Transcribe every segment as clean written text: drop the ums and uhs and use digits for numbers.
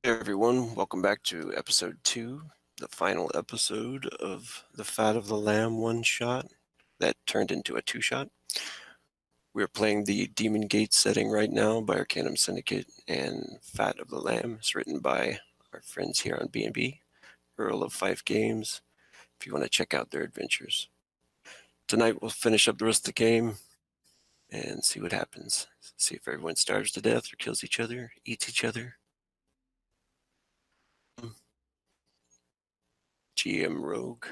Everyone, welcome back to episode 2, the final episode of the Fat of the Lamb one-shot that turned into a 2-shot. We're playing the Demon Gate setting right now by Arcanum Syndicate, and Fat of the Lamb is written by our friends here on B&B, EARL of FIFE Games, if you want to check out their adventures. Tonight we'll finish up the rest of the game and see what happens. See if everyone starves to death or kills each other, eats each other. GM Rogue,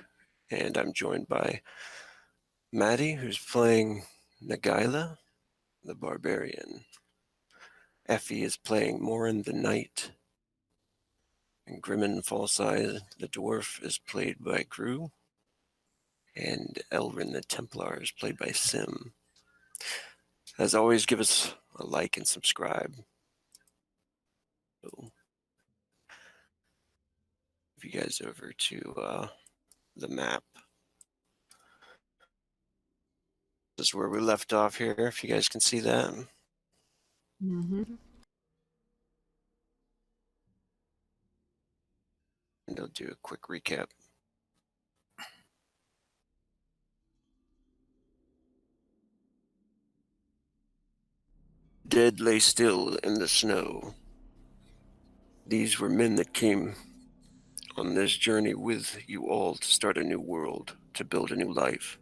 and I'm joined by Maddie, who's playing Nagaila, the Barbarian. Effie is playing Morin the Knight, and Grimmin Fallside, the Dwarf, is played by Gru, and Elrin the Templar is played by Sim. As always, give us a like and subscribe. So, if you guys over to the map. This is where we left off here, if you guys can see that. Mm-hmm. And I'll do a quick recap. Dead lay still in the snow. These were men that came on this journey with you all to start a new world, to build a new life.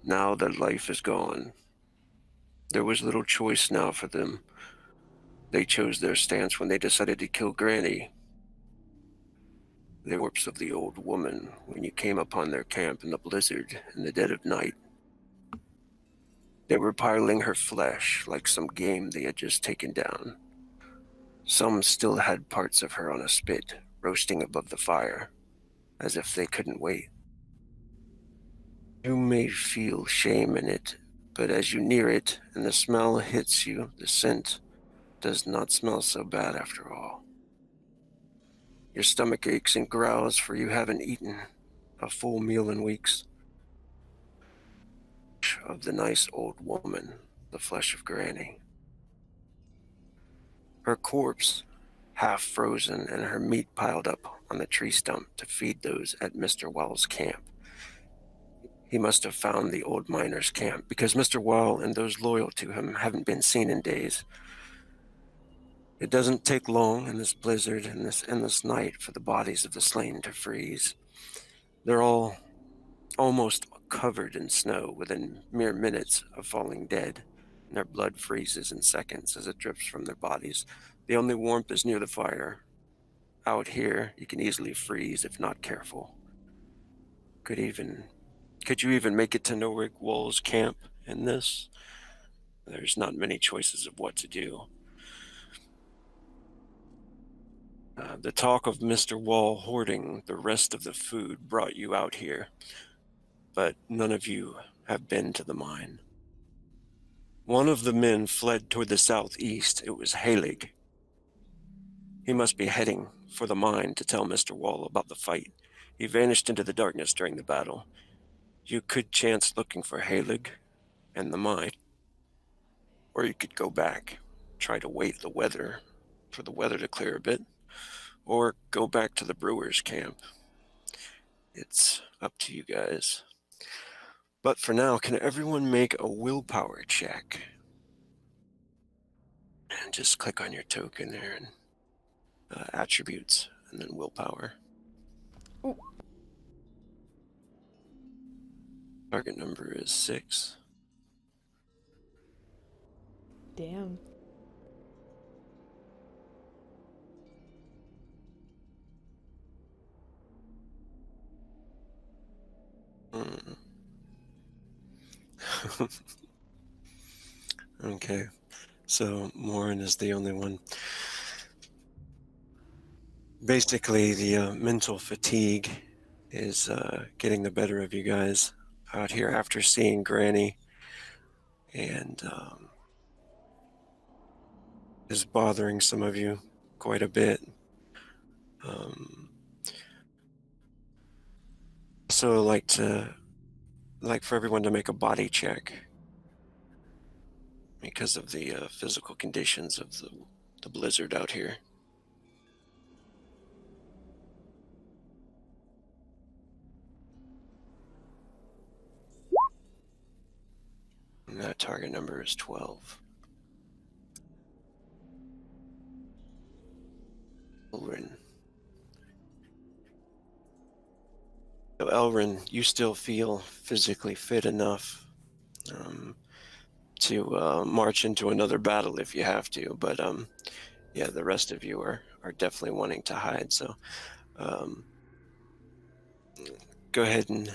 Now that life is gone, there was little choice now for them. They chose their stance when they decided to kill Granny. The corpse of the old woman when you came upon their camp in the blizzard in the dead of night. They were piling her flesh like some game they had just taken down. Some still had parts of her on a spit, roasting above the fire, as if they couldn't wait. You may feel shame in it, but as you near it and the smell hits you, the scent does not smell so bad after all. Your stomach aches and growls, for you haven't eaten a full meal in weeks. Of the nice old woman, the flesh of Granny. Her corpse, half frozen, and her meat piled up on the tree stump to feed those at Mr. Wall's camp. He must have found the old miner's camp, because Mr. Wall and those loyal to him haven't been seen in days. It doesn't take long in this blizzard and this endless night for the bodies of the slain to freeze. They're all almost covered in snow within mere minutes of falling dead, and their blood freezes in seconds as it drips from their bodies. The only warmth is near the fire. Out here, you can easily freeze if not careful. Could you even make it to Norwick Wall's camp in this? There's not many choices of what to do. The talk of Mr. Wall hoarding the rest of the food brought you out here, but none of you have been to the mine. One of the men fled toward the southeast. It was Halig. He must be heading for the mine to tell Mr. Wall about the fight. He vanished into the darkness during the battle. You could chance looking for Halig and the mine, or you could go back, try to wait for the weather to clear a bit, or go back to the brewer's camp. It's up to you guys. But for now, can everyone make a willpower check? And just click on your token there and attributes, and then willpower. Ooh. Target number is 6. Damn. Okay, so Morin is the only one. Basically, the mental fatigue is getting the better of you guys out here after seeing Granny, and is bothering some of you quite a bit. So like for everyone to make a body check because of the physical conditions of the blizzard out here. And that target number is 12. Elrin. So Elrin, you still feel physically fit enough to march into another battle if you have to, but yeah, the rest of you are definitely wanting to hide. So go ahead and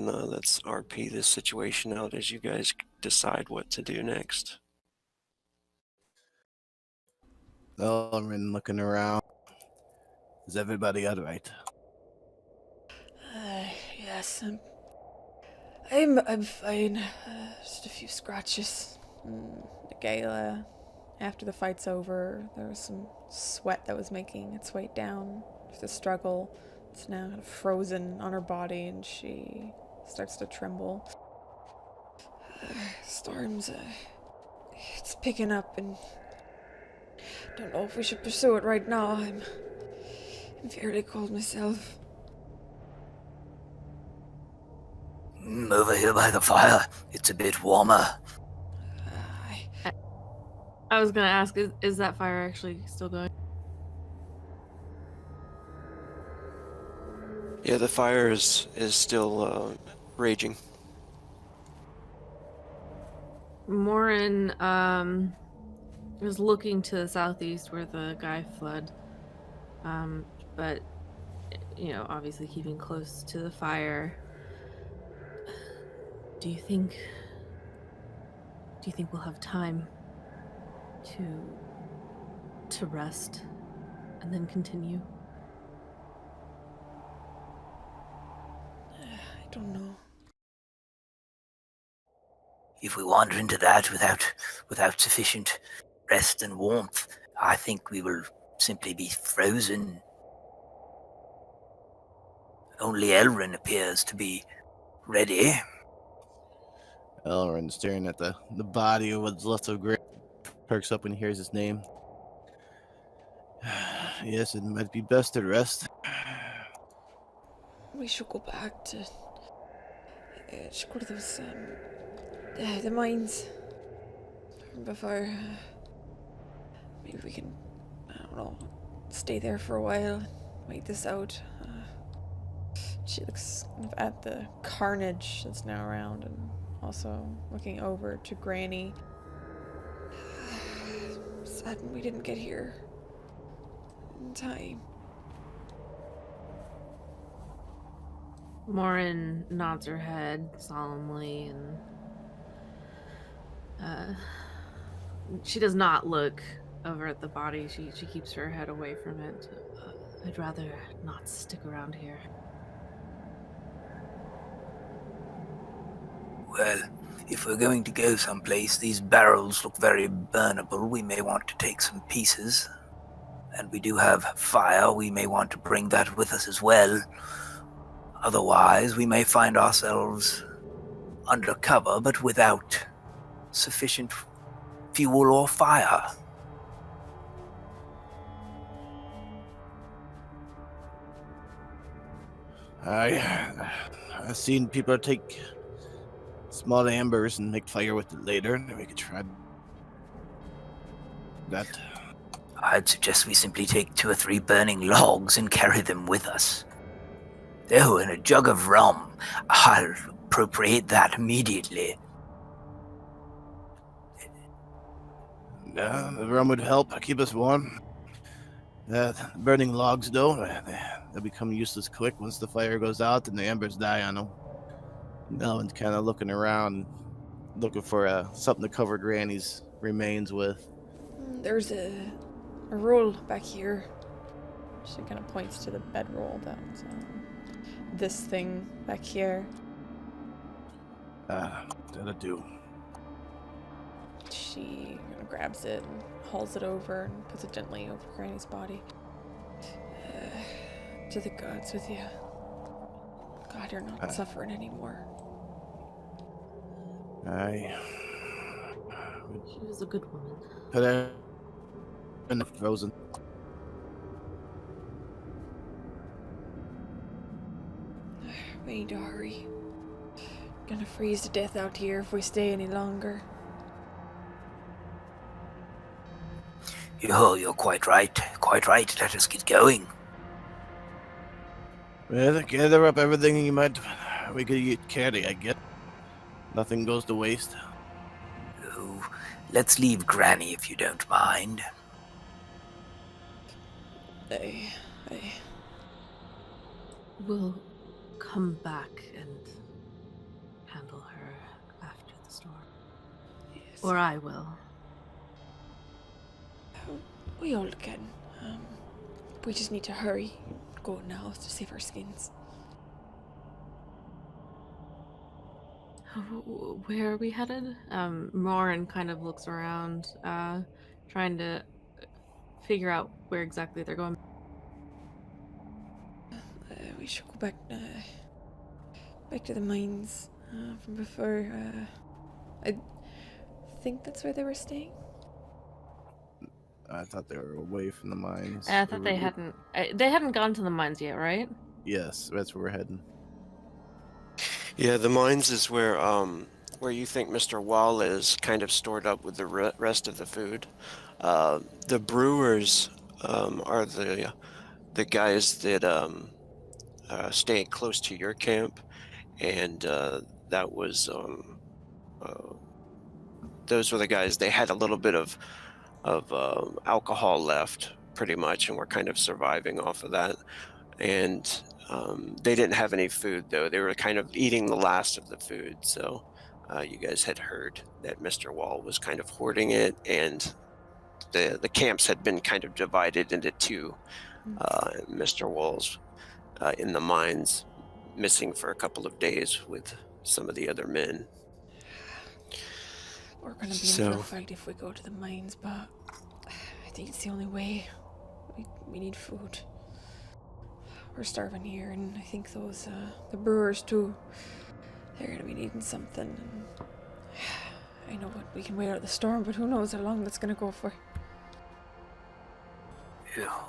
let's RP this situation out as you guys decide what to do next. Elrin looking around. Is everybody all right? Yes, I'm fine. Just a few scratches. Gala, after the fight's over, there was some sweat that was making its way down the struggle. It's now kind of frozen on her body, and she starts to tremble. Storm's, it's picking up, and don't know if we should pursue it right now. I'm fairly cold myself. Over here by the fire, it's a bit warmer. I was gonna ask, is that fire actually still going? Yeah, the fire is still raging. Morin was looking to the southeast where the guy fled, but obviously keeping close to the fire. Do you think we'll have time to rest and then continue? I don't know. If we wander into that without sufficient rest and warmth, I think we will simply be frozen. Only Elrin appears to be ready. Elrin staring at the body of what's left of Gray, perks up when he hears his name. Yes, it might be best to rest. We should go back to... should go to those, the mines. Before... maybe we can, I don't know, stay there for a while, wait this out. She looks kind of at the carnage that's now around, and also looking over to Granny. Sad we didn't get here in time. Morin nods her head solemnly, and she does not look over at the body. She keeps her head away from it. I'd rather not stick around here. Well, if we're going to go someplace, these barrels look very burnable. We may want to take some pieces. And we do have fire. We may want to bring that with us as well. Otherwise, we may find ourselves under cover, but without sufficient fuel or fire. I've seen people take small embers and make fire with it later. We could try that. I'd suggest we simply take 2 or 3 burning logs and carry them with us. Oh, and a jug of rum. I'll appropriate that immediately. The rum would help keep us warm. Burning logs, though, they become useless quick once the fire goes out and the embers die on them. Elvin's kind of looking around, looking for something to cover Granny's remains with. There's a roll back here. She kind of points to the bedroll that's this thing back here. That'll do. She grabs it and hauls it over and puts it gently over Granny's body. To the gods with you. God, you're not suffering anymore. She was a good woman. Put her in the frozen. We need to hurry. gonna freeze to death out here if we stay any longer. You're quite right. Quite right. Let us get going. Well, gather up everything we could carry, I guess. Nothing goes to waste. Oh, let's leave Granny if you don't mind. I We'll come back and handle her after the storm. yes. Or I will. We all can. We just need to hurry. Go now to save our skins. Where are we headed? Morin kind of looks around, trying to figure out where exactly they're going. We should go back to the mines from before. I think that's where they were staying. I thought they were away from the mines. I thought they hadn't gone to the mines yet, right? Yes, that's where we're heading. Yeah, the mines is where you think Mr. Wall is kind of stored up with the rest of the food. The brewers are the guys that stay close to your camp, and that was those were the guys. They had a little bit of alcohol left, pretty much, and were kind of surviving off of that. And they didn't have any food, though. They were kind of eating the last of the food. So you guys had heard that Mr. Wall was kind of hoarding it, and the camps had been kind of divided into two. Mr. Wall's in the mines, missing for a couple of days with some of the other men. We're gonna be in for a fight if we go to the mines, but I think it's the only way. We need food. We're starving here, and I think those the brewers too. They're gonna be needing something. And I know we can wait out the storm, but who knows how long that's gonna go for.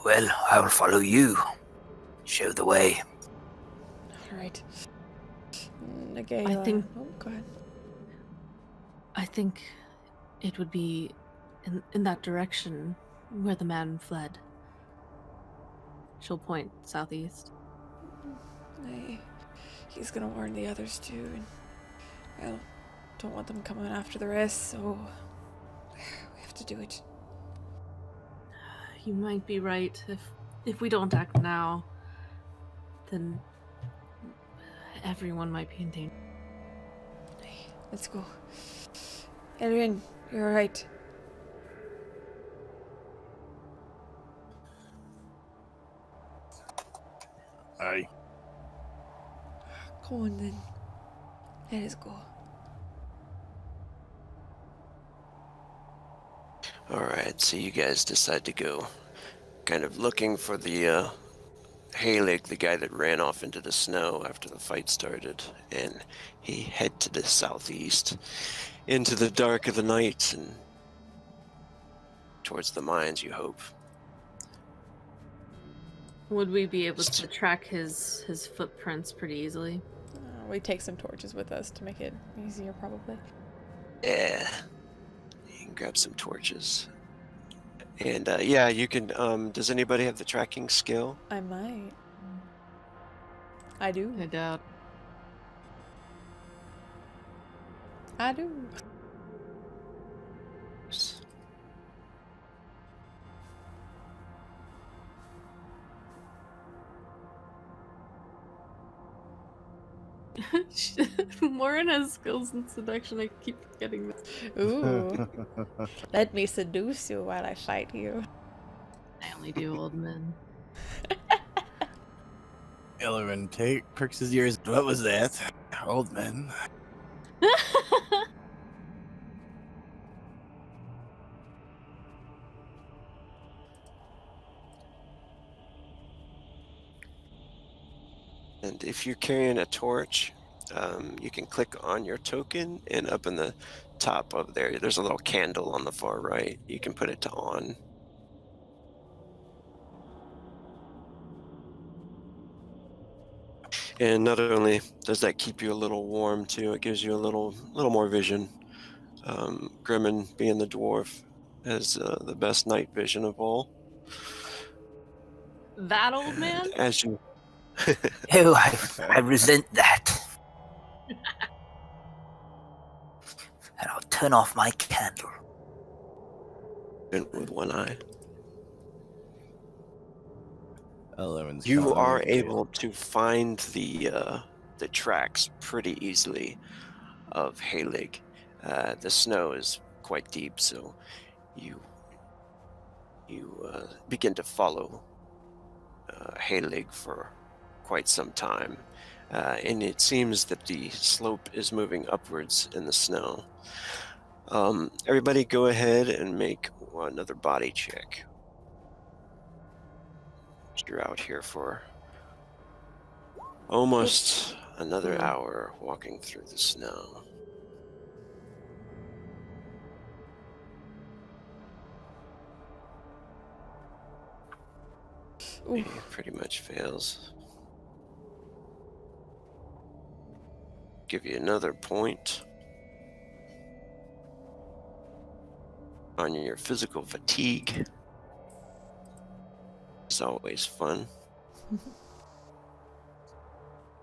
Well, I will follow you. Show the way. All right. Okay. I think- Oh, go ahead. I think it would be in that direction where the man fled. She'll point southeast. He's gonna warn the others too, and well, don't want them coming after the rest, so we have to do it. You might be right. If we don't act now, then everyone might be in danger. Hey, let's go. Elrin, you're alright. Aye. Come on then. Let us go. Alright, so you guys decide to go kind of looking for the Halig, the guy that ran off into the snow after the fight started, and he head to the southeast into the dark of the night and towards the mines, you hope. Would we be able to track his footprints pretty easily? We take some torches with us to make it easier, probably. Yeah, you can grab some torches. And yeah, you can, does anybody have the tracking skill? I might. I do. I doubt. I do. Morin has skills in seduction. I keep forgetting this. Ooh. Let me seduce you while I fight you. I only do old men. Ellerin perks his ears. What was that? Old men. And if you're carrying a torch, you can click on your token, and up in the top of there's a little candle on the far right. You can put it to on. And not only does that keep you a little warm too, it gives you a little more vision. Grimmin, being the dwarf, has the best night vision of all. That old man? And as you Oh, I resent that. And I'll turn off my candle. with one eye, Elrond's you calling are me. able to find the tracks pretty easily of Halig. The snow is quite deep, so you begin to follow Halig for quite some time, and it seems that the slope is moving upwards in the snow. Everybody go ahead and make another body check. You're out here for almost another hour walking through the snow. He pretty much fails. Give you another point on your physical fatigue. It's always fun.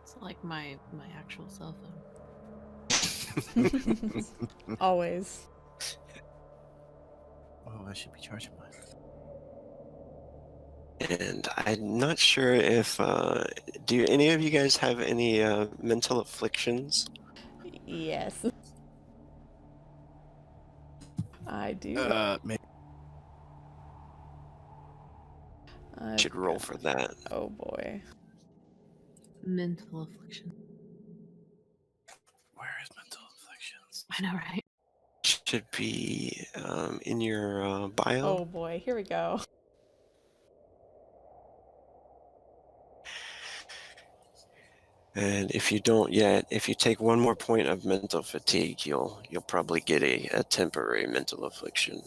It's like my actual cell phone. Always. Oh, I should be charging mine. And I'm not sure if do any of you guys have any mental afflictions? Yes. I do. Maybe. Should roll for that. Oh boy. Mental affliction. Where is mental afflictions? I know, right? Should be in your bio. Oh boy. Here we go. And if you don't yet, if you take one more point of mental fatigue, you'll probably get a temporary mental affliction,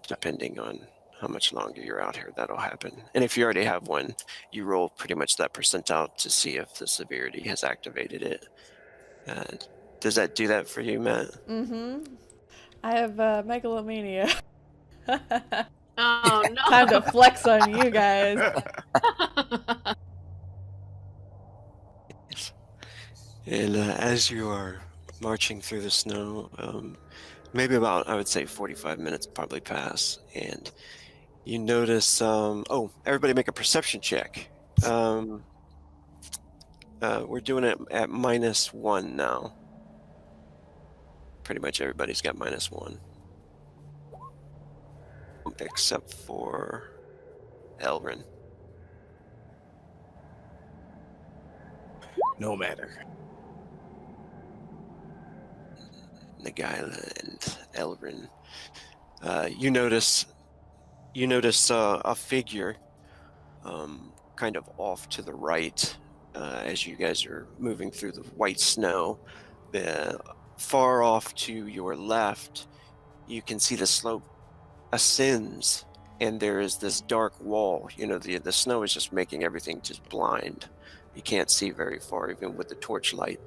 depending on how much longer you're out here. That'll happen. And if you already have one, you roll pretty much that percentile to see if the severity has activated it. Does that do that for you, Matt? Mm-hmm. I have megalomania. Oh no! Time to flex on you guys. And as you are marching through the snow, maybe about, I would say, 45 minutes probably pass, and you notice, oh, everybody make a perception check. We're doing it at -1 now. Pretty much everybody's got -1. Except for Elrin. No matter. Nagaila and Elrin. You notice a figure kind of off to the right as you guys are moving through the white snow. Far off to your left, you can see the slope ascends, and there is this dark wall. The snow is just making everything just blind. You can't see very far, even with the torchlight.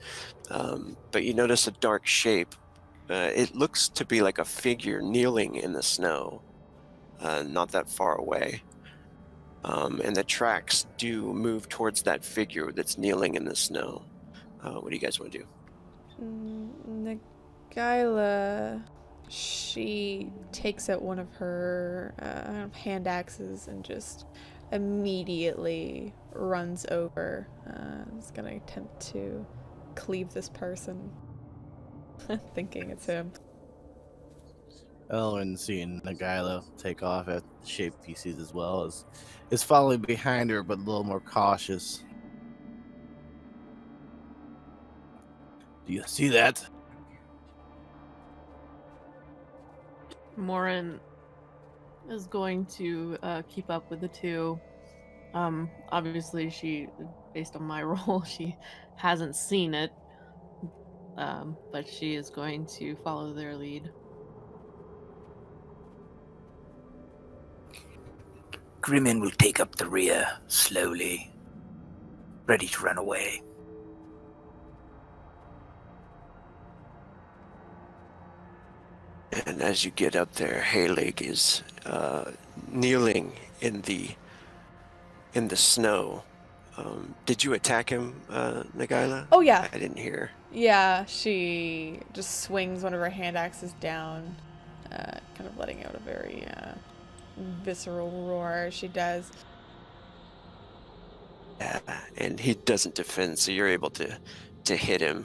But you notice a dark shape. It looks to be like a figure kneeling in the snow, not that far away. And the tracks do move towards that figure that's kneeling in the snow. What do you guys want to do? Nagaila, she takes out one of her hand axes and just immediately runs over. Is gonna attempt to cleave this person. Thinking it's him. Elrond, seeing Nagaila take off at the shape he sees as well, is following behind her, but a little more cautious. Do you see that? Morin is going to keep up with the two. Obviously, she, based on my role, she hasn't seen it, but she is going to follow their lead. Grimmin will take up the rear slowly, ready to run away. And as you get up there, Halig is kneeling in the snow. Did you attack him, Nagaila? Oh, yeah. I didn't hear. Yeah, she just swings one of her hand axes down, kind of letting out a very visceral roar. She does. Yeah, and he doesn't defend, so you're able to hit him.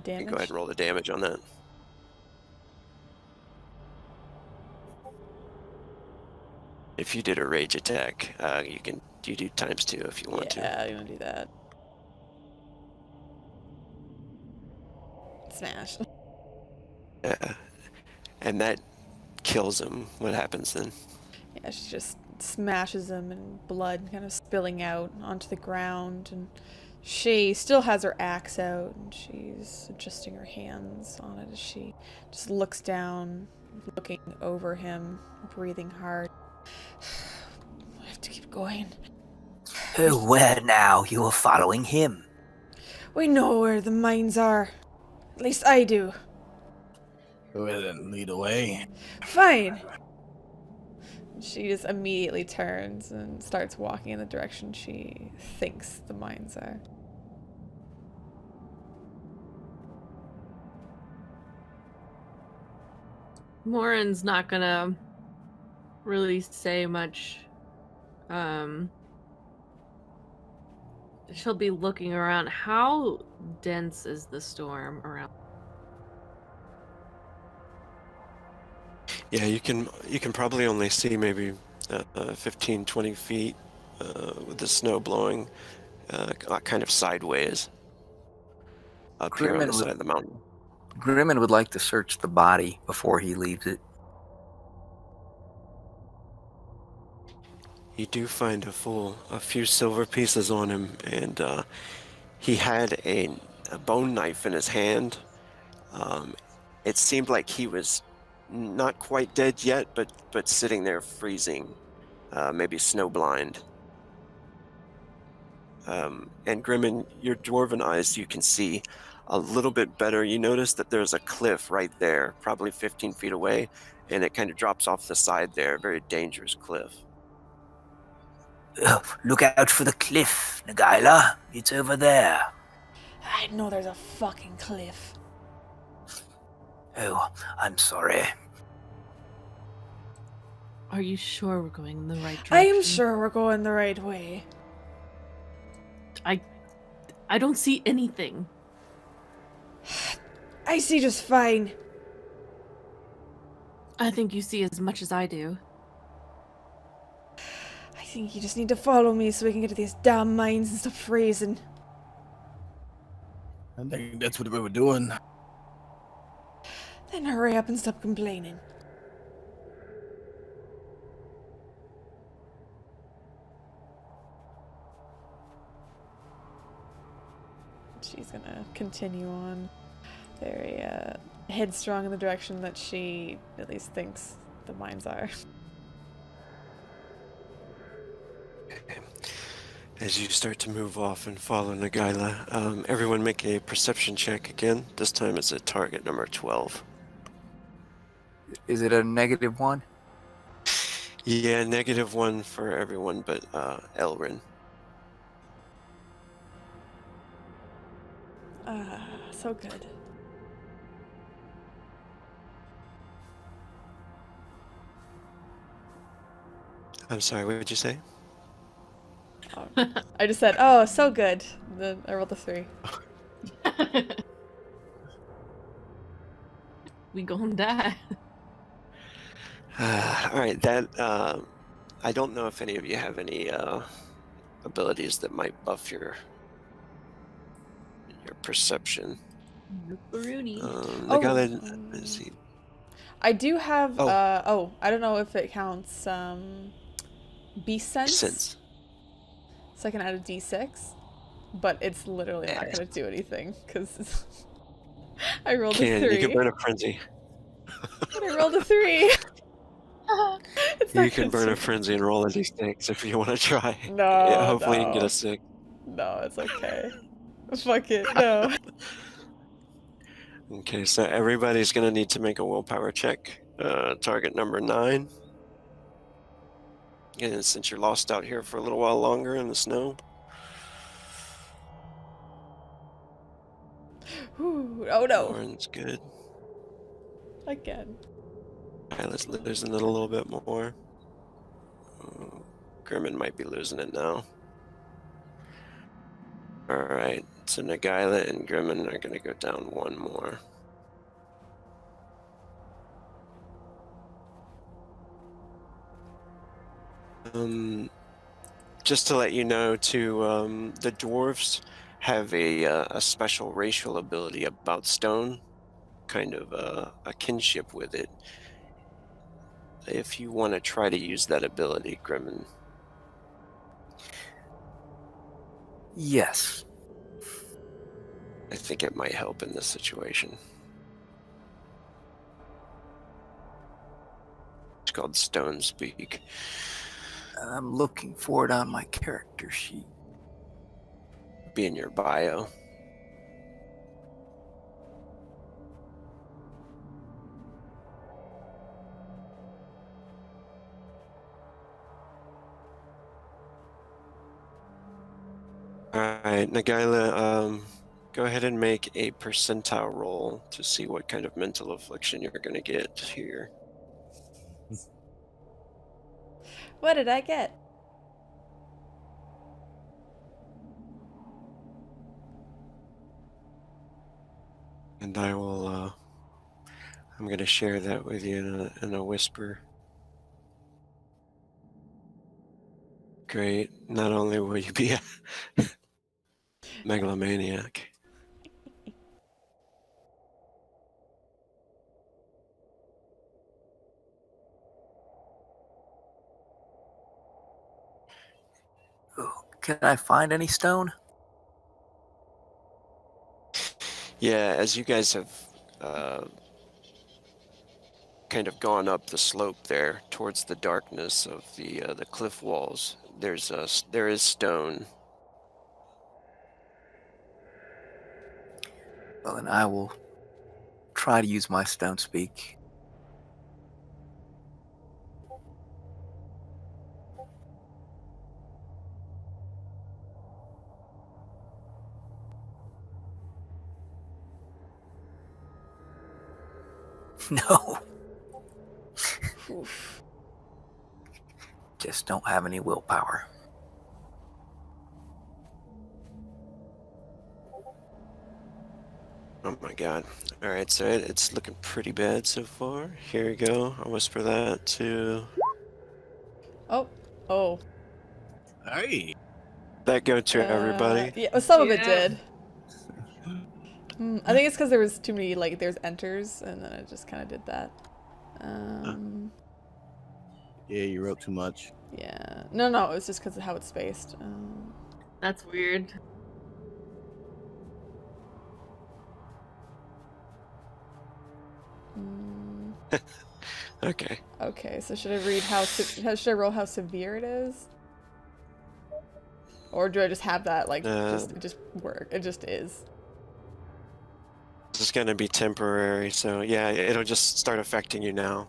Damage. Go ahead and roll the damage on that. If you did a rage attack, you do ×2 if you want to. Yeah, I'm gonna do that. Smash. Yeah, and that kills him. What happens then? Yeah, she just smashes him and blood kind of spilling out onto the ground, and she still has her axe out and she's adjusting her hands on it as she just looks down, looking over him, breathing hard. I have to keep going. Oh, where now? You are following him. We know where the mines are. At least I do. Go ahead and lead away. Fine. She just immediately turns and starts walking in the direction she thinks the mines are. Morin's not gonna really say much. She'll be looking around. How dense is the storm around? Yeah, you can probably only see maybe 15, 20 feet with the snow blowing kind of sideways up here on the side of the mountain. Grimmin would like to search the body before he leaves it. You do find a few silver pieces on him, and he had a bone knife in his hand. It seemed like he was not quite dead yet, but sitting there freezing, maybe snowblind. And Grimmin, your dwarven eyes, you can see a little bit better. You notice that there's a cliff right there, probably 15 feet away, and it kind of drops off the side there, a very dangerous cliff. Look out for the cliff, Nagaila. It's over there. I know there's a fucking cliff. Oh, I'm sorry. Are you sure we're going in the right direction? I am sure we're going the right way. I don't see anything. I see just fine. I think you see as much as I do. I think you just need to follow me so we can get to these damn mines and stop freezing. I think that's what we were doing. Then hurry up and stop complaining. She's gonna continue on, very headstrong in the direction that she at least thinks the mines are. As you start to move off and follow Nagaila, everyone make a perception check again. This time it's at target number 12. Is it a -1? Yeah, -1 for everyone but Elrin. So good. I'm sorry, what did you say? Oh, I just said, oh, so good. Then I rolled a 3. We gonna die. All right, that I don't know if any of you have any abilities that might buff your perception. Nagaila, is he? I do have, Oh. I don't know if it counts, Beast Sense. Sense. So I can add a D6, but it's literally not gonna do anything, because I rolled a 3. You can burn a frenzy. And I rolled a 3. It's You not can burn a constructive. frenzy and roll a d6 if you want to try. No, Yeah, hopefully you can get no. a 6. No, it's okay. Fuck it, no. Okay, so everybody's going to need to make a willpower check. Target number 9. And since you're lost out here for a little while longer in the snow. Ooh, oh no. Lauren's good. Again. Kyla's losing it a little bit more. Grimmin might be losing it now. Alright, so Nagaila and Grimmin are going to go down 1 more. Just to let you know, too, the dwarves have a special racial ability about stone, kind of a kinship with it. If you want to try to use that ability, Grimmin. Yes. I think it might help in this situation. It's called Stone Speak. I'm looking for it on my character sheet. Be in your bio. Alright, Nagaila, go ahead and make a percentile roll to see what kind of mental affliction you're going to get here. What did I get? And I will, I'm going to share that with you in a whisper. Great. Not only will you be a megalomaniac. Oh, can I find any stone? Yeah, as you guys have kind of gone up the slope there towards the darkness of the cliff walls, there is stone. Well, then I will try to use my stone speak. No. Oof. Just don't have any willpower. Oh my god. Alright, so it's looking pretty bad so far. Here we go. I'll whisper that to... Oh. Oh. Hey. That go to everybody. Yeah, well, some of it Yeah. did. I think it's because there was too many, like, there's enters, and then it just kind of did that. Yeah, you wrote too much. Yeah. No, no, it was just because of how it's spaced. That's weird. Okay. Okay, so should I read should I roll how severe it is? Or do I just have that, like, it just work? It just is. This is going to be temporary, so yeah, it'll just start affecting you now.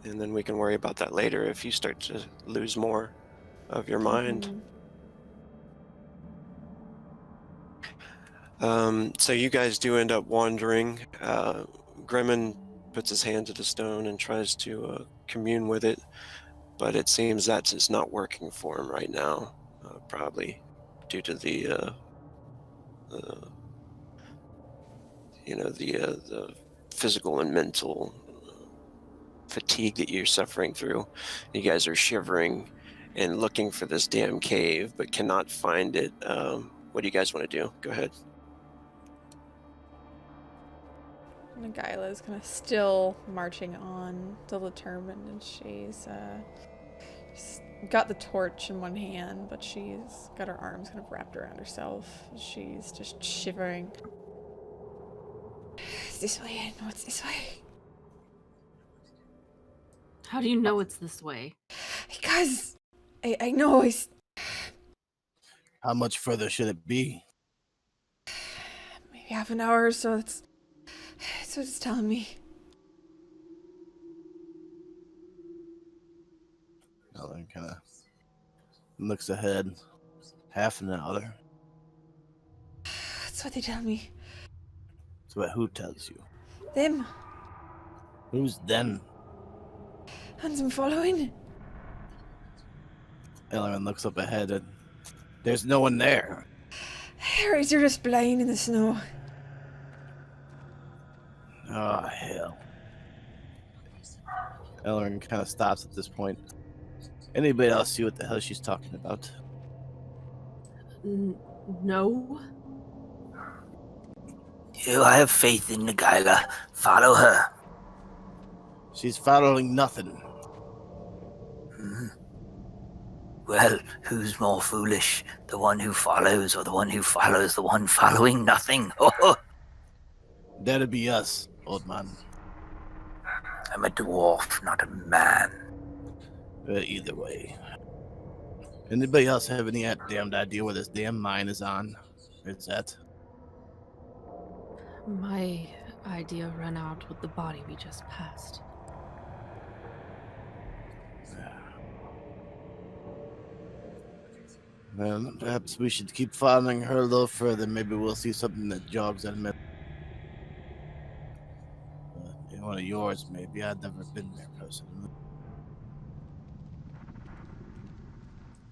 And then we can worry about that later if you start to lose more of your mind. So you guys do end up wandering. Grimmin puts his hand to the stone and tries to commune with it, but it seems that is not working for him right now, probably due to the physical and mental fatigue that you're suffering through. You guys are shivering and looking for this damn cave, but cannot find it. What do you guys want to do? Go ahead. Nagaila's kind of still marching on, still determined, and she's got the torch in one hand, but she's got her arms kind of wrapped around herself. She's just shivering. It's this way, no, it's this way. How do you know it's this way? Because I know How much further should it be? maybe half an hour or so. That's what it's telling me. Ellen kind of looks ahead. Half an hour. That's what they tell me. So who tells you? Them. Who's them? And I'm following. Ellen looks up ahead and there's no one there. Harry's, you're just blind in the snow. Oh, hell. Ellen kind of stops at this point. Anybody else see what the hell she's talking about? No. I have faith in Nagaila. Follow her. She's following nothing. Hmm. Well, who's more foolish? The one who follows, or the one who follows the one following nothing? Oh, That'd be us, old man. I'm a dwarf, not a man. Either way. Anybody else have any damned idea where this damn mine is on? It's at? My idea ran out with the body we just passed. Well, perhaps we should keep following her a little further. Maybe we'll see something that jogs that memory. One of yours, maybe. I've never been there personally.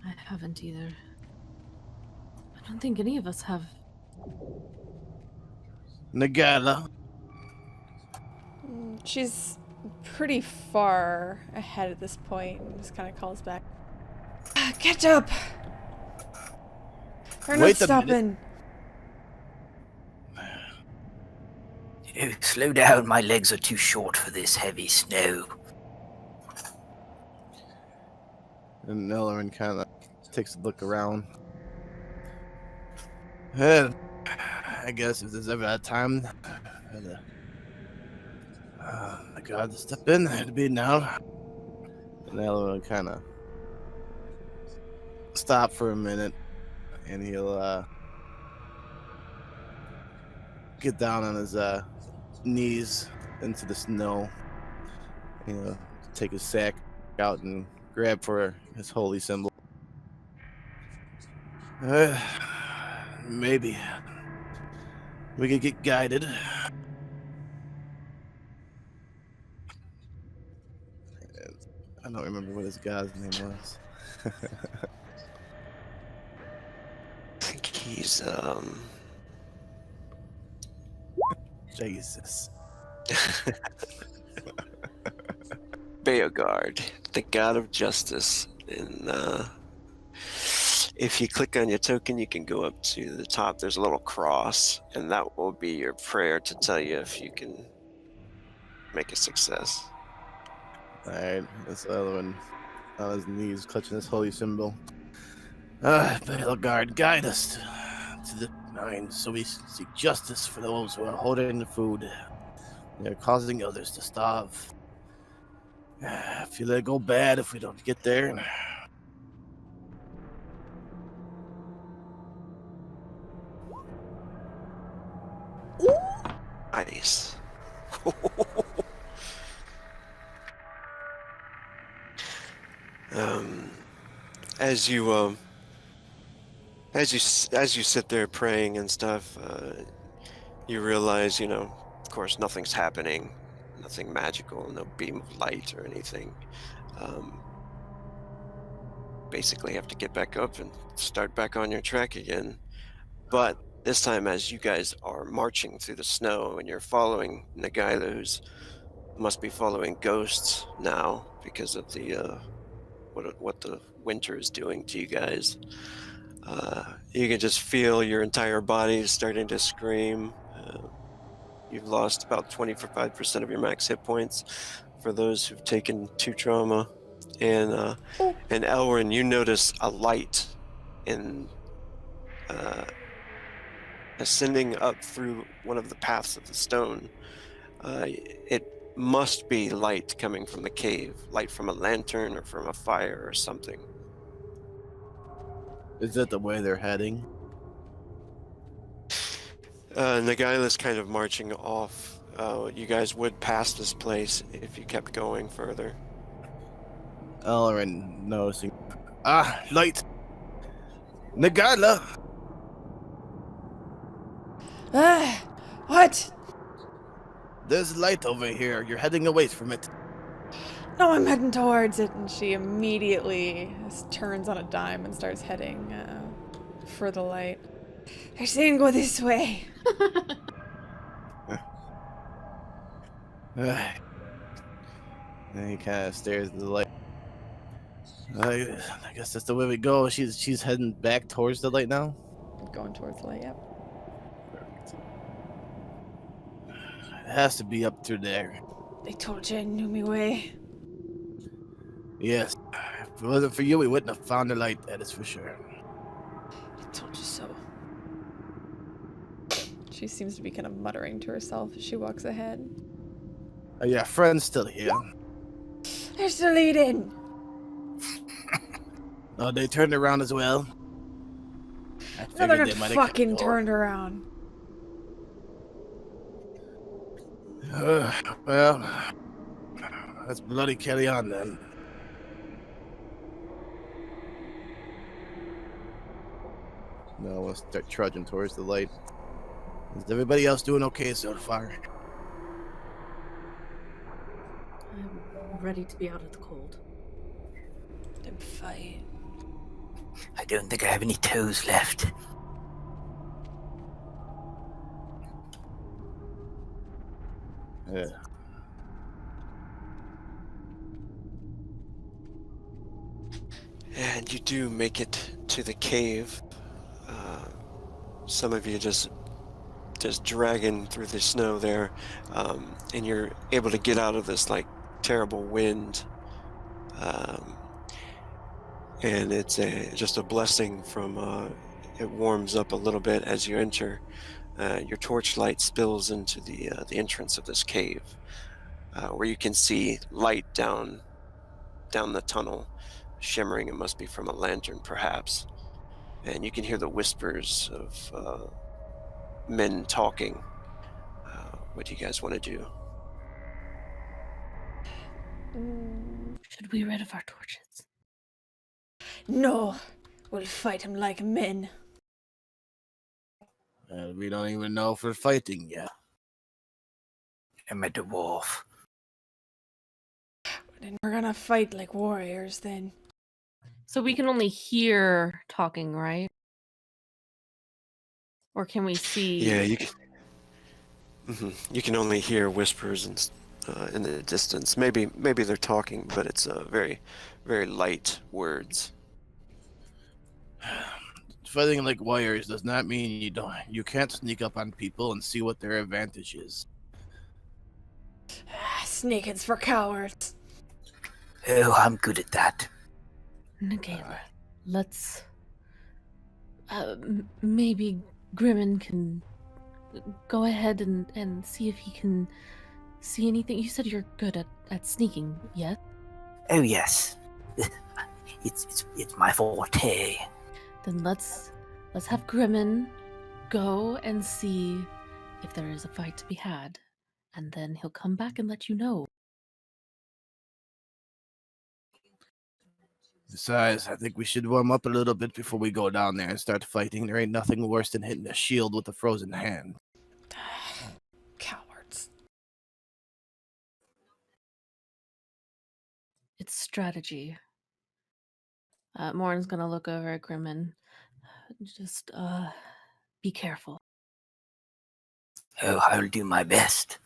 I haven't either. I don't think any of us have. Nagala. She's pretty far ahead at this point and just kind of calls back. Catch up! We're not Wait a stopping. Slow down, my legs are too short for this heavy snow. And Ellerin kind of takes a look around. And I guess if there's ever a time my God, step in, it'd be now. And Ellerin kind of stop for a minute, and he'll get down on his knees into the snow. Take his sack out and grab for his holy symbol. Maybe we could get guided. I don't remember what his god's name was. I think he's Jesus. Beogard, the god of justice. And if you click on your token, you can go up to the top. There's a little cross, and that will be your prayer to tell you if you can make a success. Alright, that's the other one on his knees, clutching his holy symbol. Beogard, guide us to the mine so we seek justice for those who are hoarding the food. They're causing others to starve. I feel it go bad if we don't get there. Nice. As you sit there praying and stuff, you realize, of course, nothing's happening, nothing magical, no beam of light or anything. Basically have to get back up and start back on your track again. But this time, as you guys are marching through the snow and you're following Nagaila, who's must be following ghosts now because of the what the winter is doing to you guys. You can just feel your entire body starting to scream. You've lost about 25% of your max hit points for those who've taken 2 trauma. And Elwyn, you notice a light in ascending up through one of the paths of the stone. It must be light coming from the cave, light from a lantern or from a fire or something. Is that the way they're heading? Nagaila's kind of marching off. You guys would pass this place if you kept going further. Elrin noticing. Ah, light! Nagala! Ah! What? There's light over here. You're heading away from it. No, I'm heading towards it. And she immediately turns on a dime and starts heading for the light. They're saying go this way. And he kind of stares at the light. I guess that's the way we go. She's heading back towards the light now. Going towards the light, yep. It has to be up through there. They told you I knew me way. Yes. If it wasn't for you, we wouldn't have found the light, that is for sure. I told you so. She seems to be kind of muttering to herself as she walks ahead. Oh, yeah, friend's still here. They're still eating. Oh, they turned around as well. I No, they're figured not they might have fucking kept going. turned around. Well, let's bloody carry on then. No, we'll start trudging towards the light. Is everybody else doing okay so far? I'm ready to be out of the cold. Them fight. I don't think I have any toes left. Yeah. And you do make it to the cave. Some of you just dragging through the snow there, and you're able to get out of this like terrible wind. And it's just a blessing from it warms up a little bit as you enter. Your torchlight spills into the entrance of this cave, where you can see light down the tunnel, shimmering. It must be from a lantern, perhaps. And you can hear the whispers of men talking. What do you guys want to do? Should we rid of our torches? No, we'll fight him like men. We don't even know if we're fighting yet. I'm a dwarf. Then we're gonna fight like warriors then. So we can only hear talking, right? Or can we see? Yeah, you can. You can only hear whispers in the distance. Maybe they're talking, but it's very, very light words. Fighting like warriors does not mean you can't sneak up on people and see what their advantage is. Sneaking's for cowards. Oh, I'm good at that. Nagala, let's. Maybe Grimmin can go ahead and see if he can see anything. You said you're good at sneaking, yes? Oh yes, it's my forte. Then let's have Grimmin go and see if there is a fight to be had, and then he'll come back and let you know. Besides, I think we should warm up a little bit before we go down there and start fighting. There ain't nothing worse than hitting a shield with a frozen hand. Cowards. It's strategy. Morin's gonna look over at Grimmin. Just be careful. Oh, I'll do my best.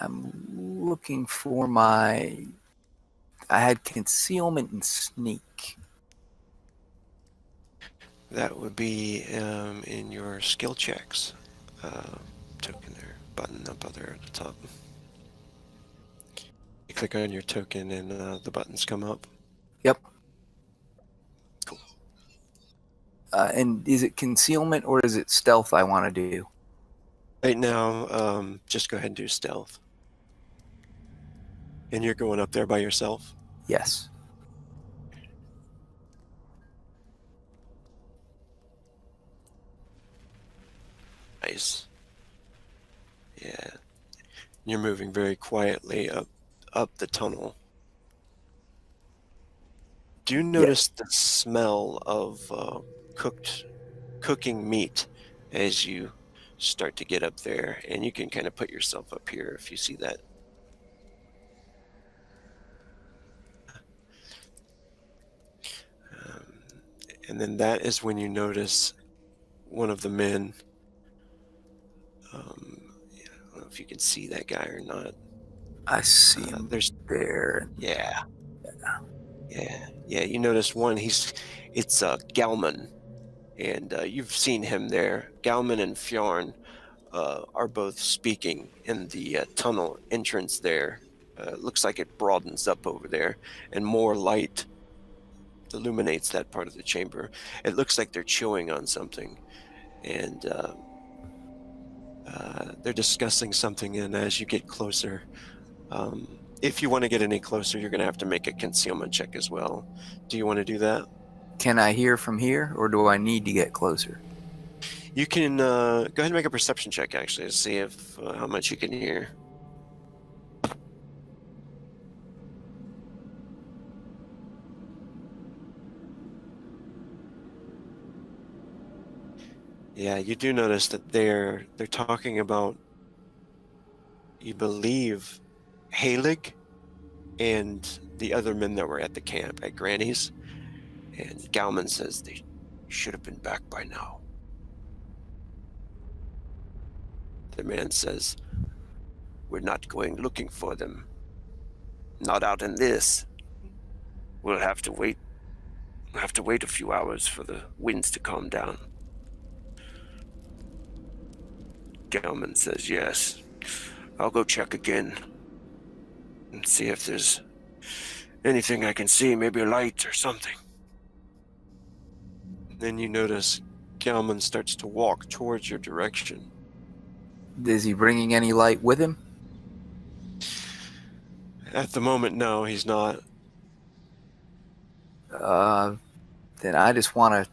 I'm looking for my... I had concealment and sneak. That would be in your skill checks. Token there, button up other at the top. You click on your token and the buttons come up. Yep. Cool. And is it concealment or is it stealth I want to do? Right now, just go ahead and do stealth. And you're going up there by yourself? Yes. Nice. Yeah. You're moving very quietly up the tunnel. Do you notice the smell of cooking meat as you start to get up there? And you can kind of put yourself up here if you see that. Um, and then that is when you notice one of the men. Yeah, I don't know if you can see that guy or not. I see him There's there. yeah. You notice one. It's Galman, and you've seen him there. Galman and Fjarn are both speaking in the tunnel entrance there. Looks like it broadens up over there, and more light illuminates that part of the chamber. It looks like they're chewing on something, and they're discussing something. And as you get closer, if you want to get any closer, you're going to have to make a concealment check as well. Do you want to do that? Can I hear from here, or do I need to get closer? You can go ahead and make a perception check, actually, to see if how much you can hear. Yeah, you do notice that they're talking about, you believe, Halig and the other men that were at the camp at Granny's. And Galman says they should have been back by now. The man says, we're not going looking for them. Not out in this. We'll have to wait. We'll have to wait a few hours for the winds to calm down. Gelman says, yes. I'll go check again and see if there's anything I can see, maybe a light or something. Then you notice Gelman starts to walk towards your direction. Is he bringing any light with him? At the moment, no, he's not. Then I just want to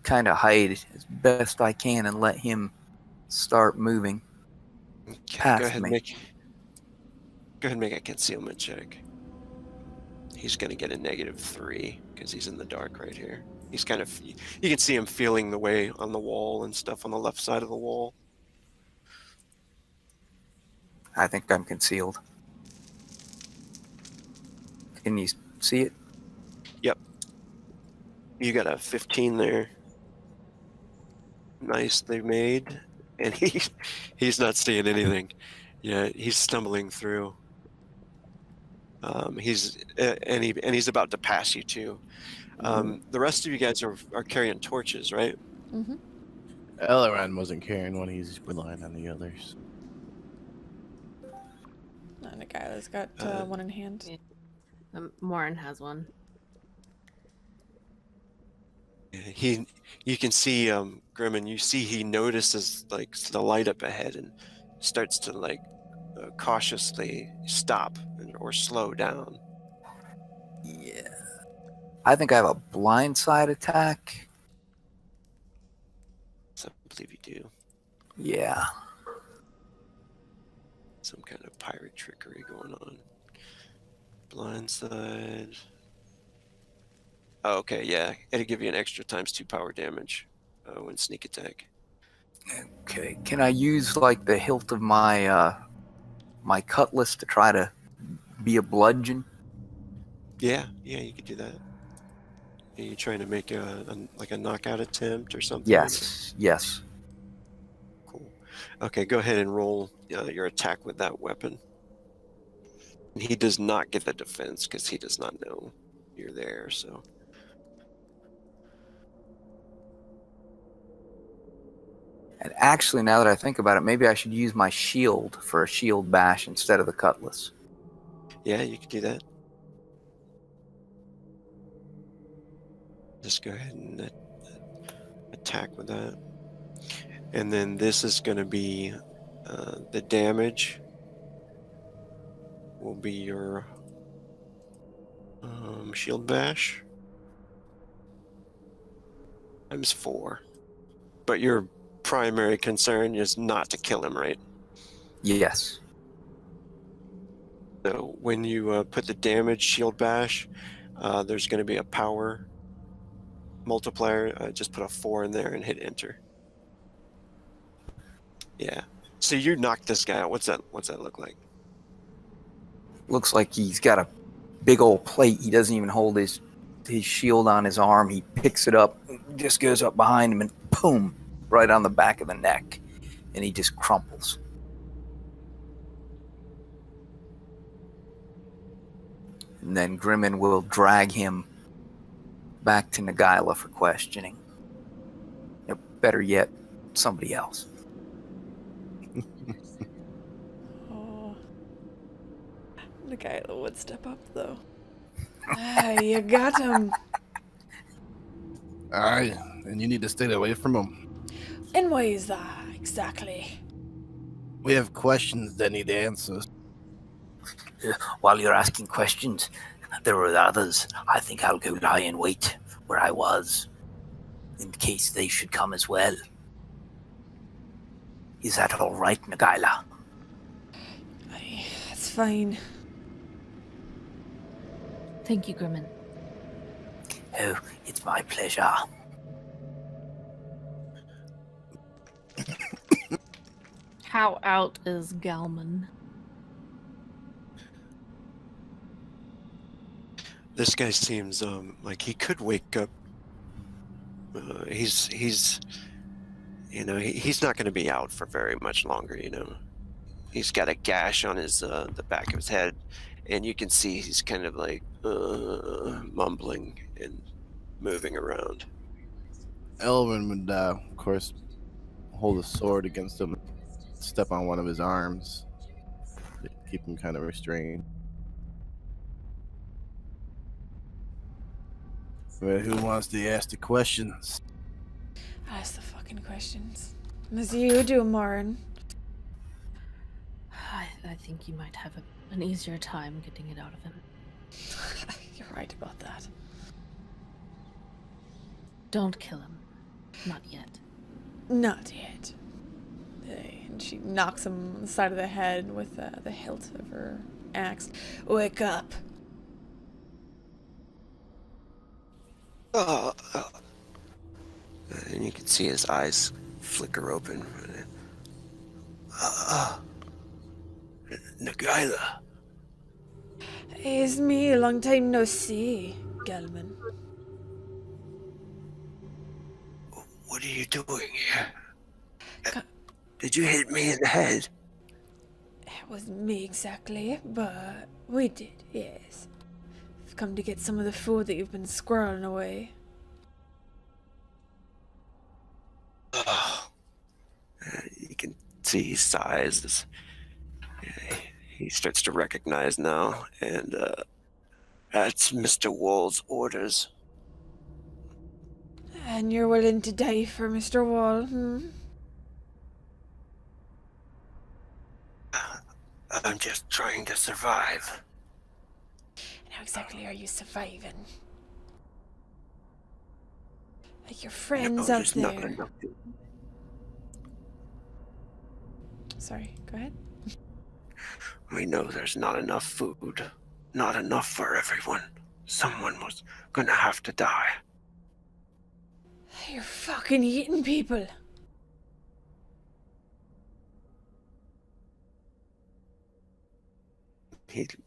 kind of hide as best I can and let him start moving Okay, past go ahead me. and make a concealment check. He's going to get a -3 because he's in the dark right here. He's kind of, you can see him feeling the way on the wall and stuff on the left side of the wall. I think I'm concealed. Can you see it? Yep. You got a 15 there. Nicely made. And he's not seeing anything. Yeah, he's stumbling through. He's about to pass you too. The rest of you guys are carrying torches, right? Mm-hmm. Elrond wasn't carrying one. He's relying on the others. And a guy that's got one in hand. Yeah. Morin has one. You can see Grimmin. You see he notices like the light up ahead and starts to like cautiously stop or slow down. Yeah. I think I have a blindside attack. So I believe you do. Yeah. Some kind of pirate trickery going on. Blindside. Oh, okay, yeah. It'll give you an extra ×2 power damage when sneak attack. Okay. Can I use like the hilt of my my cutlass to try to be a bludgeon? Yeah, you could do that. Are you trying to make a knockout attempt or something? Yes. Yes. Cool. Okay, go ahead and roll your attack with that weapon. And he does not get the defense because he does not know you're there, so. And actually, now that I think about it, maybe I should use my shield for a shield bash instead of the cutlass. Yeah, you could do that. Just go ahead and attack with that. And then this is going to be the damage will be your shield bash times 4. But your primary concern is not to kill him, right? Yes. So when you put the damage shield bash, there's going to be a power multiplier. Just put a 4 in there and hit enter. Yeah. So you knocked this guy out. What's that look like? Looks like he's got a big old plate. He doesn't even hold his shield on his arm. He picks it up, just goes up behind him, and boom, right on the back of the neck. And he just crumples. And then Grimmin will drag him back to Nagila for questioning. Or better yet, somebody else. Oh. The guy that would step up, though. Ah, you got him. Alright, and you need to stay away from him. And why is that, exactly? We have questions that need answers. While you're asking questions, there are others. I think I'll go lie in wait where I was, in case they should come as well. Is that all right, Nagila? It's fine. Thank you, Grimmin. Oh, it's my pleasure. How out is Galman? This guy seems like he could wake up. He's not going to be out for very much longer. He's got a gash on his the back of his head, and you can see he's kind of like mumbling and moving around. Elvin would, of course, hold a sword against him, step on one of his arms, keep him kind of restrained. But who wants to ask the questions? Ask the fucking questions. As you do, Morin. I think you might have an easier time getting it out of him. You're right about that. Don't kill him. Not yet. Not yet. And she knocks him on the side of the head with the hilt of her axe. Wake up. And you can see his eyes flicker open. Nagila. It's me, long time no see, Gelman. What are you doing here? Did you hit me in the head? It wasn't me exactly, but we did, yes. I've come to get some of the food that you've been squirreling away. You can see he sighs as he starts to recognize now, and that's Mr. Wall's orders. And you're willing to die for Mr. Wall, I'm just trying to survive. And how exactly are you surviving? Like your friends out there's not there. enough. Sorry, go ahead. We know there's not enough food. Not enough for everyone. Someone was gonna have to die. You're fucking eating people.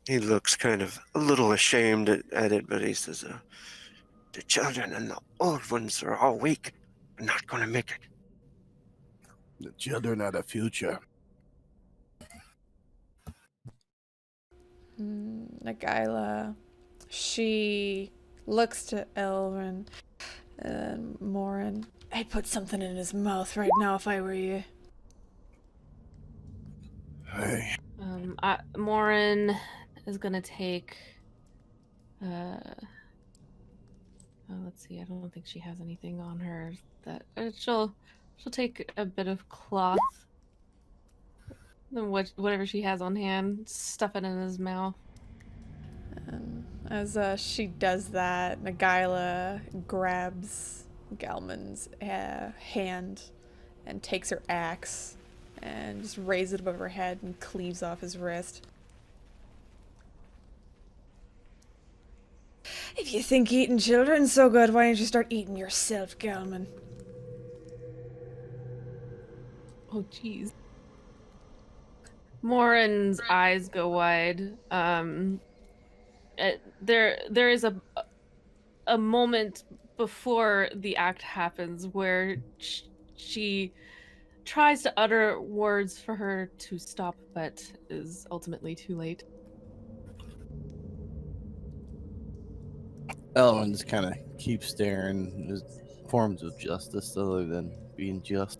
He looks kind of a little ashamed at it, but he says, the children and the old ones are all weak. We're not gonna make it. The children are the future. Nagila, she looks to Elrin and Morin. I'd put something in his mouth right now if I were you. Hey, Morin is gonna take Let's see. I don't think she has anything on her that she'll take a bit of cloth, then whatever she has on hand, stuff it in his mouth. And as she does that, Nagaila grabs Galman's hand and takes her axe and just raises it above her head and cleaves off his wrist. If you think eating children's so good, why don't you start eating yourself, Galman? Oh, jeez. Morin's eyes go wide. There is a moment before the act happens where she tries to utter words for her to stop, but is ultimately too late. Elrond just kind of keeps staring. There's forms of justice other than being just.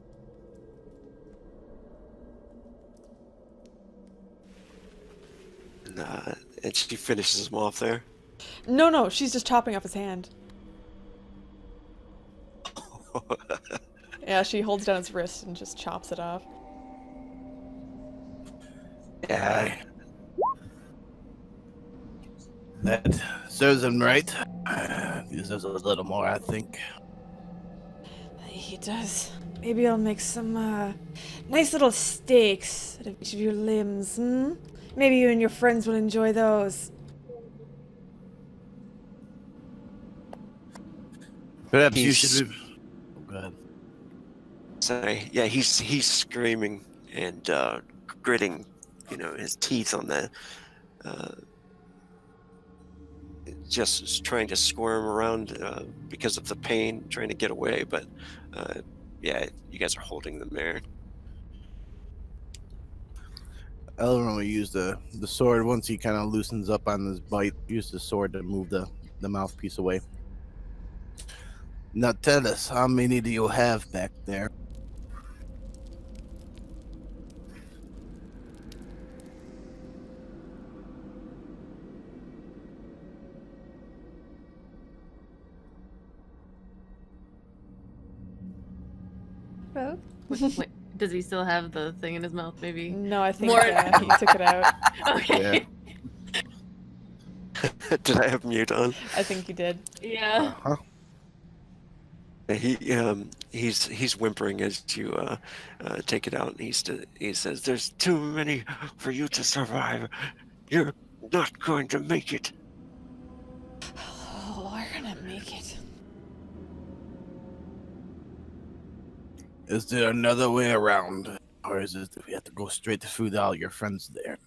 And she finishes him off there. No, she's just chopping off his hand. Yeah, she holds down his wrist and just chops it off. Yeah. That serves him right. He deserves a little more, I think. He does. Maybe I'll make some nice little steaks out of each of your limbs, hmm? Maybe you and your friends will enjoy those. Perhaps you should. Oh, go ahead. Sorry. Yeah, he's screaming and gritting, his teeth on the, just trying to squirm around because of the pain, trying to get away. But yeah, you guys are holding them there. Elrond will use the sword once he kind of loosens up on his bite. Use the sword to move the mouthpiece away. Now tell us, how many do you have back there? Well, Wait, does he still have the thing in his mouth? Maybe. no, I think More- he took it out. Okay. Did I have mute on? I think he did. Yeah. Uh-huh. He's whimpering as you take it out, and he says, "There's too many for you to survive. You're not going to make it." Oh, we're gonna make it. Is there another way around? Or is it that we have to go straight to food all your friends there?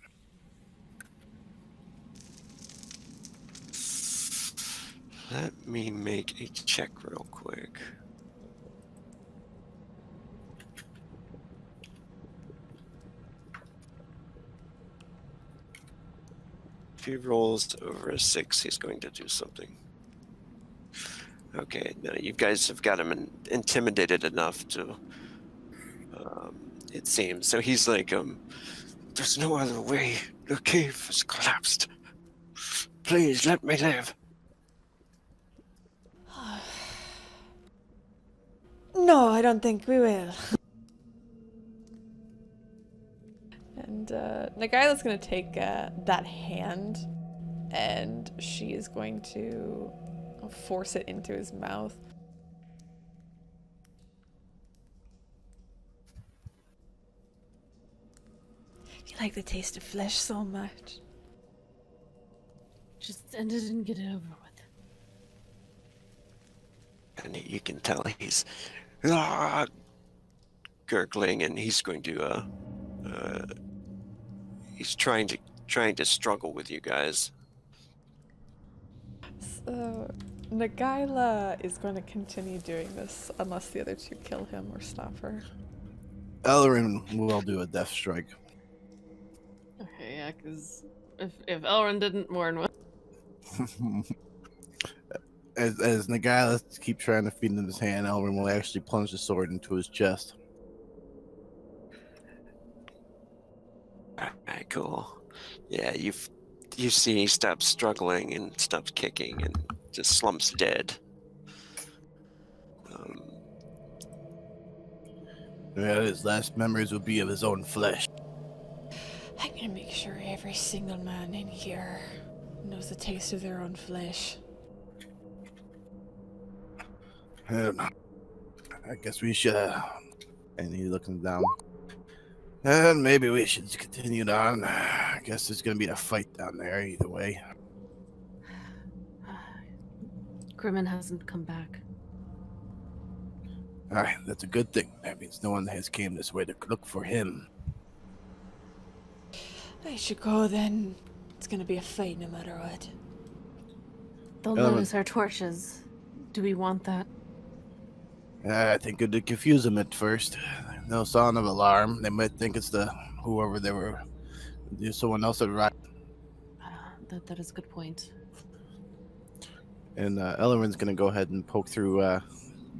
Let me make a check real quick. If he rolls over a 6, he's going to do something. Okay, now you guys have got him intimidated enough to, it seems. So he's like, there's no other way. The cave has collapsed. Please let me live. No, I don't think we will. And Nagaila's gonna take that hand, and she is going to force it into his mouth. You like the taste of flesh so much. Just end it and get it over with. And you can tell he's gurgling, and he's going to he's trying to struggle with you guys. So Nagaila is going to continue doing this unless the other two kill him or stop her. Elrond will do a death strike. Okay, yeah, because if Elrond didn't, Morin would. As Nagaila keeps trying to feed him his hand, Elrond will actually plunge the sword into his chest. Alright, cool. Yeah, you see he stops struggling and stops kicking and just slumps dead. Yeah, his last memories will be of his own flesh. I'm gonna make sure every single man in here knows the taste of their own flesh. And I guess we should. And he's looking down. And maybe we should continue on. I guess there's gonna be a fight down there either way. Grimmin hasn't come back. Alright, that's a good thing. That means no one has came this way to look for him. I should go then. It's gonna be a fight no matter what. They'll Ellen. notice our torches. Do we want that? I think it'd confuse them at first. No sound of alarm. They might think it's the whoever they were. There's someone else that right. That is a good point. And Ellerin's gonna go ahead and poke through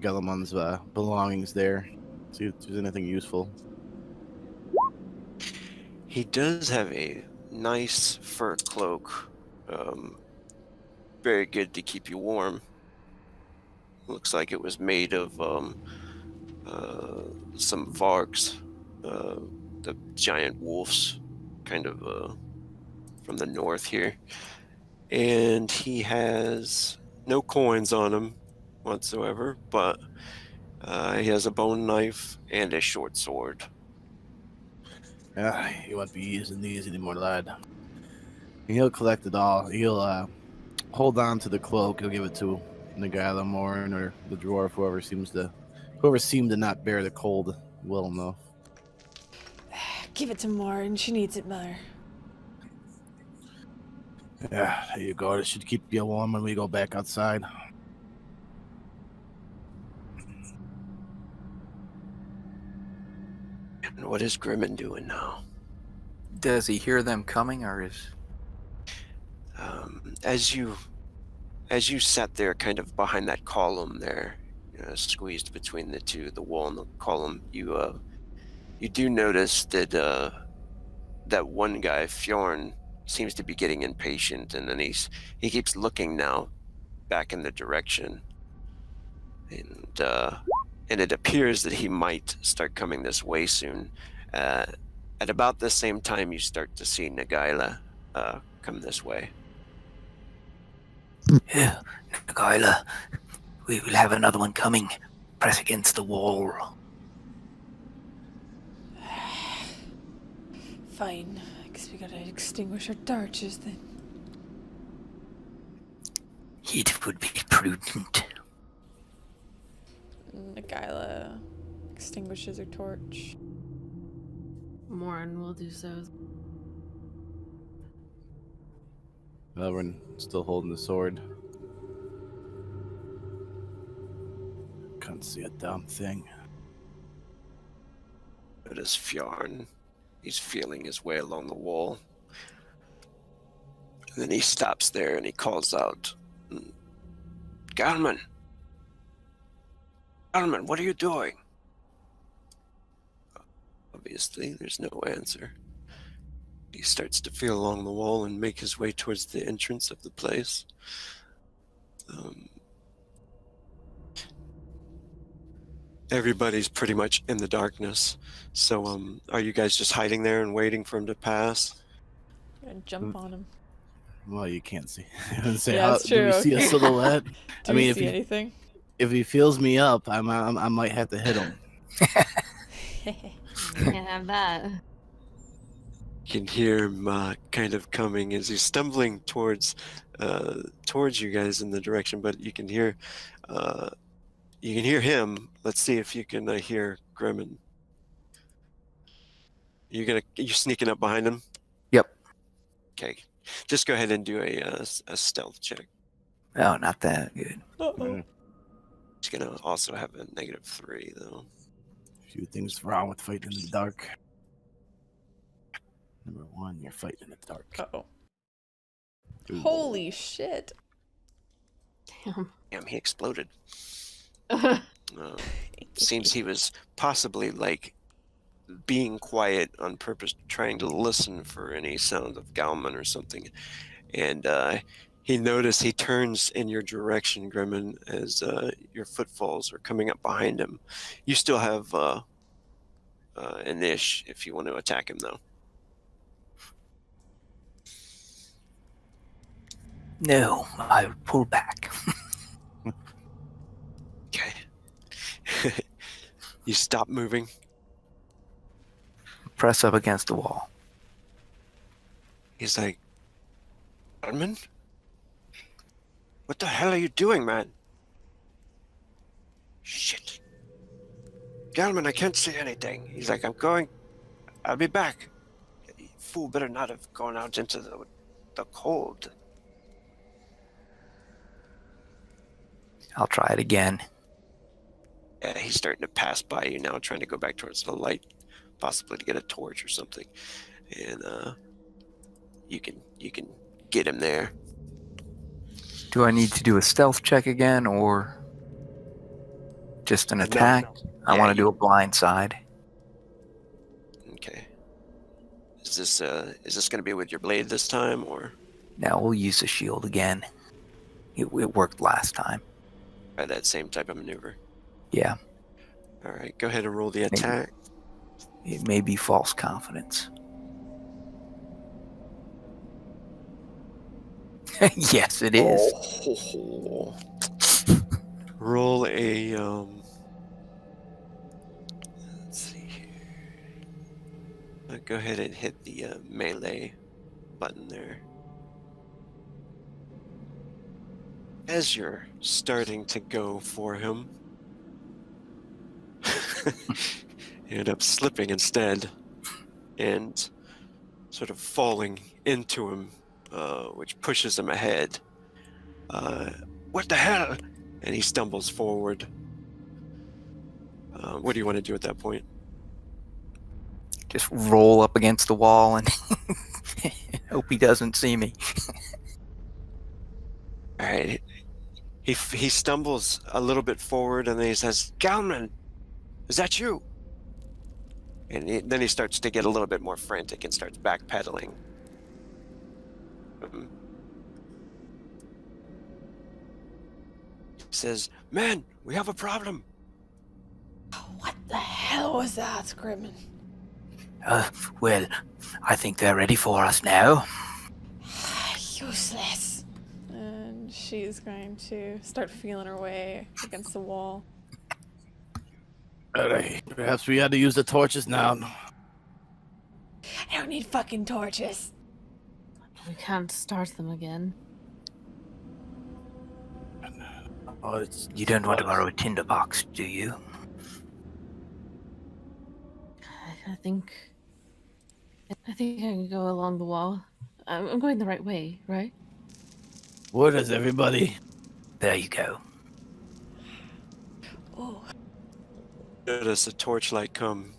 Galamon's belongings there. See if there's anything useful. He does have a nice fur cloak. Very good to keep you warm. Looks like it was made of some vargs, the giant wolves, kind of from the north here. And he has no coins on him whatsoever, but he has a bone knife and a short sword. You won't be using these anymore, lad. He'll collect it all. He'll hold on to the cloak. He'll give it to the guy, the Morin, or the dwarf, whoever seemed to not bear the cold well enough. Give it to Maureen. She needs it, Mother. Yeah, there you go. It should keep you warm when we go back outside. And what is Grimmin doing now? Does he hear them coming, or is... As you sat there kind of behind that column there, squeezed between the wall and the column, you do notice that that one guy, Fjorn, seems to be getting impatient, and then he keeps looking now back in the direction, and it appears that he might start coming this way soon. At about the same time, you start to see Nagaila come this way. Yeah, Nagaila, we will have another one coming. Press against the wall. Fine. I guess we gotta extinguish our torches then. It would be prudent. Nagaila extinguishes her torch. Morin will do so. Ellerin still holding the sword. Can't see a damn thing. It is Fjorn. He's feeling his way along the wall. And then he stops there and he calls out, Galman! Galman, what are you doing? Obviously, there's no answer. He starts to feel along the wall and make his way towards the entrance of the place. Everybody's pretty much in the darkness. So, are you guys just hiding there and waiting for him to pass? I'm gonna jump on him. Well, you can't see. Say, Yeah, that's do we true, see a okay. silhouette? Do I mean, you if see he, anything? if he feels me up, I might have to hit him. Can't have that. You can hear him kind of coming as he's stumbling towards you guys in the direction, but you can hear him. Let's see if you can hear Grimmin. You sneaking up behind him? Yep. Okay, just go ahead and do a stealth check. Oh, not that good. Uh-oh. He's gonna also have a -3 though. Few things wrong with fighting in the dark. Number one, you're fighting in the dark. Uh-oh. Ooh. Holy shit. Damn. Damn, he exploded. Seems he was possibly like being quiet on purpose, trying to listen for any sound of Galman or something. And he turns in your direction, Grimmin, as your footfalls are coming up behind him. You still have an ish if you want to attack him, though. No, I pull back. Okay. You stop moving. Press up against the wall. He's like, Armin? What the hell are you doing, man? Shit. Galman, I can't see anything. He's like, I'll be back. You fool better not have gone out into the cold. I'll try it again. Yeah, he's starting to pass by you now, trying to go back towards the light, possibly to get a torch or something. And you can get him there. Do I need to do a stealth check again, or just an No. attack? I Yeah, want to do a blind side. Okay. Is this going to be with your blade this time, or Now we'll use the shield again. It worked last time. by that same type of maneuver? Yeah, All right, go ahead and roll the attack. it may be false confidence. Yes, it is. Oh. Roll a let's see here. Go ahead and hit the melee button there. As you're starting to go for him, you end up slipping instead and sort of falling into him, which pushes him ahead. What the hell? And he stumbles forward. What do you want to do at that point? Just roll up against the wall and hope he doesn't see me. All right. He stumbles a little bit forward and then he says, Galman, is that you? And then he starts to get a little bit more frantic and starts backpedaling. He says, man, we have a problem. What the hell was that, Grimmin? Well, I think they're ready for us now. Useless. And she's going to start feeling her way against the wall. Alright, perhaps we had to use the torches now. I don't need fucking torches. We can't start them again. Oh, it's You don't want to borrow a tinderbox, do you? I think I can go along the wall. I'm going the right way, right? Where is everybody? There you go. Oh, Notice a torchlight come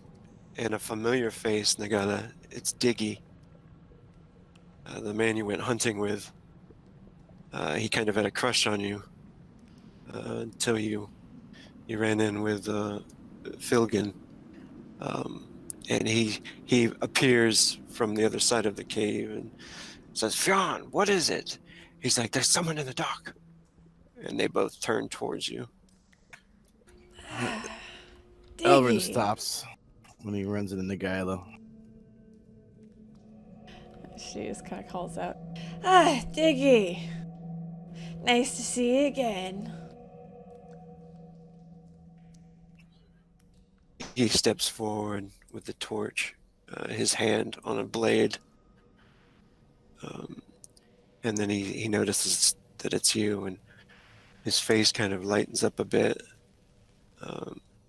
and a familiar face, Nagala. It's Diggy, the man you went hunting with. He kind of had a crush on you until you ran in with Filgan. And he appears from the other side of the cave and says, Fionn, what is it? He's like, there's someone in the dock. And they both turn towards you. Elrin Diggy. stops when he runs into Nagaila. She just kind of calls out, Ah, Diggy. Nice to see you again. He steps forward with the torch, his hand on a blade. And then he notices that it's you, and his face kind of lightens up a bit.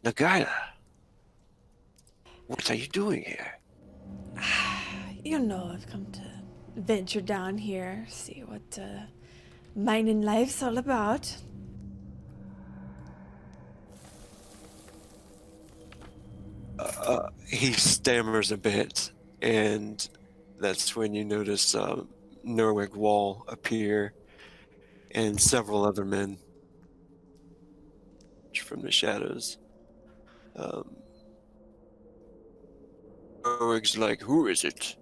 Nagaila, what are you doing here? You know, I've come to venture down here, see what mining life's all about. He stammers a bit, and that's when you notice Norweg Wall appear and several other men from the shadows. Norweg's like, who is it?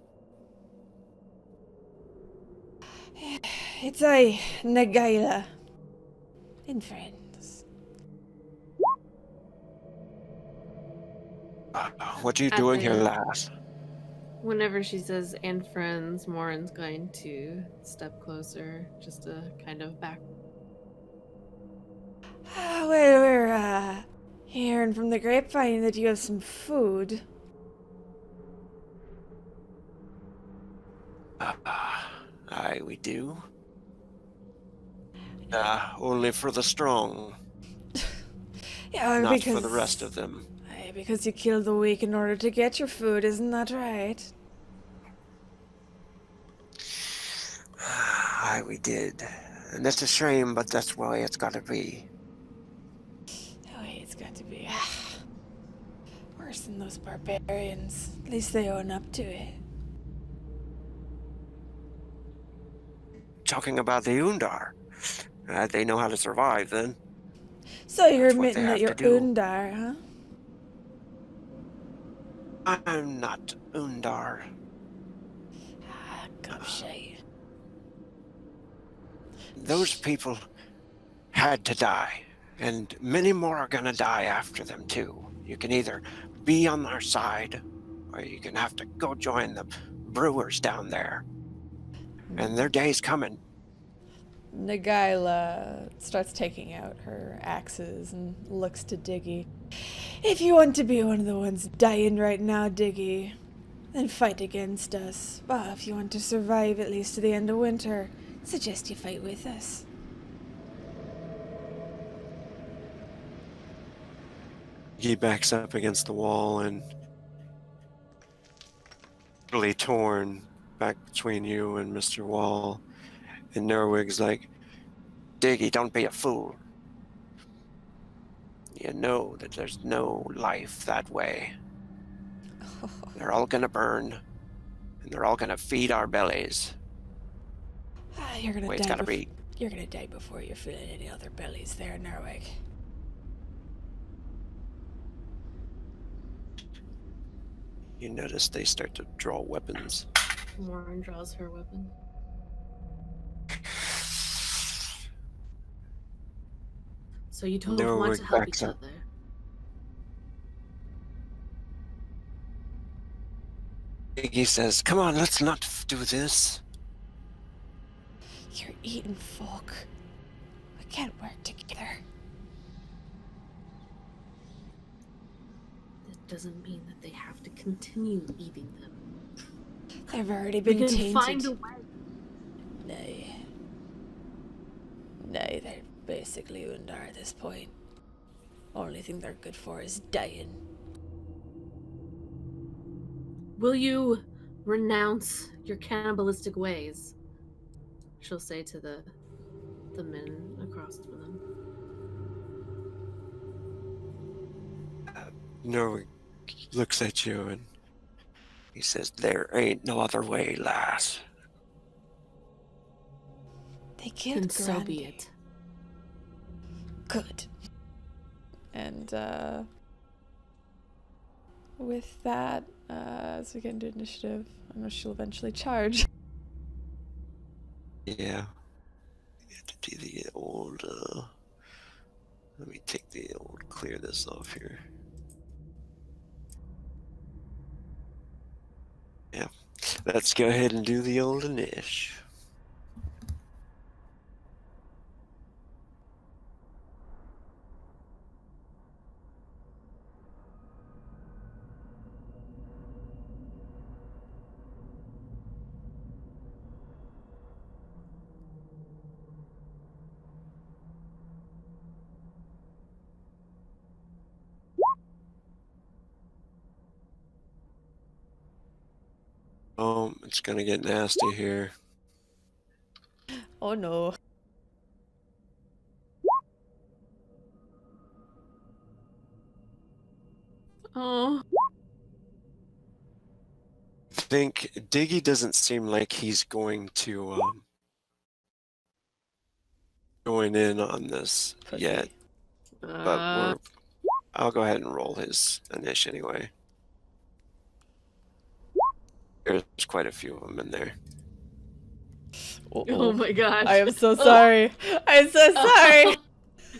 It's I, Nagaila. And friends. What are you doing here, lass? Whenever she says "and friends," Morin's going to step closer, just to kind of back. We're hearing from the grapevine that you have some food. Aye, we do. Only for the strong, Yeah, not because for the rest of them. Aye, because you killed the weak in order to get your food, isn't that right? Aye, we did. And that's a shame, but that's the way it's gotta be. Oh, it's got to be worse than those barbarians. At least they own up to it. Talking about the Undar. They know how to survive, then. So you're That's what they admitting that have you're to do. Undar, huh? I'm not Undar. Gobshite. Those people had to die, and many more are gonna die after them, too. You can either be on our side, or you can have to go join the brewers down there. And their day's coming. Nagaila starts taking out her axes and looks to Diggy. If you want to be one of the ones dying right now, Diggy, then fight against us. But if you want to survive at least to the end of winter, suggest you fight with us. He backs up against the wall and really torn back between you and Mr. Wall. And Norwig's like, Diggy, don't be a fool. You know that there's no life that way. They're all gonna burn, and they're all gonna feed our bellies. You're gonna Way it's die. gotta be. You're gonna die before you're feeling any other bellies there, Norwig. You notice they start to draw weapons. Morin draws her weapon. So you don't No, want it to help backs each up. other. Iggy says, come on, let's not do this. You're eating folk. We can't work together. That doesn't mean that they have to continue eating them. They've already We been can tainted. find a way. Nay. Nay, they're basically Undar at this point. Only thing they're good for is dying. Will you renounce your cannibalistic ways? She'll say to the men across from them. Norwig looks at you and he says, there ain't no other way, lass. They killed And so be Grundy. it. Good. And with that, as we get into initiative, I know she'll eventually charge. Yeah. We have to do the old, let me take the old, clear this off here. Yeah. Let's go ahead and do the old inish. Oh, it's gonna get nasty here. Oh no. Oh. I think Diggy doesn't seem like he's going to join in on this Pussy. yet, but I'll go ahead and roll his initiative anyway. There's quite a few of them in there. Oh my gosh. I am so sorry. I'm so sorry.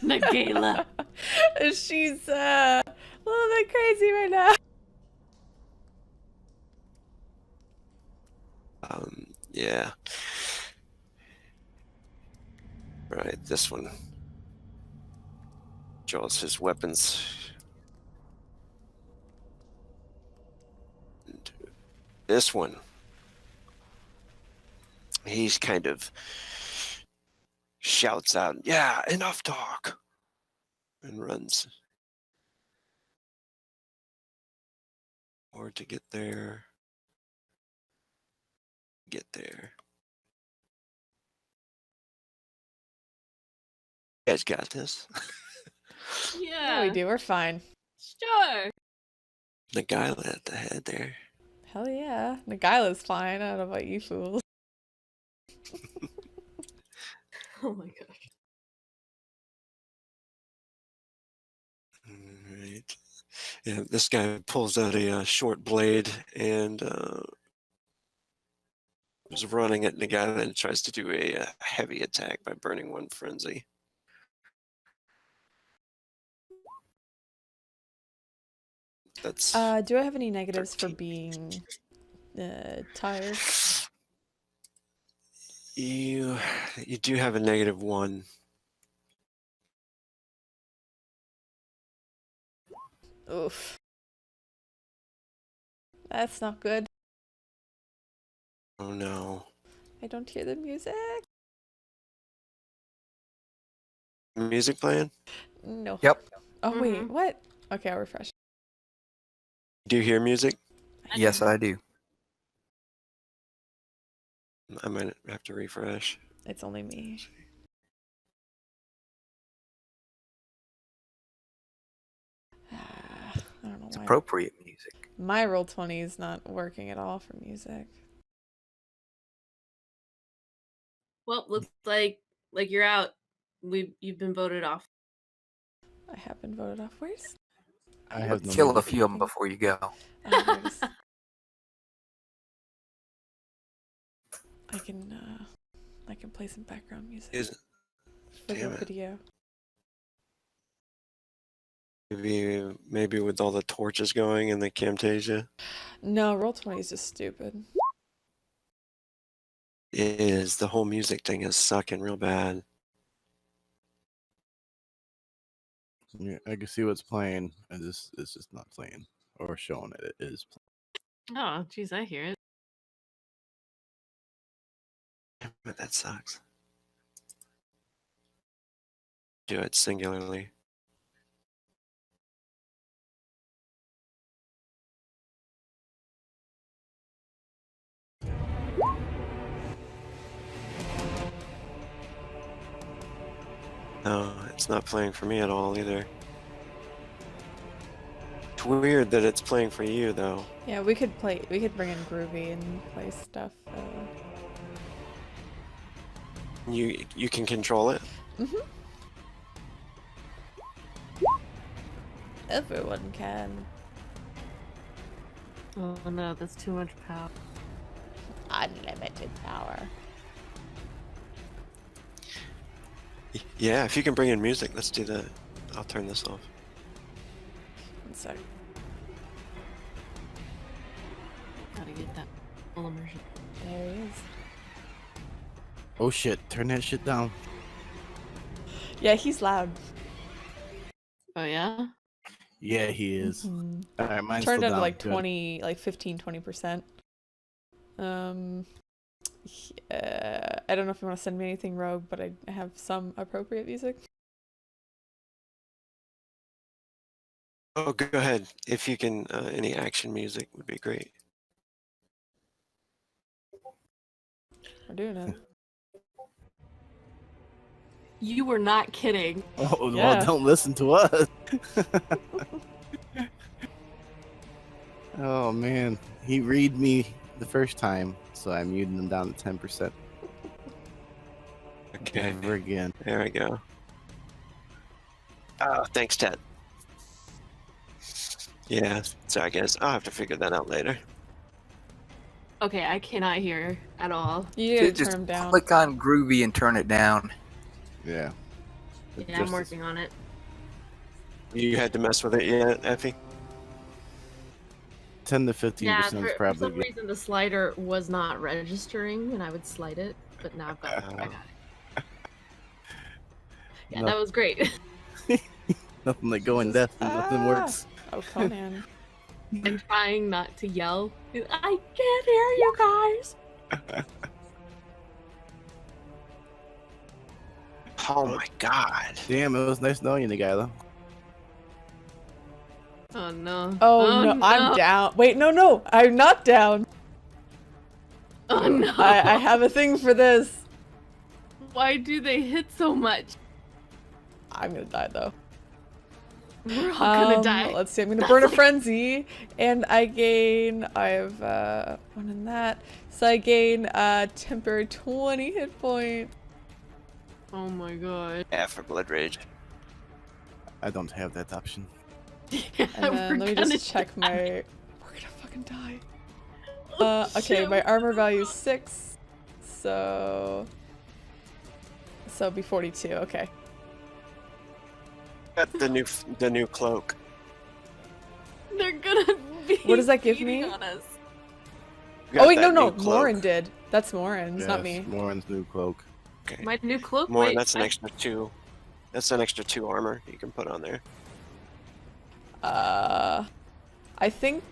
Nagila. She's a little bit crazy right now. Yeah. Right, this one draws his weapons. And this one, he's kind of shouts out, "Yeah, enough talk," and runs. Or to get there. Get there. You guys got this. Yeah, we do. We're fine. Sure. The guy at the head there. Hell yeah. Nagaila's fine. I don't know about you fools. Oh my gosh. Right. Yeah, this guy pulls out a short blade and is running at Nagila and tries to do a heavy attack by burning one frenzy. That's Do I have any negatives 13. for being tired? You do have a -1. Oof. That's not good. Oh no. I don't hear the music. Music playing? No. Yep. Oh, wait. Mhm. What? Okay, I'll refresh. Do you hear music? Yes, I do. I might have to refresh. It's only me. I don't know It's why. appropriate music. My Roll20 is not working at all for music. Well, looks like you're out. You've been voted off. I have been voted off. Where's... I don't have see no Kill a music. few of them anything. before you go. Oh, there it is. I can play some background music Is for damn the it. video. Maybe with all the torches going and the Camtasia? No, Roll20 is just stupid. It is. The whole music thing is sucking real bad. Yeah, I can see what's playing, and this it's just not playing or showing it. It is playing. Oh, geez, I hear it. But that sucks. Do it singularly. No, it's not playing for me at all either. It's weird that it's playing for you though. Yeah, we could bring in Groovy and play stuff. You can control it. Everyone can. Oh no, that's too much power. Unlimited power. Yeah, if you can bring in music, let's do that. I'll turn this off. One sec. Gotta get that full immersion. There he is. Oh shit! Turn that shit down. Yeah, he's loud. Oh yeah? Yeah, he is. Mhm. All right, mine's Turned still down to down. like Good. 20, like 15, 20%. I don't know if you want to send me anything, Rogue, but I have some appropriate music. Oh, go ahead. If you can, any action music would be great. We're doing it. You were not kidding. Oh Yeah. well, don't listen to us. Oh man, he read me the first time, so I muted him down to 10%. Okay, Never again. there we go. Oh, thanks, Ted. Yeah, sorry guys. I'll have to figure that out later. Okay, I cannot hear at all. You need to Just turn him down. click on Groovy and turn it down. Yeah. Yeah, I'm working on it. You had to mess with it yet, Effie? 10 to 15% Yeah, is for probably some good. reason the slider was not registering and I would slide it, but now I've got it. I got it. Yeah, No. that was great. Nothing like going Jesus. deaf and nothing works. Oh, Conan. I'm trying not to yell. I can't hear you guys. Oh my god. Damn, it was nice knowing you, Nagaila. Oh no. Oh, no, I'm down. Wait, no, I'm not down. Oh no. I have a thing for this. Why do they hit so much? I'm gonna die though. We're all gonna die. Let's see. I'm gonna burn a frenzy, and I have one in that, so I gain temporary 20 hit points. Oh my god. Yeah, for Blood Rage. I don't have that option. And then let me just check my. We're gonna fucking die. Okay, my armor value is 6, so it'll be 42. Okay. Got the new cloak. They're gonna be. What does that give me? beating on us. Got Oh wait, that no, new cloak. Morin did. That's Morin's, not me. Morin's new cloak. Okay. My new cloak. More. Wait, That's an extra 2. That's an extra 2 armor you can put on there. I think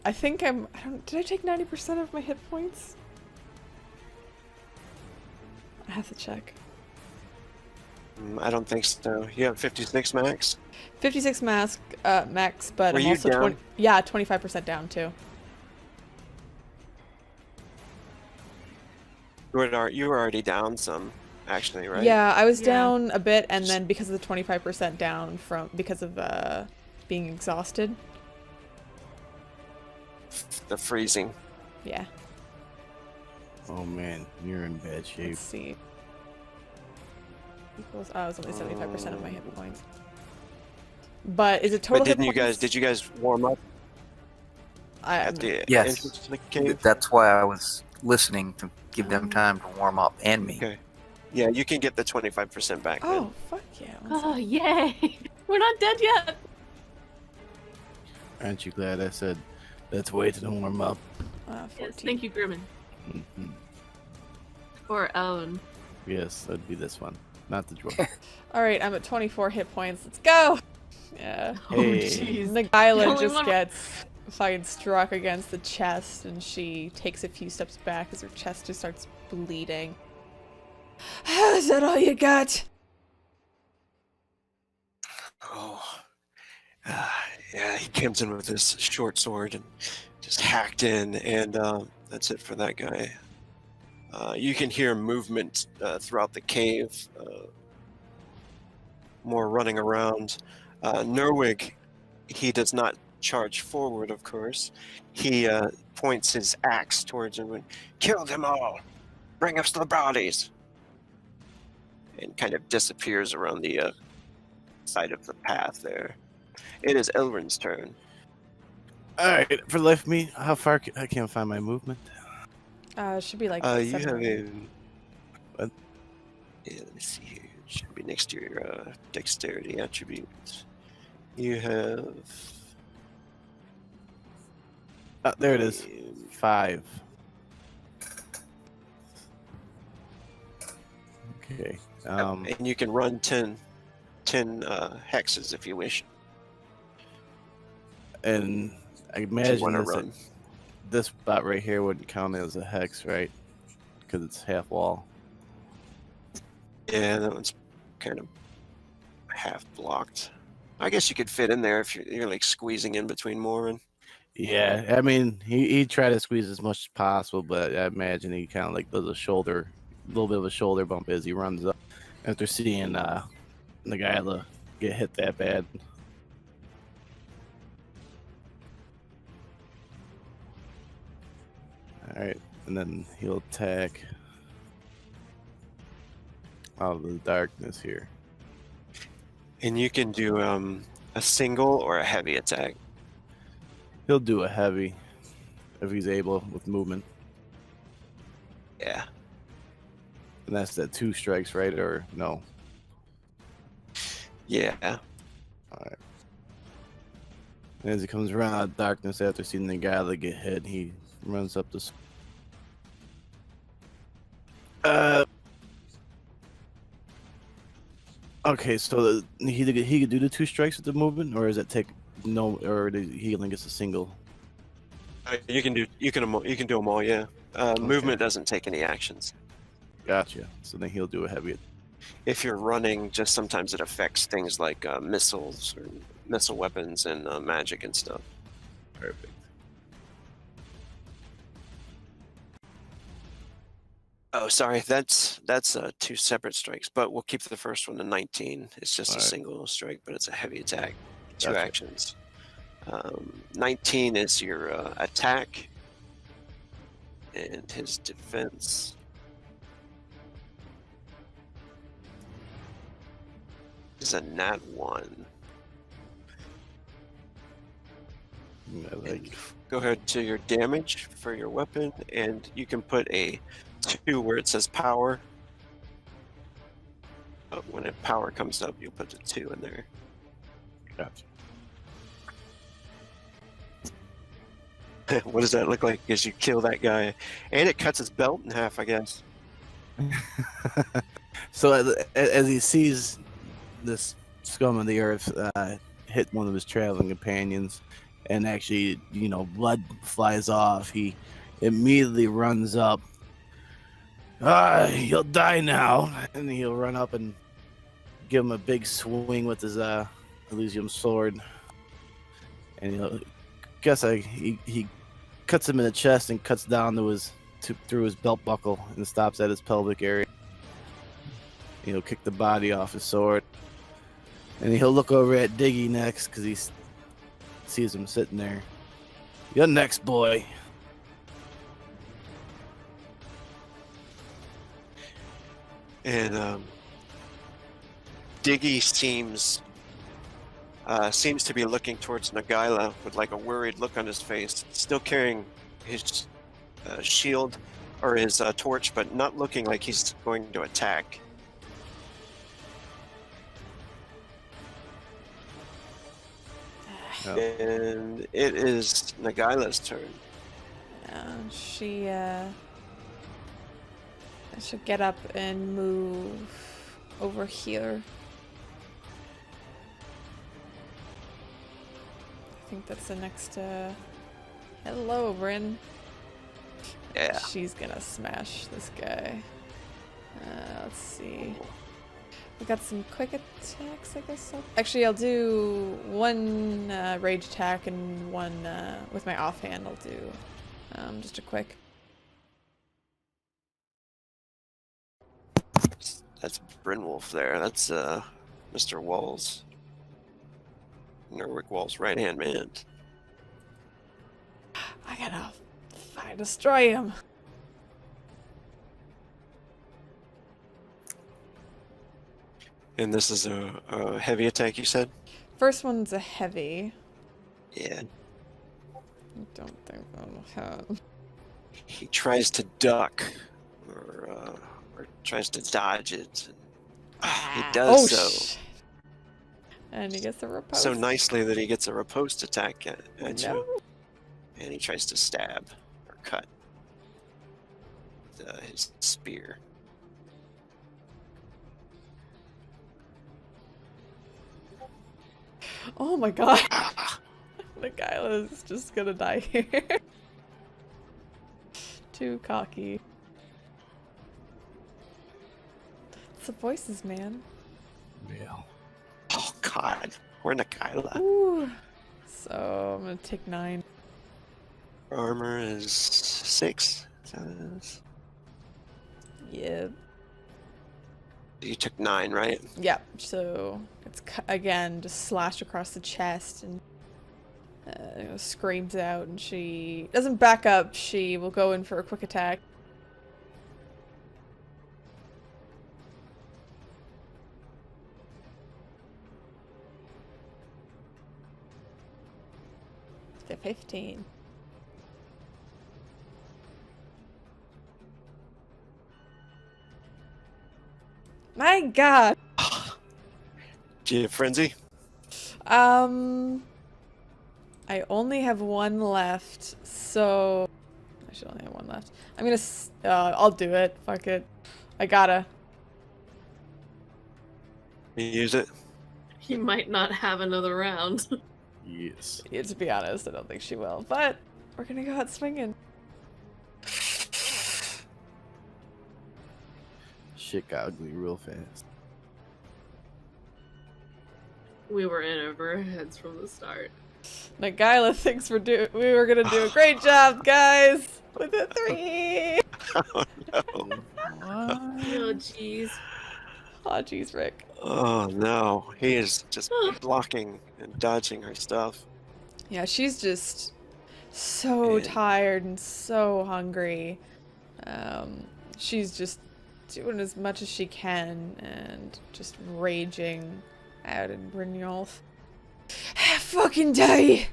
did I take 90% of my hit points? I have to check. I don't think so. You have 56 max. 56 max, but Were I'm you also down? 25% down too. You were already down some, actually, right? Yeah, I was Yeah. down a bit, and then because of the 25% down because of being exhausted. The freezing. Yeah. Oh man, you're in bad shape. Let's see. Equals. Oh, it was only 75% of my hit points. But is it total? But didn't hit you points? guys? Did you guys warm up I at the Yes. entrance to the cave? That's why I was listening to give them time to warm up and me. Okay. Yeah, you can get the 25% back. then. Oh fuck yeah! One Oh yay! We're not dead yet. Aren't you glad I said, let's wait to warm up? second. 14. Yes, thank you, Grimmin. Mhm. Or Ellen. Yes, that'd be this one, not the dwarf. All right, I'm at 24 hit points. Let's go. Yeah. Oh Hey. jeez. Nagaila Only just one- gets fucking struck against the chest, and she takes a few steps back as her chest just starts bleeding. Is that all you got? Oh. Yeah, he comes in with this short sword and just hacked in, and that's it for that guy. You can hear movement throughout the cave, more running around. Nerwig, he does not charge forward, of course. He points his axe towards him and kill them all. Bring us the bodies. And kind of disappears around the side of the path there. It is Elrin's turn. Alright, for the life of me, how far I can't find my movement. It should be like. You 7 have or 8. a. Yeah, let me see here. It should be next to your dexterity attributes. You have. There it is. 5. Okay. And you can run 10 hexes if you wish. And I If you imagine want to run. this spot right here wouldn't count as a hex, right? Because it's half wall. Yeah, that one's kind of half blocked. I guess you could fit in there if you're like squeezing in between Morin. Yeah, I mean, he tried to squeeze as much as possible, but I imagine he kind of like does a little bit of a shoulder bump as he runs up after seeing the guy get hit that bad. All right, and then he'll attack out of the darkness here. And you can do a single or a heavy attack. He'll do a heavy if he's able with movement. Yeah. And that's that 2 strikes, right? Or no? Yeah. All right. And as he comes around out of darkness after seeing the guy that get hit, he runs up this. Okay, so he could do the 2 strikes with the movement, or does it take no, or he only gets a single? You can do them all. Yeah. Movement doesn't take any actions. Gotcha. So then he'll do a heavy. If you're running, just sometimes it affects things like missiles or missile weapons and magic and stuff. Perfect. Oh, sorry, that's 2 separate strikes, but we'll keep the first one to 19. It's just a Alright. single strike, but it's a heavy attack. 2 Gotcha. actions. 19 is your attack, and his defense is a nat 1. I like. Go ahead to your damage for your weapon, and you can put a 2 where it says power. But when a power comes up, you'll put the 2 in there. Gotcha. What does that look like as you kill that guy? And it cuts his belt in half, I guess. So as he sees this scum of the earth hit one of his traveling companions, and actually, blood flies off, he immediately runs up. He'll die now, and he'll run up and give him a big swing with his Elysium sword, and he cuts him in the chest and cuts down through his belt buckle and stops at his pelvic area. He'll kick the body off his sword, and he'll look over at Diggy next because he sees him sitting there. You're next, boy. And Diggy seems to be looking towards Nagaila with like a worried look on his face, still carrying his shield or his torch, but not looking like he's going to attack. Oh. And it is Nagaila's turn. She'll get up and move over here. I think that's the next. Hello, Bryn. Yeah. She's gonna smash this guy. Let's see. We got some quick attacks, I guess. Actually, I'll do 1 rage attack and 1 with my offhand. I'll do just a quick. That's Brynwolf there. That's Mr. Walls. Nerwick Wall's right-hand man. I gotta destroy him. And this is a heavy attack, you said? First one's a heavy. Yeah. I don't think that'll hit. He tries to duck or tries to dodge it. He does so. And he gets a riposte. So nicely that he gets a riposte attack at No. you. And he tries to stab or cut with his spear. Oh my god. Nagaila's just gonna die here. Too cocky. It's the voices, man. Yeah. Oh god, we're Nagaila. Ooh. So I'm gonna take 9. Armor is 6. Is that what it is? Yeah. You took 9, right? Yeah. So it's again just slashed across the chest and screams out, and she doesn't back up. She will go in for a quick attack. The 15. My god. Do you have frenzy? I only have one left, so I should only have one left. I'm gonna. I'll do it. Fuck it. I gotta. You use it. He might not have another round. Yes. Yeah, to be honest, I don't think she will. But we're gonna go out swinging. Shit got ugly real fast. We were in over our heads from the start. Nagila thinks we were gonna do a great job, guys, with a 3. Oh no. Oh, jeez. Oh, jeez, Rick. Oh no. He is just blocking and dodging her stuff. Yeah, she's just so Yeah. tired and so hungry. She's just doing as much as she can and just raging out in Brynjolf. Fucking die!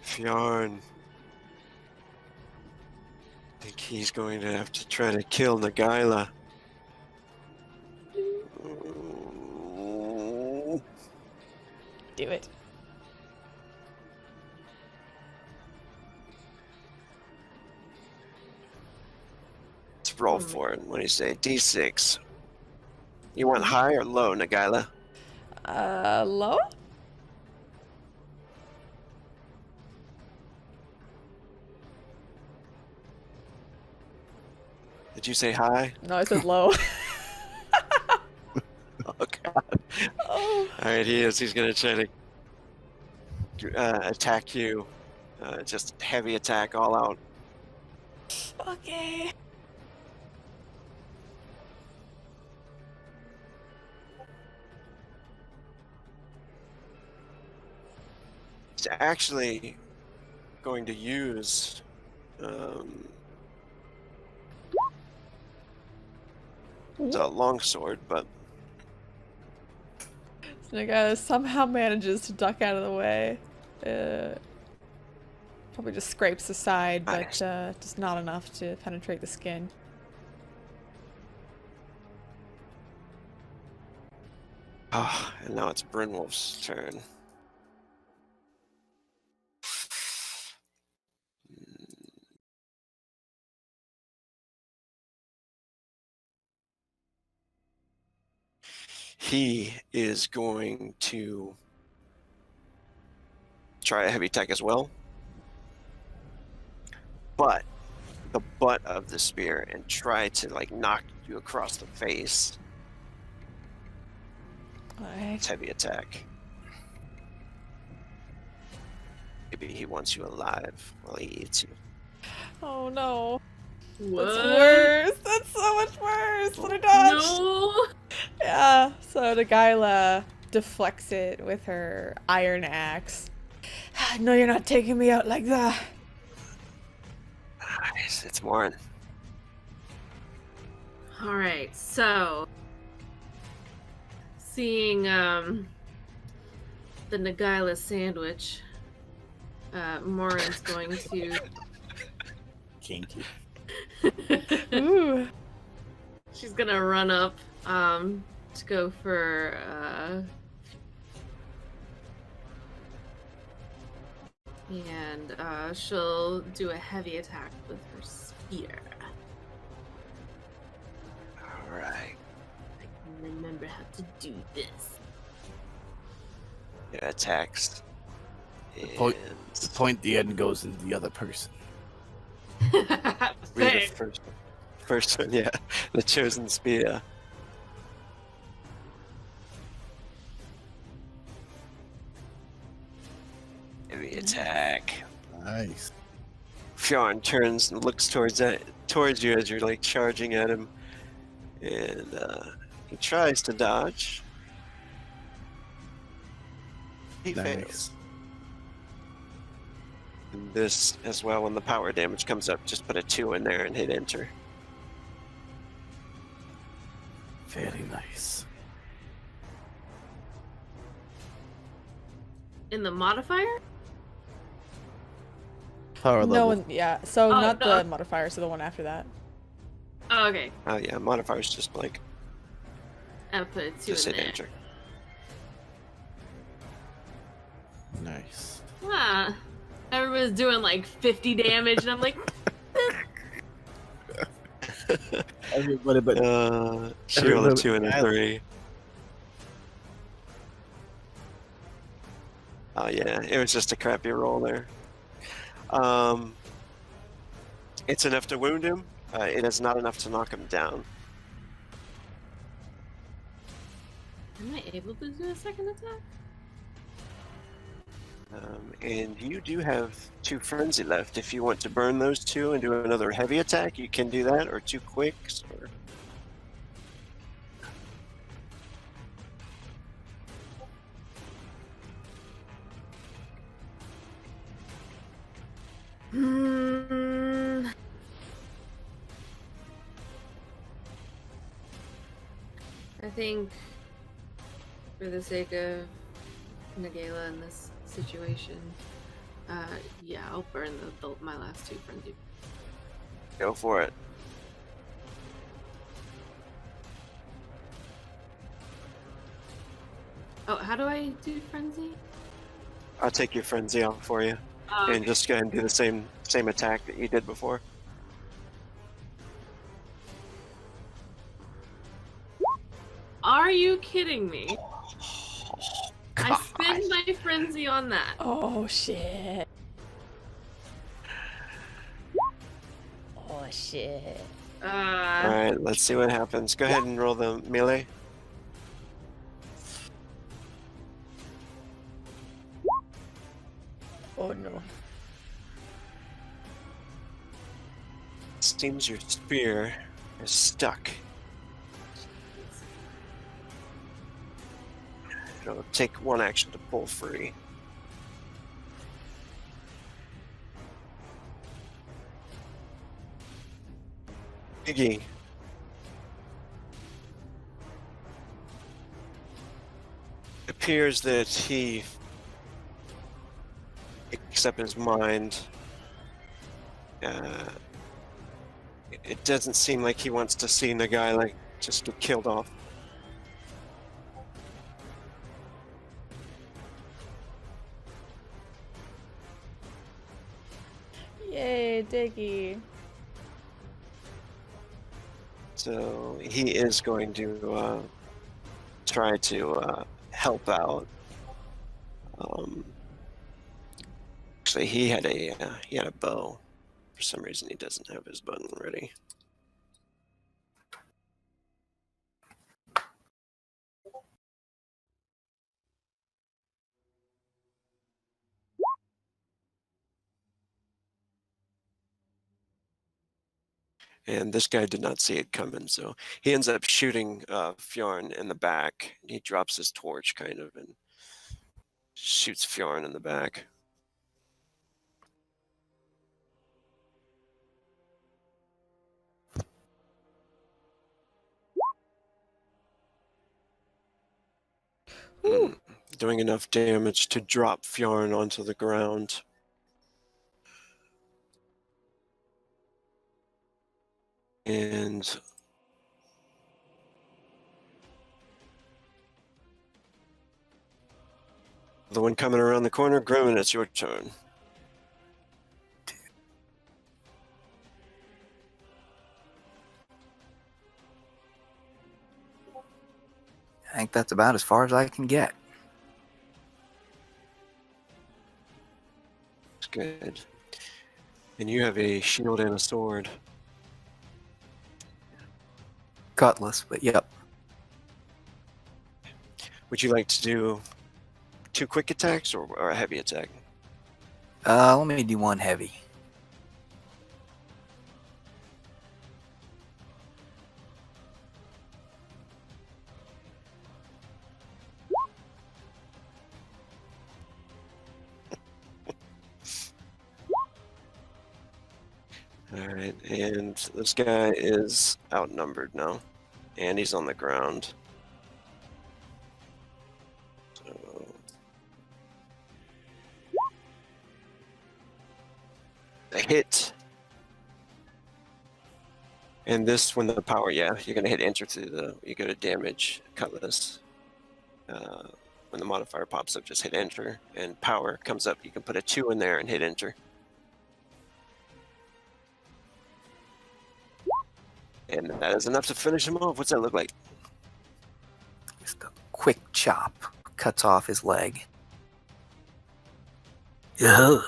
Fjarn. I think he's going to have to try to kill Nagila. Do it. Let's roll for it. What do you say? D6. You want high or low, Nagila? Low? Did you say high? No, I said low. Oh god. Oh. Alright, he is. He's gonna try to attack you. Just heavy attack all out. Okay. He's actually going to use the longsword, but So Nagila somehow manages to duck out of the way. Probably just scrapes aside, but Nice. just not enough to penetrate the skin. and now it's Brynwolf's turn. He is going to try a heavy attack as well, but the butt of the spear and try to like knock you across the face. Alright. It's heavy attack. Maybe he wants you alive while he eats you. Oh no. What? That's worse. That's so much worse than a dodge. No! Yeah. So Nagila deflects it with her iron axe. No, you're not taking me out like that. Nice, it's Warren. Alright, so seeing the Nagila sandwich, Morin's going to Kinky. Ooh. she's gonna run up to go for and she'll do a heavy attack with her spear. Alright. I can remember how to do this. It attacks. point- And The point the end goes into the other person. read Fair. the first one, yeah. The chosen spear. Heavy attack. Nice. Fjarn turns and looks towards you as you're like charging at him, and he tries to dodge. He Nice. fails. And this as well, when the power damage comes up, just put a 2 in there and hit enter. Very nice. In the modifier? Power level. No one, yeah. So Oh, not no. the modifier, so the one after that. Oh, Oh, okay. Yeah, modifier's just blank. I'll put a 2 Just say in there. danger. Nice. Ah, everyone's doing like 50 damage, and I'm like, Everybody but She rolled a everybody 2 and a but 3. Oh yeah, it was just a crappy roll there. It's enough to wound him. It is not enough to knock him down. am I able to do a second attack? And you do have 2 frenzy left. If you want to burn those 2 and do another heavy attack, you can do that, or 2 quicks, or... Hmm. I think, for the sake of Nagela in this situation, yeah, I'll burn my last 2 frenzy. Go for it. Oh, how do I do frenzy? I'll take your frenzy off for you, and just go ahead and do the same attack that you did before. Are you kidding me? I spend my frenzy on that. Oh shit. Oh shit. Alright, let's see what happens. Go ahead and roll the melee. Oh no. Seems your spear is stuck. It'll take 1 action to pull free. Iggy. It appears that he picks up his mind. It doesn't seem like he wants to see the guy like just get killed off. Yay, Diggy. So he is going to try to help out. Actually, he had a bow. For some reason, he doesn't have his button ready. And this guy did not see it coming, so he ends up shooting Fjorn in the back. He drops his torch, kind of, and shoots Fjorn in the back. Doing enough damage to drop Fjorn onto the ground. And the one coming around the corner, Grumman, it's your turn. I think that's about as far as I can get. It's good. And you have a shield and a sword. Cutlass, but yep. Would you like to do 2 quick attacks or a heavy attack? Let me do 1 heavy. Alright, and this guy is outnumbered now. And he's on the ground. So... a hit. And this, when the power, yeah, you're going to hit enter you go to damage cutlass. When the modifier pops up, just hit enter, and power comes up. You can put a 2 in there and hit enter. And that is enough to finish him off. What's that look like? Just a quick chop cuts off his leg. Yeah.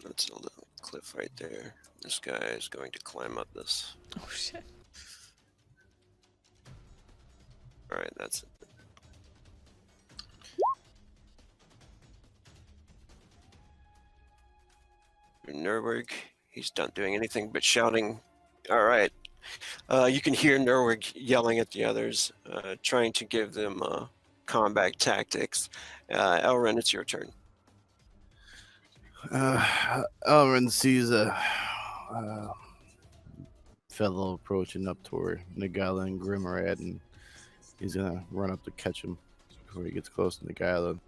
That's a little cliff right there. This guy is going to climb up this. Oh shit. All right, that's it. Nurwig, he's not doing anything but shouting. All right. You can hear Nurwig yelling at the others, trying to give them combat tactics. Elren, it's your turn. Elrond sees a fellow approaching up toward Nagala and Grimmerad, and he's gonna run up to catch him before he gets close to Nagala.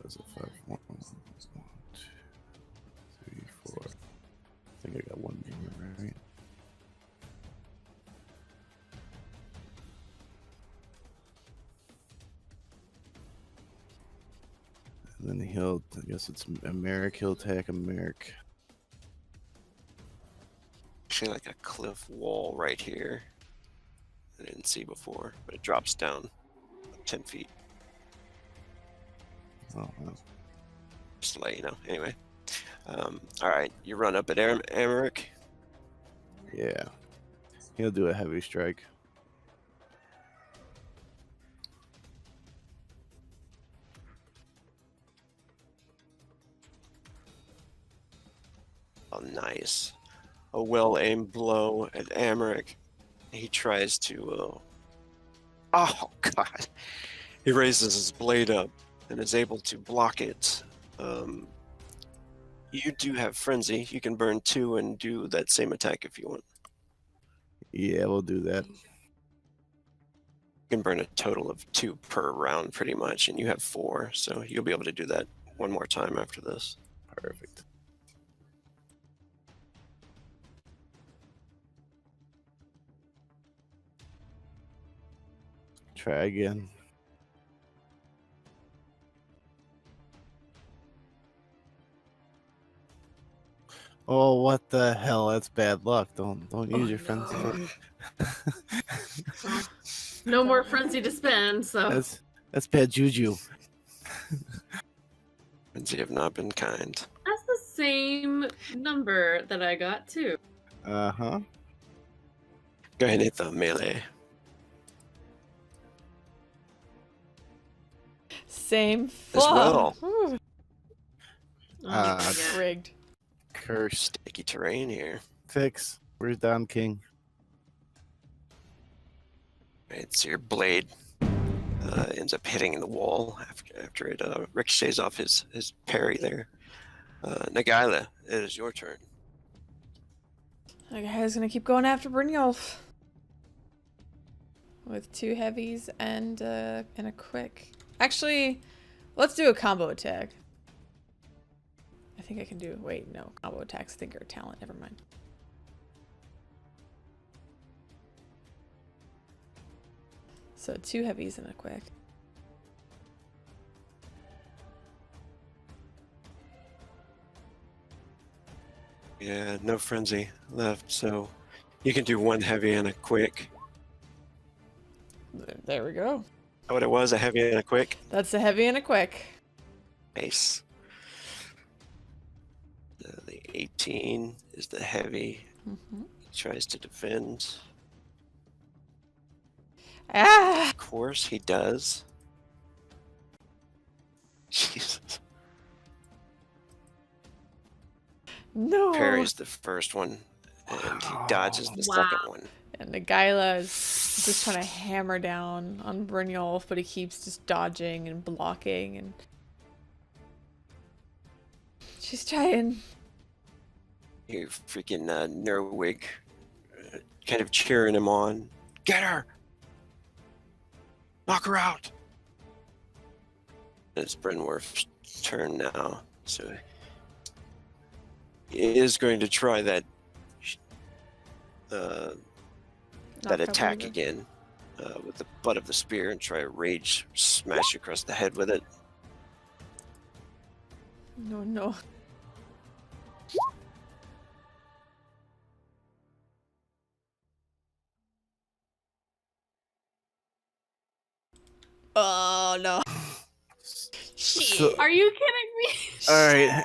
That's a 5. 1, 2, 3, 4. I think I got one more, right? And then he'll, I guess it's Americ, he'll attack Americ. Actually, like a cliff wall right here. I didn't see before, but it drops down 10 feet. Oh, wow. Just to let you know. Anyway. All right, you run up at Americ. Yeah. He'll do a heavy strike. Oh, nice. A well-aimed blow at Americ. He tries to... Oh, God. He raises his blade up and is able to block it. You do have Frenzy. You can burn 2 and do that same attack if you want. Yeah, we'll do that. You can burn a total of 2 per round, pretty much, and you have 4, so you'll be able to do that one more time after this. Perfect. Try again. Oh, what the hell? That's bad luck. Don't use your frenzy. No more frenzy to spend, so That's bad juju. Frenzy have not been kind. that's the same number that I got too. Uh-huh. Go ahead and hit the melee. Same As flaw. well. Whew. Uh, yeah. Rigged. Curse. Sticky terrain here. Fix. Where's Don King? Right, so your blade ends up hitting the wall after it ricochets off his parry there. Nagila, it is your turn. Okay, I was gonna keep going after Brynjolf. With 2 heavies and a quick. Actually, let's do a combo attack. I think I can do. Wait, no. Combo attacks I think are a talent. Never mind. So 2 heavies and a quick. Yeah, no frenzy left, so you can do 1 heavy and a quick. There we go. that what it was? A heavy and a quick? That's a heavy and a quick. Nice. The 18 is the heavy. Mm-hmm. He tries to defend. Ah! Of course he does. Jesus. No. Parries the first one, and he dodges the second one. And Nagaila is just trying to hammer down on Brynjolf, but he keeps just dodging and blocking, and she's trying. You freaking Nerwig kind of cheering him on. Get her! Knock her out! It's Brynworth's turn now, so he is going to try that Knock out attack Brynjolf. again with the butt of the spear and try to rage smash across the head with it. No, no. Oh no. So, Are you kidding me? all right,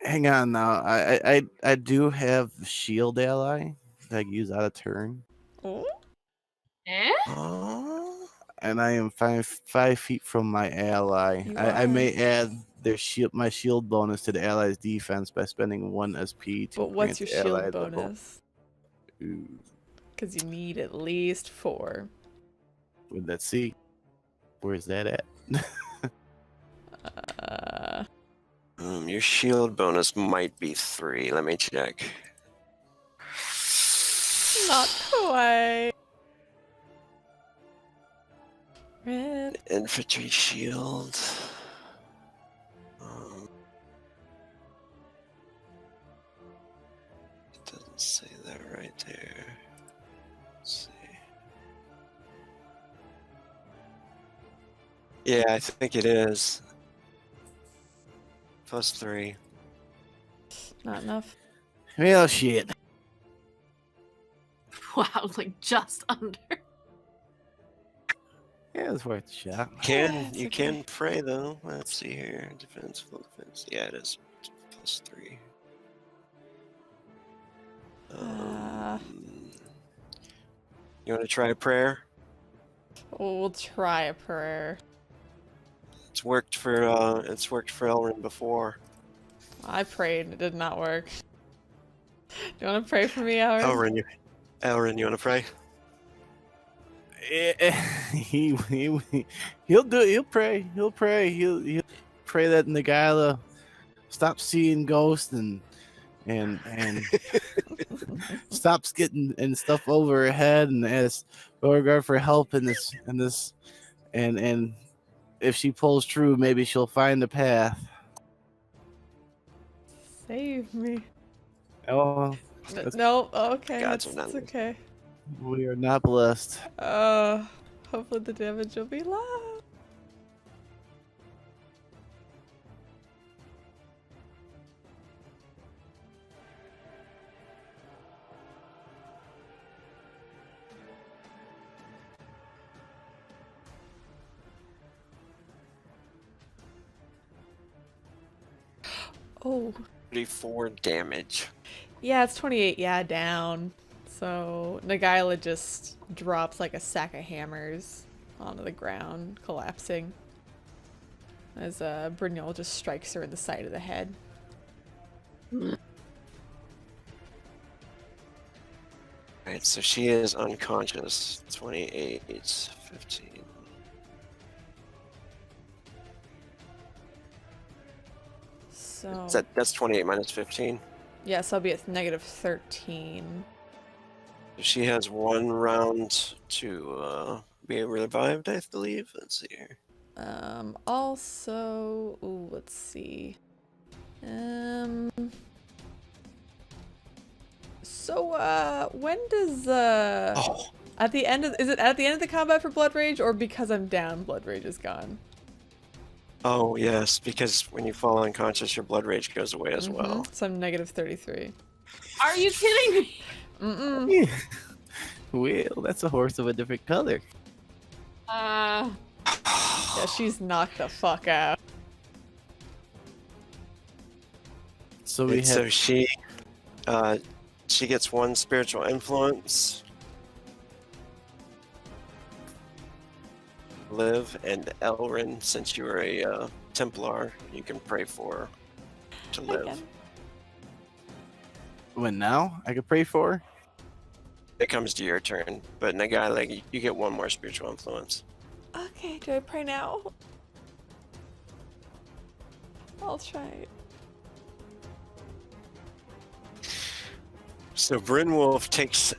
hang on now. I do have shield ally that I can use out of turn, Oh? Eh? Oh, and I am 5 feet from my ally. You I are. may add my shield bonus to the ally's defense by spending 1 SP to But what's your grant the ally shield the bo- bonus? Ooh, Because you need at least 4. let's see. Where's that at? your shield bonus might be 3. Let me check. Not quite. Red. Infantry shield. It doesn't say that right there. Let's see. Yeah, I think it is. +3. Not enough. Well, shit. Wow, like just under. Yeah, it's worth a shot. it's You okay. can pray though. Let's see here. Defense, full defense. Yeah, it is +3. You want to try a prayer? We'll try a prayer. It's worked for Elrin before. I prayed and it did not work. Do you want to pray for me, Elrin? Elrin, you want to pray? He'll do it. He'll pray. He'll pray that Nagaila stops seeing ghosts and stops getting and stuff over her head and asks Beauregard for help in this and if she pulls true, maybe she'll find the path. Save me. Oh, No, okay, Gods it's of Netherlands. okay. we are not blessed. Hopefully the damage will be low. Oh. 34 damage. Yeah, it's 28. Yeah, down. So Nagaila just drops like a sack of hammers onto the ground, collapsing. As Brynjolf just strikes her in the side of the head. Alright, so she is unconscious. 28, 15. So That's 28 minus 15. yeah, so I'll be at -13. She has 1 round to be revived, I believe. Let's see here. Also, ooh, let's see. So when does Oh, at the end of is it at the end of the combat for Blood Rage, or because I'm down, Blood Rage is gone? oh yes, because when you fall unconscious, your blood rage goes away as well. So I'm -33. Are you kidding me? Mm-mm. Well, that's a horse of a different color. Yeah, she's knocked the fuck out. So we And have so she gets one spiritual influence. Liv and Elrin, since you are a Templar, you can pray for her to live. Again. when now I could pray for her? It comes to your turn, but in a guy like you get one more spiritual influence. Okay, do I pray now? I'll try it. So Brynwolf takes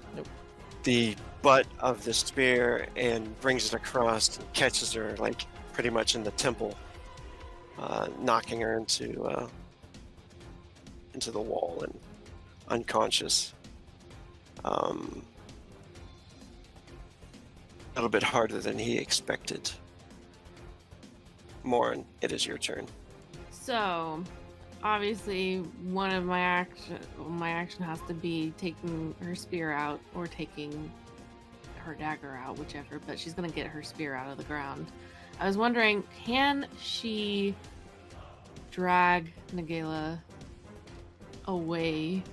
the butt of the spear and brings it across and catches her like pretty much in the temple, knocking her into the wall and unconscious. A little bit harder than he expected. Morin, it is your turn. So, obviously, one of my action has to be taking her spear out or taking her dagger out, whichever. But she's gonna get her spear out of the ground. I was wondering, can she drag Nagela away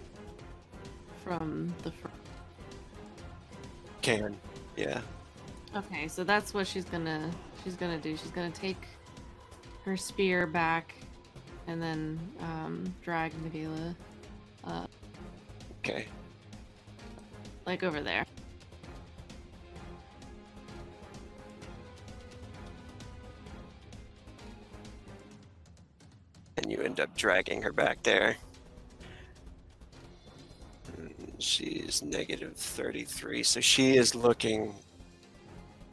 from the front? Can, yeah. Okay, so that's what she's gonna do. She's gonna take her spear back and then drag Nagela Okay. like over there. And you end up dragging her back there. She's negative 33, so she is looking,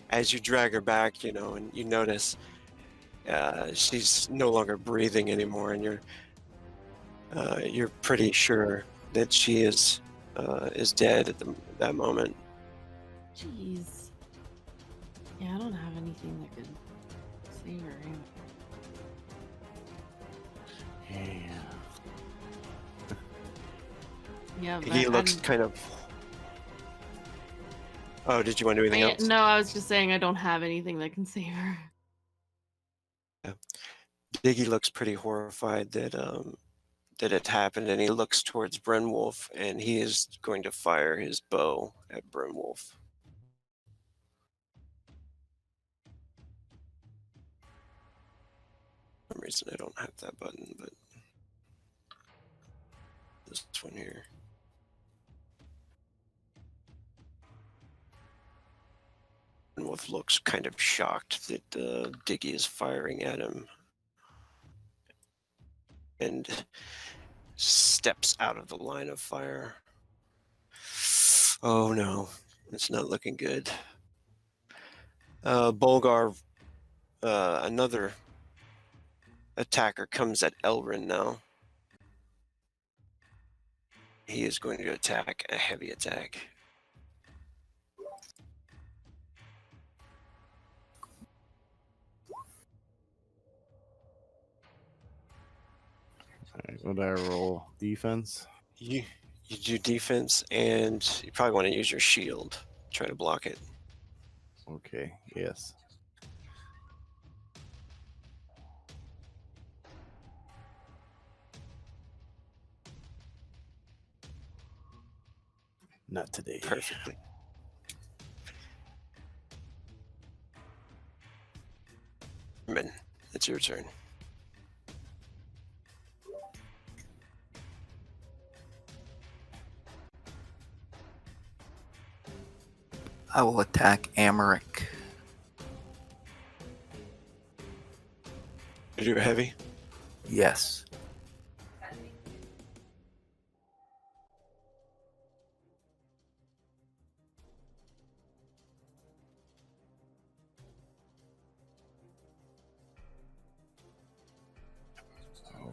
as you drag her back, and you notice she's no longer breathing anymore, and you're pretty sure that she is dead at that moment. Jeez. Yeah, I don't have anything that could save her. Yeah. Yeah, but He looks kind of. Oh, did you want to do anything else? No, I was just saying I don't have anything that can save her. Diggy looks pretty horrified that it happened, and he looks towards Brynwolf, and he is going to fire his bow at Brynwolf. For some reason I don't have that button, but this one here. Brynwolf looks kind of shocked that Diggy is firing at him, and steps out of the line of fire. Oh no, it's not looking good. Bolgar, another attacker, comes at Elrin now. He is going to attack a heavy attack. Alright, what do I roll? Defense? You do defense, and you probably want to use your shield. Try to block it. Okay, yes. Not today. Perfectly. Min, it's your turn. I will attack Amaric. You do a heavy? Yes.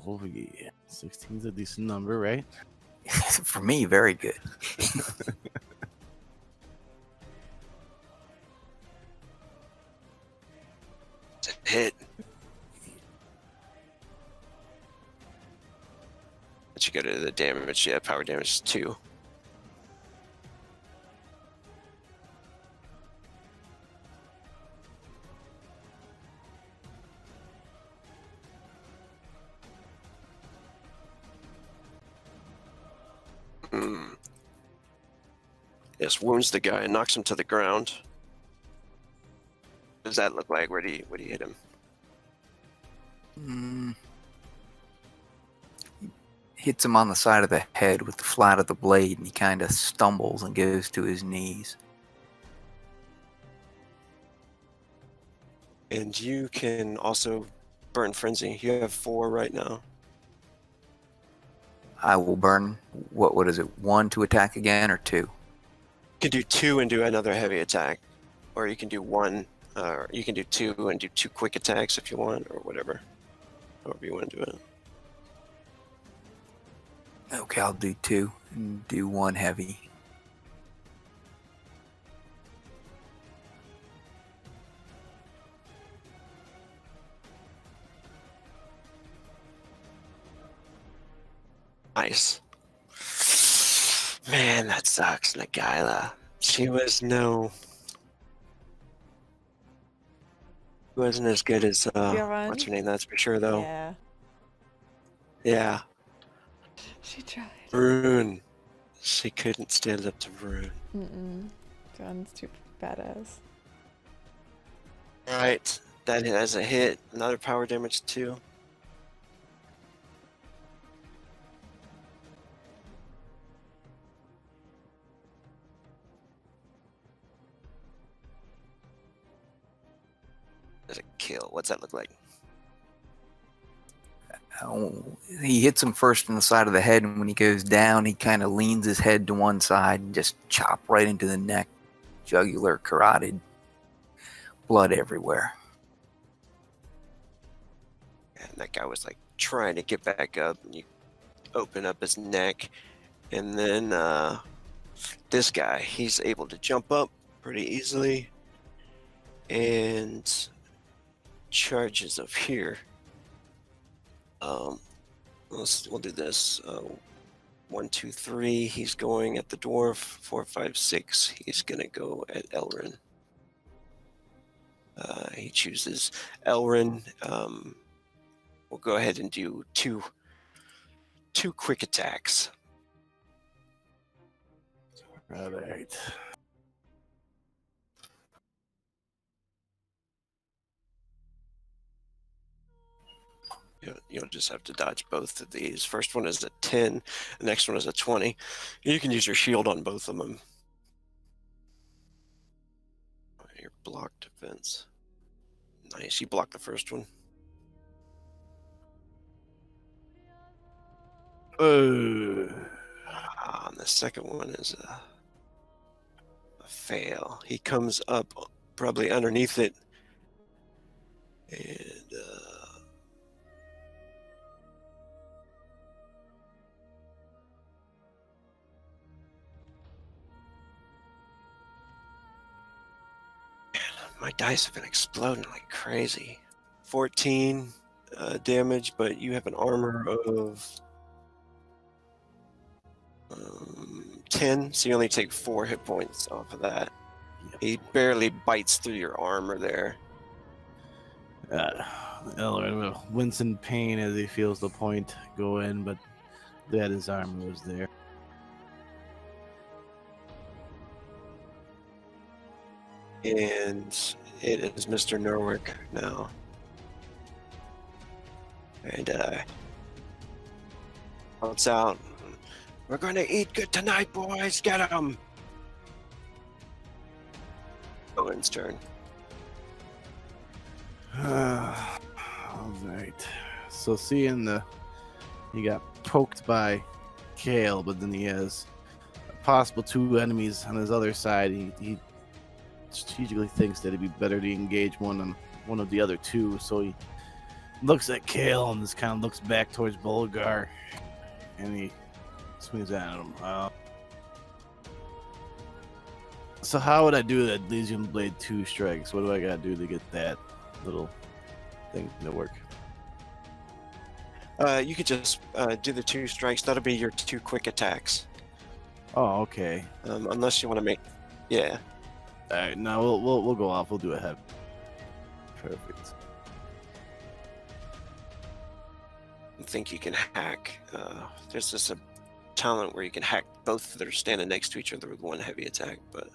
Oh yeah. 16's a decent number, right? For me, very good. It's a hit. Let you go to the damage. Yeah, power damage is 2. Yes, wounds the guy and knocks him to the ground. What does that look like? Where do you hit him? Hits him on the side of the head with the flat of the blade, and he kind of stumbles and goes to his knees. And you can also burn frenzy. You have 4 right now. I will burn, what is it, 1 to attack again, or 2? You can do 2 and do another heavy attack, or you can do 1, or you can do 2 and do 2 quick attacks if you want, or whatever. However you want to do it. Okay, I'll do 2 and do 1 heavy. Nice. Man, that sucks, Nagila. She wasn't as good as Bjorn? what's her name, that's for sure though. Yeah. Yeah. She tried. Rune. She couldn't stand up to Rune. John's too badass. Alright. That has a hit. Another power damage too. There's a kill. What's that look like? Oh, he hits him first in the side of the head, and when he goes down, he kind of leans his head to one side and just chop right into the neck, jugular, carotid, blood everywhere. And that guy was like trying to get back up, and you open up his neck, and then this guy, he's able to jump up pretty easily and charges up here. We'll do this. 1, 2, 3. He's going at the dwarf. 4, 5, 6. He's gonna go at Elrin. He chooses Elrin. We'll go ahead and do two quick attacks. All right. You'll just have to dodge both of these. First one is a 10. The next one is a 20. You can use your shield on both of them. Your block defense. Nice. You blocked the first one. And the second one is a fail. He comes up probably underneath it. And my dice have been exploding like crazy. 14 damage, but you have an armor of 10, so you only take 4 hit points off of that. He barely bites through your armor there. Elrin will wince in pain as he feels the point go in, but that his armor was there. And it is Mr. Norwick now. And bounce out. We're gonna eat good tonight, boys. Get him. Owen's turn. All right. So seeing he got poked by Kale, but then he has a possible 2 enemies on his other side. He strategically thinks that it'd be better to engage one of the other 2. So he looks at Kale and just kind of looks back towards Bulgar, and he swings at him. So how would I do that Legion Blade 2 strikes? What do I gotta do to get that little thing to work? You could just do the 2 strikes. That'll be your 2 quick attacks. Oh, okay. Unless you want to make, yeah. All right, now we'll go off. We'll do a heavy. Perfect. I think you can hack. There's just a talent where you can hack both that are standing next to each other with one heavy attack, but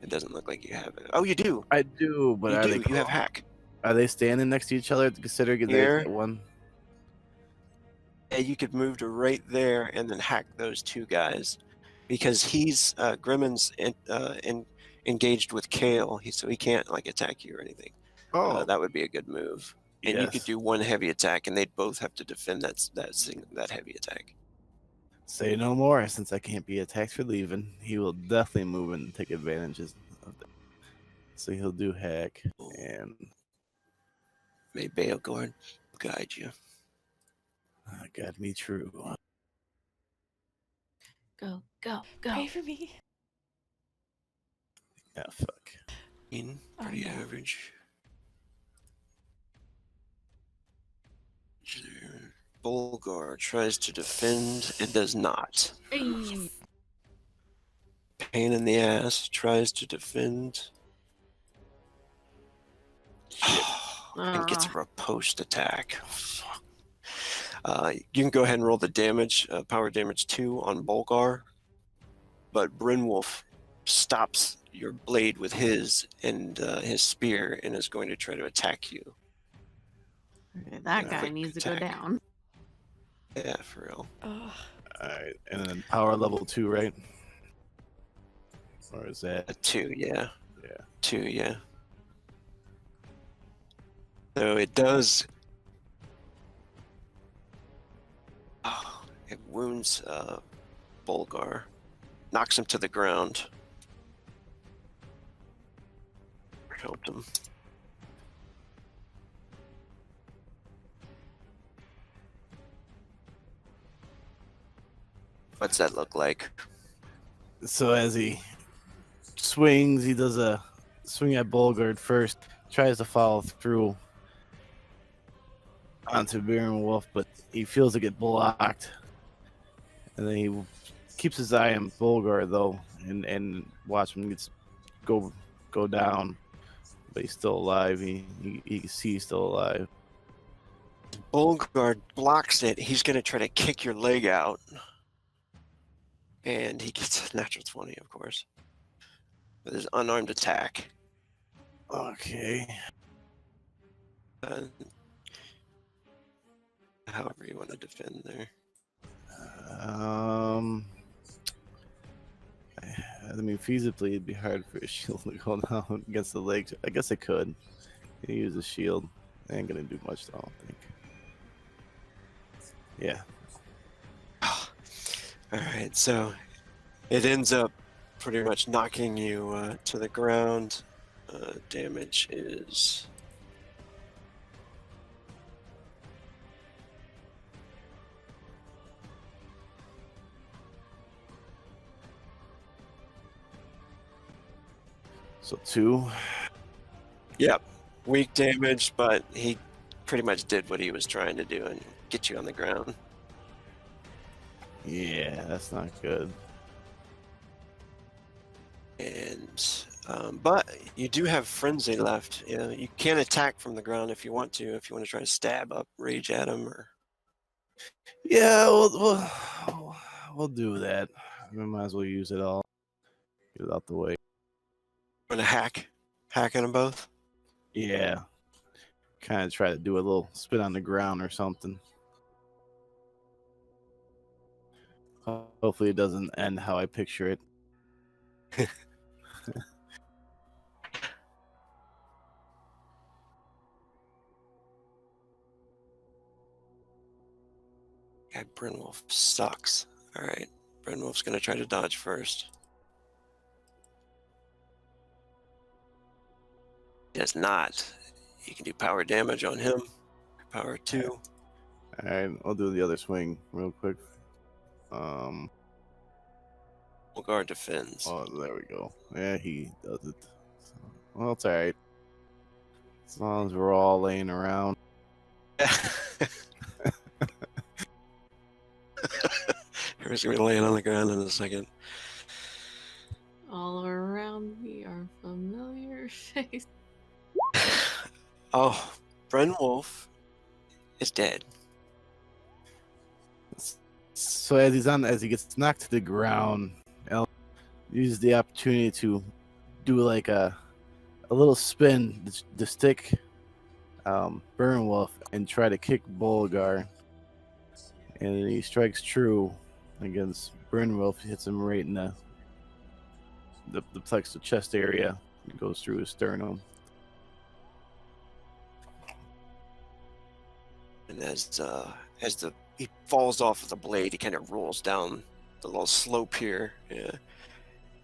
it doesn't look like you have it. Oh, you do. I do, but You are do. they You have hack. Are they standing next to each other? Considering Here. that one. Yeah, you could move to right there and then hack those two guys, because he's Grimmon's engaged with Kale, so he can't like attack you or anything. Oh, That would be a good move. And you could yes. do one heavy attack, and they'd both have to defend that heavy attack. Say no more. Since I can't be attacked for leaving, he will definitely move and take advantages of that. So he'll do hack, and May Baelgorn guide you. got me true. Go, go, go. Pray for me. Yeah, fuck. Pretty no. average. Bolgar tries to defend. It does not. Hey. Pain in the ass tries to defend. And gets a riposte attack. You can go ahead and roll the damage, power damage 2 on Bolgar, but Brynwolf stops your blade with his and his spear and is going to try to attack you. Okay, that guy quick needs to go attack. down. Yeah, for real. Ugh. Alright, and then power level 2, right? Or is that A 2, yeah. Yeah. 2, yeah. So it does. Oh, it wounds Bolgar, knocks him to the ground. Helped him. What's that look like? So as he swings, he does a swing at Bulgard first, tries to follow through onto Baron Wolf, but he feels it get blocked. And then he keeps his eye on Bulgard though, and watch him go down. But he's still alive. He can see he's still alive. Bolgard blocks it. He's going to try to kick your leg out. And he gets a natural 20, of course, with his unarmed attack. Okay. However you want to defend there. I mean, feasibly, it'd be hard for a shield to go down against the legs. I guess it could. You use a shield. They ain't gonna do much, though, I don't think. Yeah. Alright, so it ends up pretty much knocking you to the ground. Damage is... So 2. Yep, weak damage, but he pretty much did what he was trying to do and get you on the ground. Yeah, that's not good. And but you do have frenzy left. You can attack from the ground if you want to try to stab up rage at him, or Yeah, we'll do that. We might as well use it all. Get it out the way. want to hack at them both. Yeah. Kind of try to do a little spit on the ground or something. Hopefully it doesn't end how I picture it. God, Brynwolf sucks. All right, Brynwolf's gonna try to dodge first. He does not. You can do power damage on him. Power 2. All right, I'll do the other swing real quick. Bolgar defends. Oh, there we go. Yeah, he does it. So, well, it's all right. As long as we're all laying around. Here's gonna be laying on the ground in a second. All around me are familiar faces. Oh, Brynwolf is dead. So as he gets knocked to the ground, El uses the opportunity to do like a little spin to stick Burnwolf and try to kick Bolgar. And he strikes true against Burnwolf. Hits him right in the plexus chest area. It goes through his sternum. And he falls off of the blade, he kind of rolls down the little slope here. Yeah.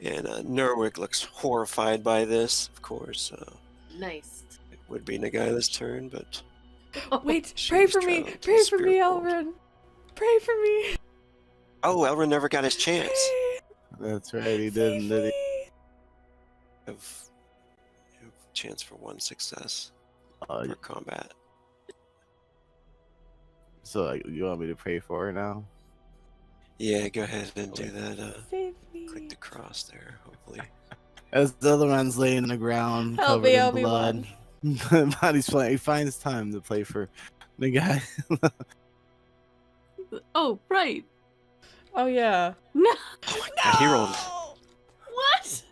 And Nerwick looks horrified by this, of course. Nice. It would be Nagaila's turn, but Wait, She pray was for me. traveling to Pray the for me, spirit world. Elrin. Pray for me. oh, Elrin never got his chance. That's right, he Pray didn't, for did he? me. You have a chance for 1 success Uh, for combat. so you want me to pray for her now? Yeah, go ahead and do that. Save me. Click the cross there, hopefully. As the other man's laying on the ground, Help covered me, in Obi-Wan. blood. Body's playing. He finds time to play for the guy. Oh, right. Oh yeah. No. God, he rolled What?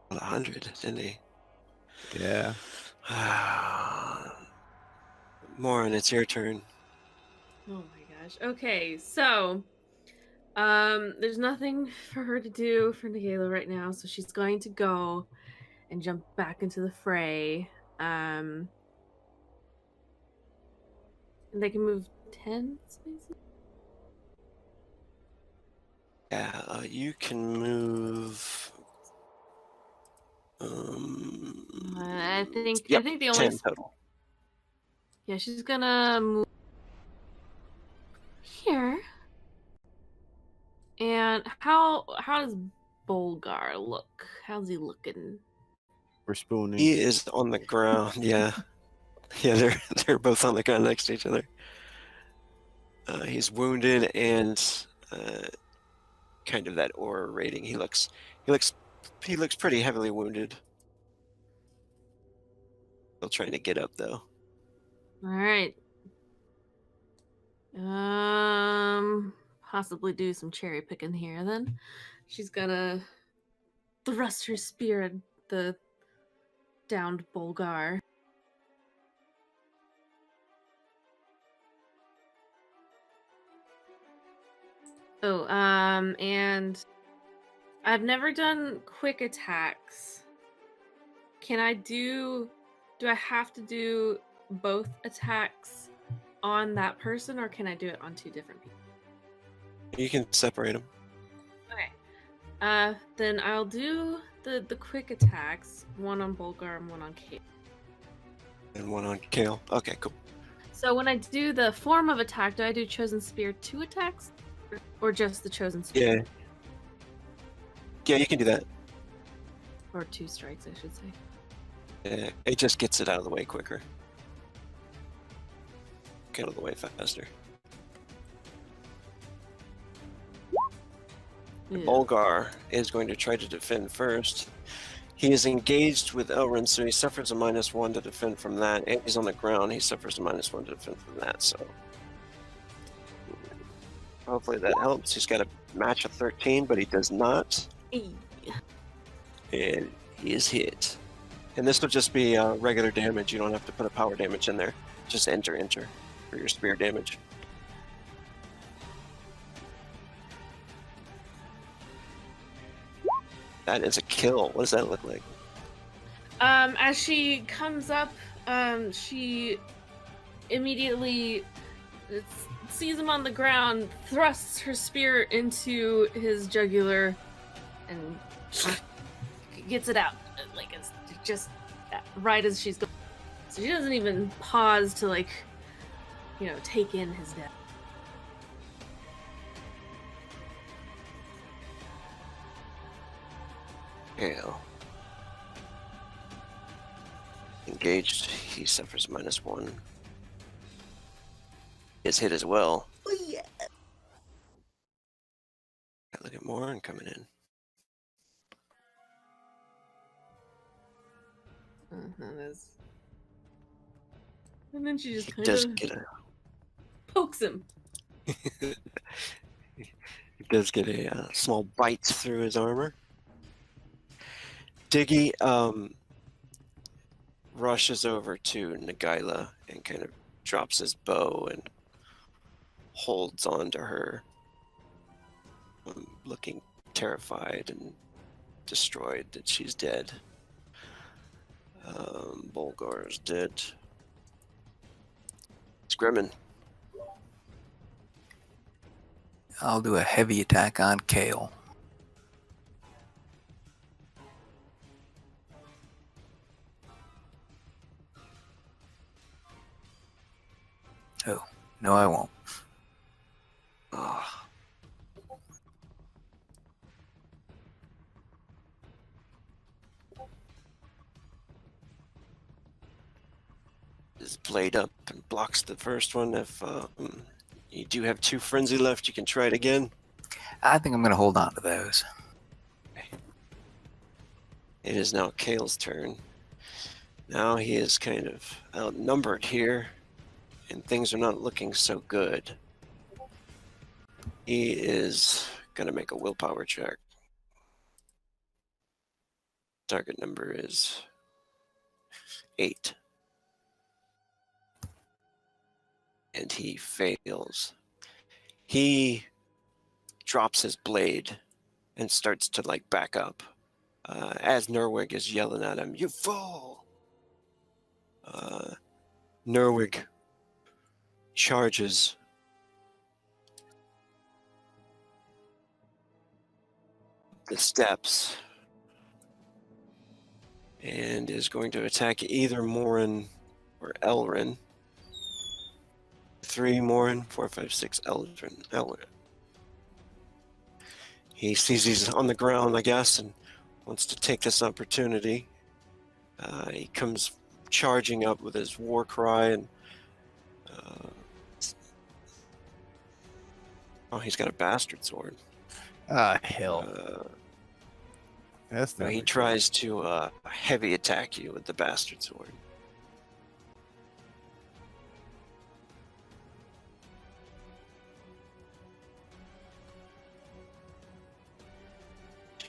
100, didn't he? Yeah. Morin, it's your turn. Oh my gosh. Okay, so there's nothing for her to do for Nagayla right now, so she's going to go and jump back into the fray. And they can move 10 spaces. Yeah, you can move. I think Yep, the only 10 total. Yeah, she's gonna move here. And how does Bolgar look? How's he looking? We're spooning. He is on the ground. Yeah, yeah, they're both on the ground next to each other. He's wounded and kind of that aura rating. He looks pretty heavily wounded. Still trying to get up though. All right. Possibly do some cherry picking here then. She's gonna thrust her spear at the downed Bolgar. Oh, and I've never done quick attacks. Do I have to do both attacks on that person, or can I do it on 2 different people? You can separate them. Okay. Then I'll do the quick attacks, one on Bolgar and one on Kate. And one on Kale. Okay, cool. So when I do the form of attack, do I do Chosen Spear 2 attacks? Or just the Chosen Spear? Yeah. Yeah, you can do that. Or 2 strikes, I should say. Yeah, it just gets it out of the way quicker. Get out of the way faster. Yeah. Bolgar is going to try to defend first. He is engaged with Elrin, so he suffers a -1 to defend from that. And he's on the ground, he suffers a -1 to defend from that, so. Hopefully that helps. He's got a match of 13, but he does not. Hey. And he is hit. And this will just be regular damage. You don't have to put a power damage in there. Just enter for your spear damage. That is a kill. What does that look like? As she comes up, she immediately sees him on the ground, thrusts her spear into his jugular, and gets it out. Like, it's just right as she's going. So she doesn't even pause to, take in his death. Hale. Engaged, he suffers -1. He is hit as well. Oh yeah. Look at Morin coming in. That is. And then she just He kind does of get a. pokes him. He does get a small bite through his armor. Diggy rushes over to Nagaila and kind of drops his bow and holds on to her, looking terrified and destroyed that she's dead. Bolgar's dead. It's Grimmin. I'll do a heavy attack on Kale. Oh, no, I won't. Ah. His blade up and blocks the first one. If you do have 2 frenzy left, you can try it again. I think I'm going to hold on to those. It is now Kale's turn. Now he is kind of outnumbered here, and things are not looking so good. He is going to make a willpower check. Target number is 8. And he fails. He drops his blade and starts to like back up. As Nerwig is yelling at him, "You fool!" Nerwig charges the steps and is going to attack either Morin or Elrin. 3 Morin, 4, 5, 6 Elrin. He sees he's on the ground, I guess, and wants to take this opportunity. He comes charging up with his war cry, and oh, he's got a bastard sword. Ah, hell. That's So not he tries to heavy attack you with the bastard sword.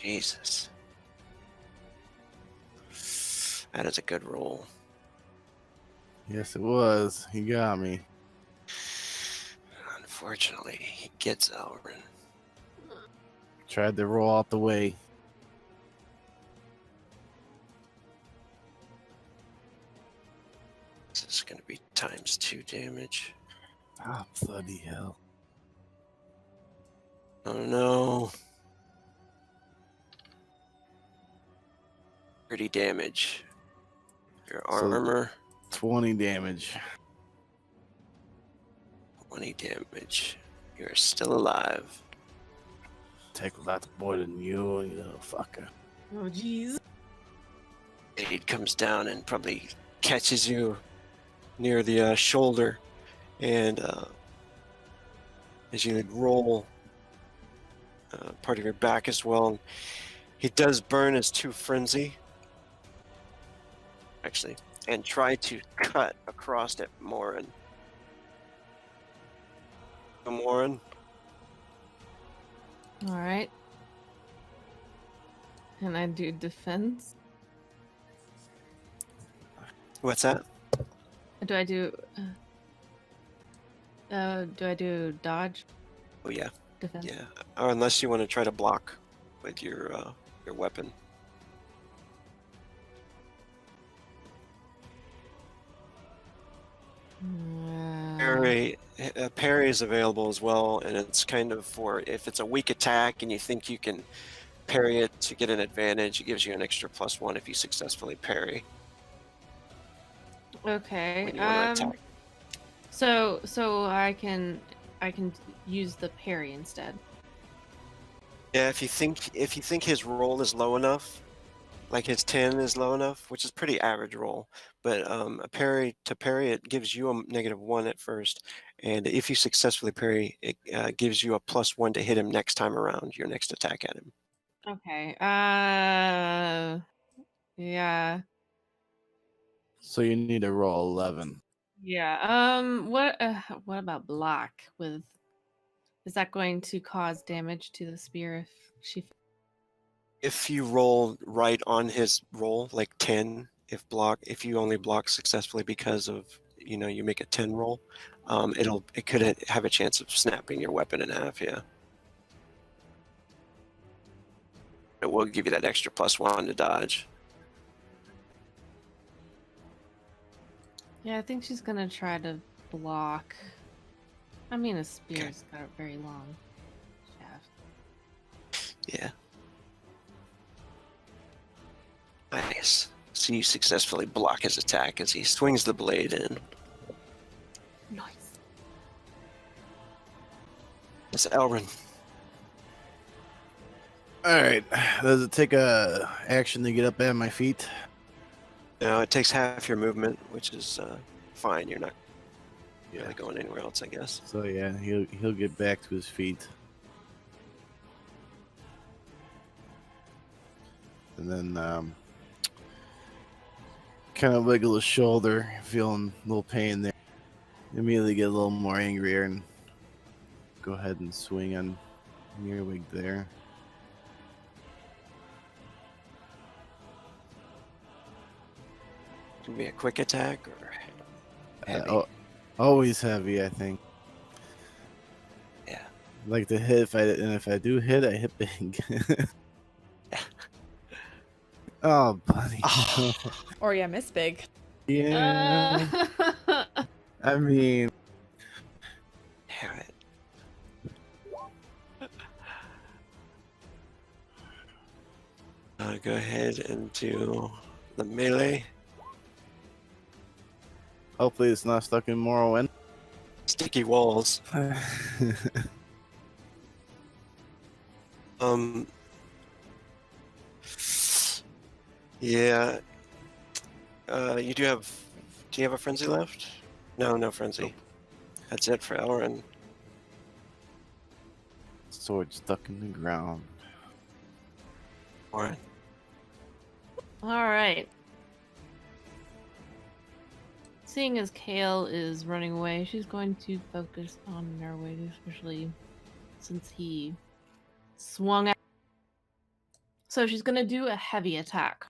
Jesus. That is a good roll. Yes, it was. He got me. Unfortunately, he gets Elrin. Tried to roll out the way. This is going to be times 2 damage. Ah, bloody hell. Oh no. 30 damage. Your So- armor, 20 damage. 20 damage. You're still alive. Take lots more than you little fucker. Oh, jeez. Blade comes down and probably catches you near the shoulder, and as you roll part of your back as well. He does burn his 2 frenzy, actually, and try to cut across at Morin. Morin, All right. And I do defense. what's that? Do I do? Do I do dodge Oh yeah, defense? yeah. Or unless you want to try to block with your weapon. Parry is available as well, and it's kind of for if it's a weak attack and you think you can parry it to get an advantage. It gives you an extra +1 if you successfully parry Okay. when you want to attack. So I can use the parry instead. Yeah, if you think his roll is low enough, like his 10 is low enough, which is pretty average roll, but a parry it gives you a -1 at first, and if you successfully parry, it gives you a +1 to hit him next time around, your next attack at him. Okay. Yeah. So you need to roll 11. Yeah. What about block with Is that going to cause damage to the spear if she? If you roll right on his roll, like 10, if you only block successfully because of, you make a 10 roll, it could have a chance of snapping your weapon in half. Yeah. It will give you that extra +1 to dodge. Yeah, I think she's gonna try to block. I mean, a Okay. spear's got a very long shaft. Yeah. Nice. So you successfully block his attack as he swings the blade in. Nice. It's Elrin. All right. Does it take a action to get up at my feet? No, it takes half your movement, which is fine. You're not really going anywhere else, I guess. So yeah, he'll get back to his feet. And then kind of wiggle his shoulder, feeling a little pain there. Immediately get a little more angrier and go ahead and swing on Nearwig there. Can be a quick attack or heavy. Always heavy, I think. Yeah. Like to hit if I do hit, I hit big. Oh, buddy. Oh. Or yeah, miss big. Yeah. I mean, Damn it. Go ahead and do the melee. hopefully it's not stuck in Morrowind. Sticky walls. Yeah. You do you have a frenzy left? No frenzy. Nope. That's it for Elrin. Sword stuck in the ground. Warren. All right. Seeing as Kale is running away, she's going to focus on Merwig, especially since he swung out. So she's going to do a heavy attack.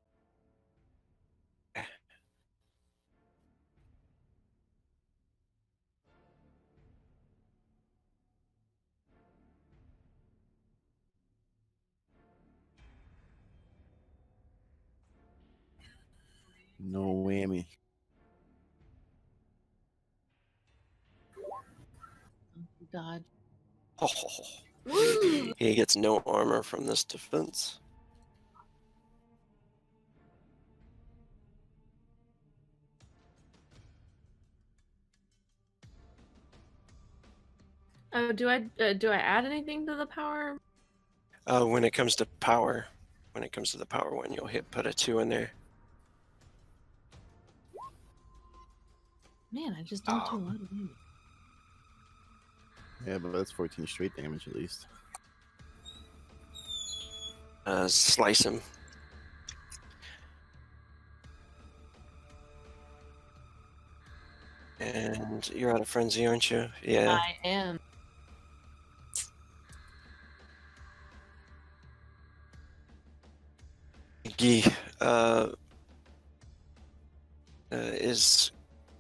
No whammy. Dodge. Oh. He gets no armor from this defense. Oh, do I add anything to the power? When it comes to power, when it comes to the power one, you'll put a 2 in there. Man, I just don't do a lot of damage. Yeah, but that's 14 straight damage at least. Slice him. And you're out of frenzy, aren't you? Yeah. I am. Guy is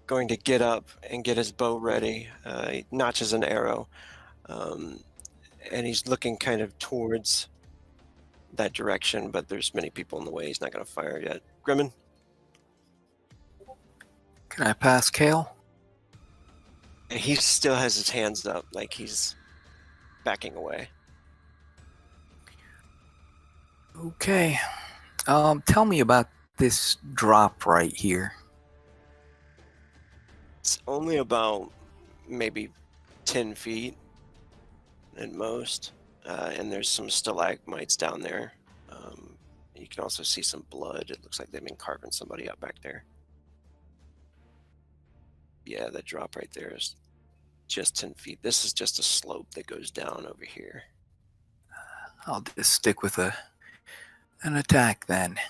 going to get up and get his bow ready. He notches an arrow, and he's looking kind of towards that direction, but there's many people in the way. He's not going to fire yet. Grimmin? Can I pass Kale? He still has his hands up, like he's backing away. Okay. Tell me about this drop right here. It's only about maybe 10 feet at most, and there's some stalagmites down there. You can also see some blood. It looks like they've been carving somebody up back there. Yeah, that drop right there is just 10 feet. This is just a slope that goes down over here. I'll just stick with an attack then.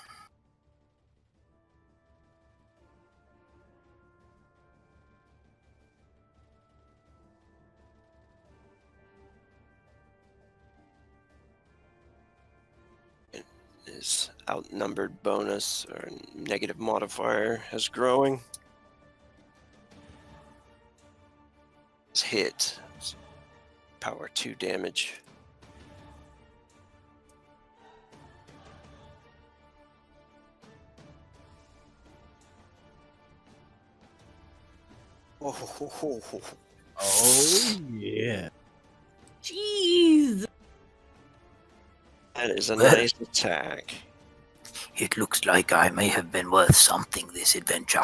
his outnumbered bonus or negative modifier is growing. His hit, power 2 damage. Oh yeah. Jeez. That is a Well. nice attack. It looks like I may have been worth something this adventure.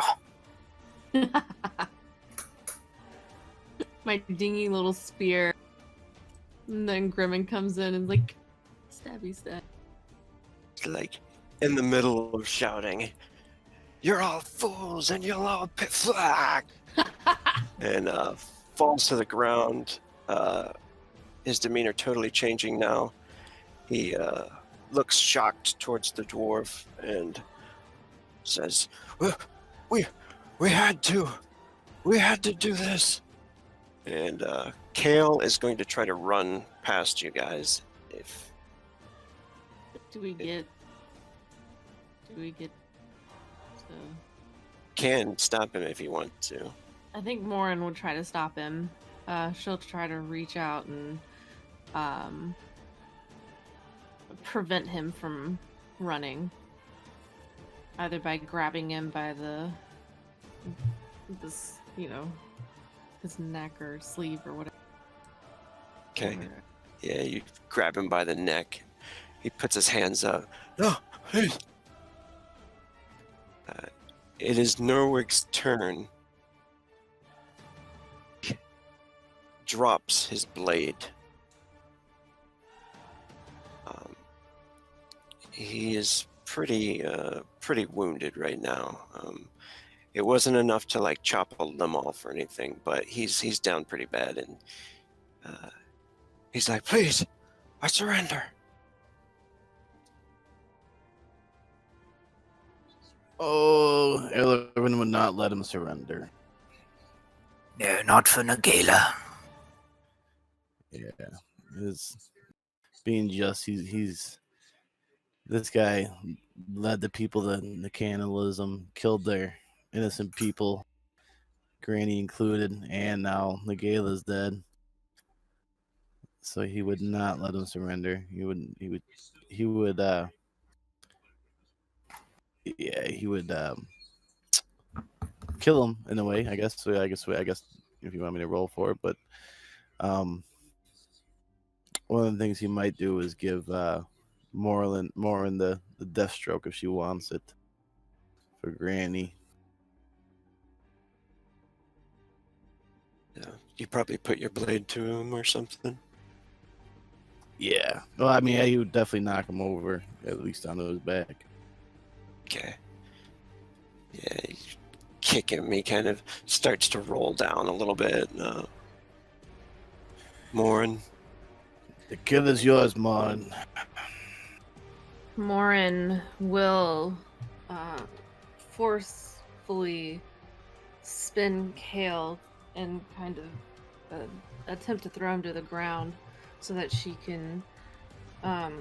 My dingy little spear. And then Grimmin comes in and like, stabby stab. Like in the middle of shouting, "You're all fools and you'll all pit flag!" and falls to the ground. His demeanor totally changing now. He looks shocked towards the dwarf and says, "We had to do this." And Kale is going to try to run past you guys. If Do we get to... can stop him if you want to. I think Morin will try to stop him. She'll try to reach out and prevent him from running. Either by grabbing him by his neck or sleeve or whatever. Okay. Yeah, you grab him by the neck. He puts his hands up. No, please. It is Norwig's turn. Drops his blade. He is pretty wounded right now. It wasn't enough to like chop a limb off or anything, but he's down pretty bad, and he's like, "Please, I surrender." Oh, Ellervin would not let him surrender. No, not for Nagala. Yeah, it's being just. He's this guy led the people to cannibalism, killed their innocent people, Granny included, and now Nagala's dead. So he would not let him surrender. He would kill him in a way. I guess if you want me to roll for it, but one of the things he might do is give Morin the death stroke if she wants it for Granny. Yeah, you probably put your blade to him or something. Yeah. Well, I mean, yeah, he would definitely knock him over, at least onto his back. Okay. Yeah, you kick him. He kind of starts to roll down a little bit. Morin. The kill is yours, Morin. Morin will forcefully spin Kale and kind of attempt to throw him to the ground so that she can have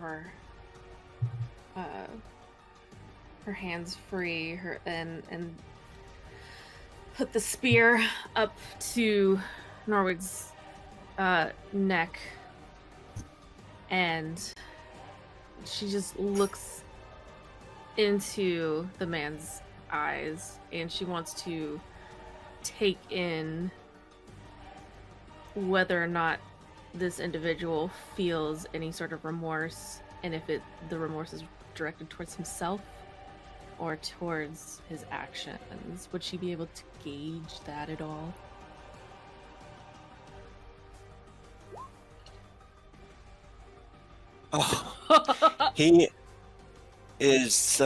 her hands free, and put the spear up to Norwig's neck, and she just looks into the man's eyes, and she wants to take in whether or not this individual feels any sort of remorse, and if the remorse is directed towards himself or towards his actions. Would she be able to gauge that at all? Oh, he is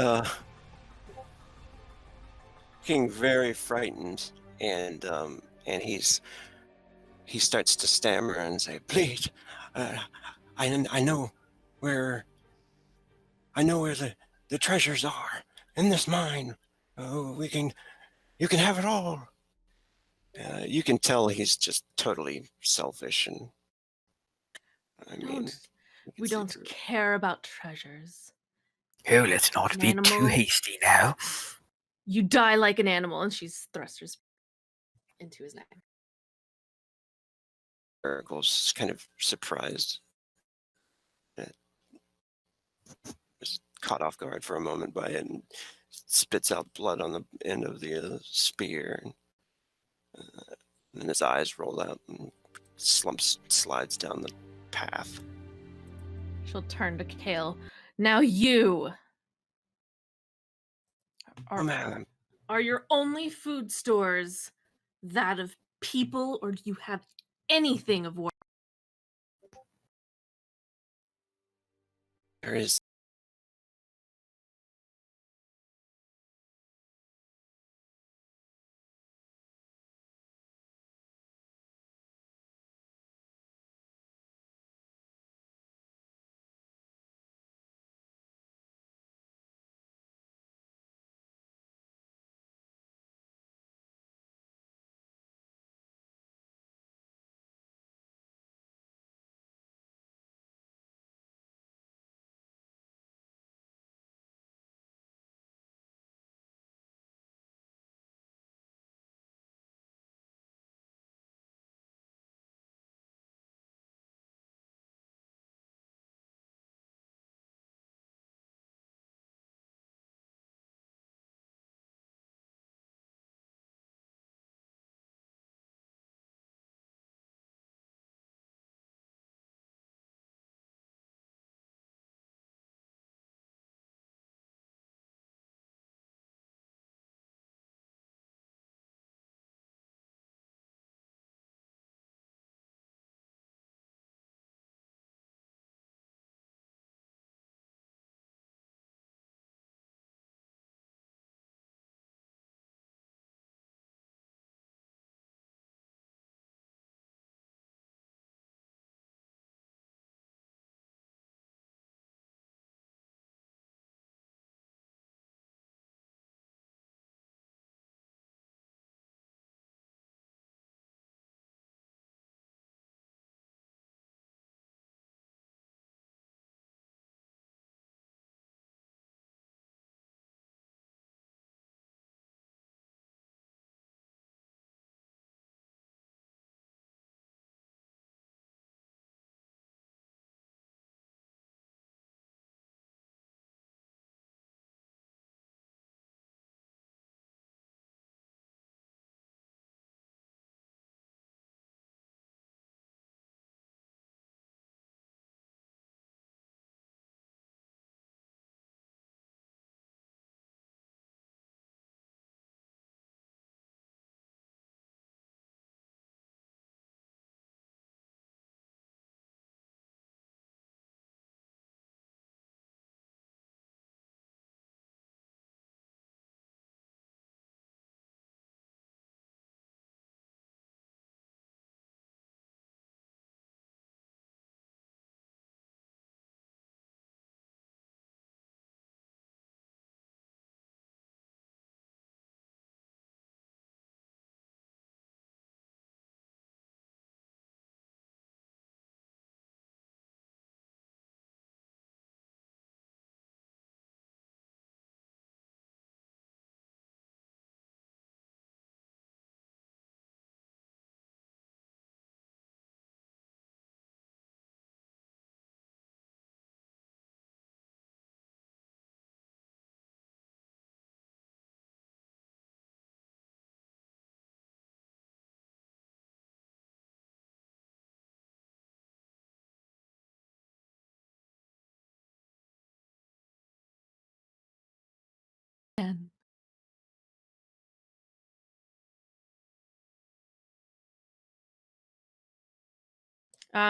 looking very frightened, and he starts to stammer and say, "Please, I know where the treasures are in this mine. You can have it all." You can tell he's just totally selfish, and I mean, We don't care about treasures. Oh, let's not An be too animal. hasty now. You die like an animal, and she's thrust her into his neck. Miracle's kind of surprised. Just caught off guard for a moment by it and spits out blood on the end of the spear. And then his eyes roll out and slides down the path. She'll turn to Kale. Now you Oh man, are your only food stores that of people, or do you have anything of worth? there is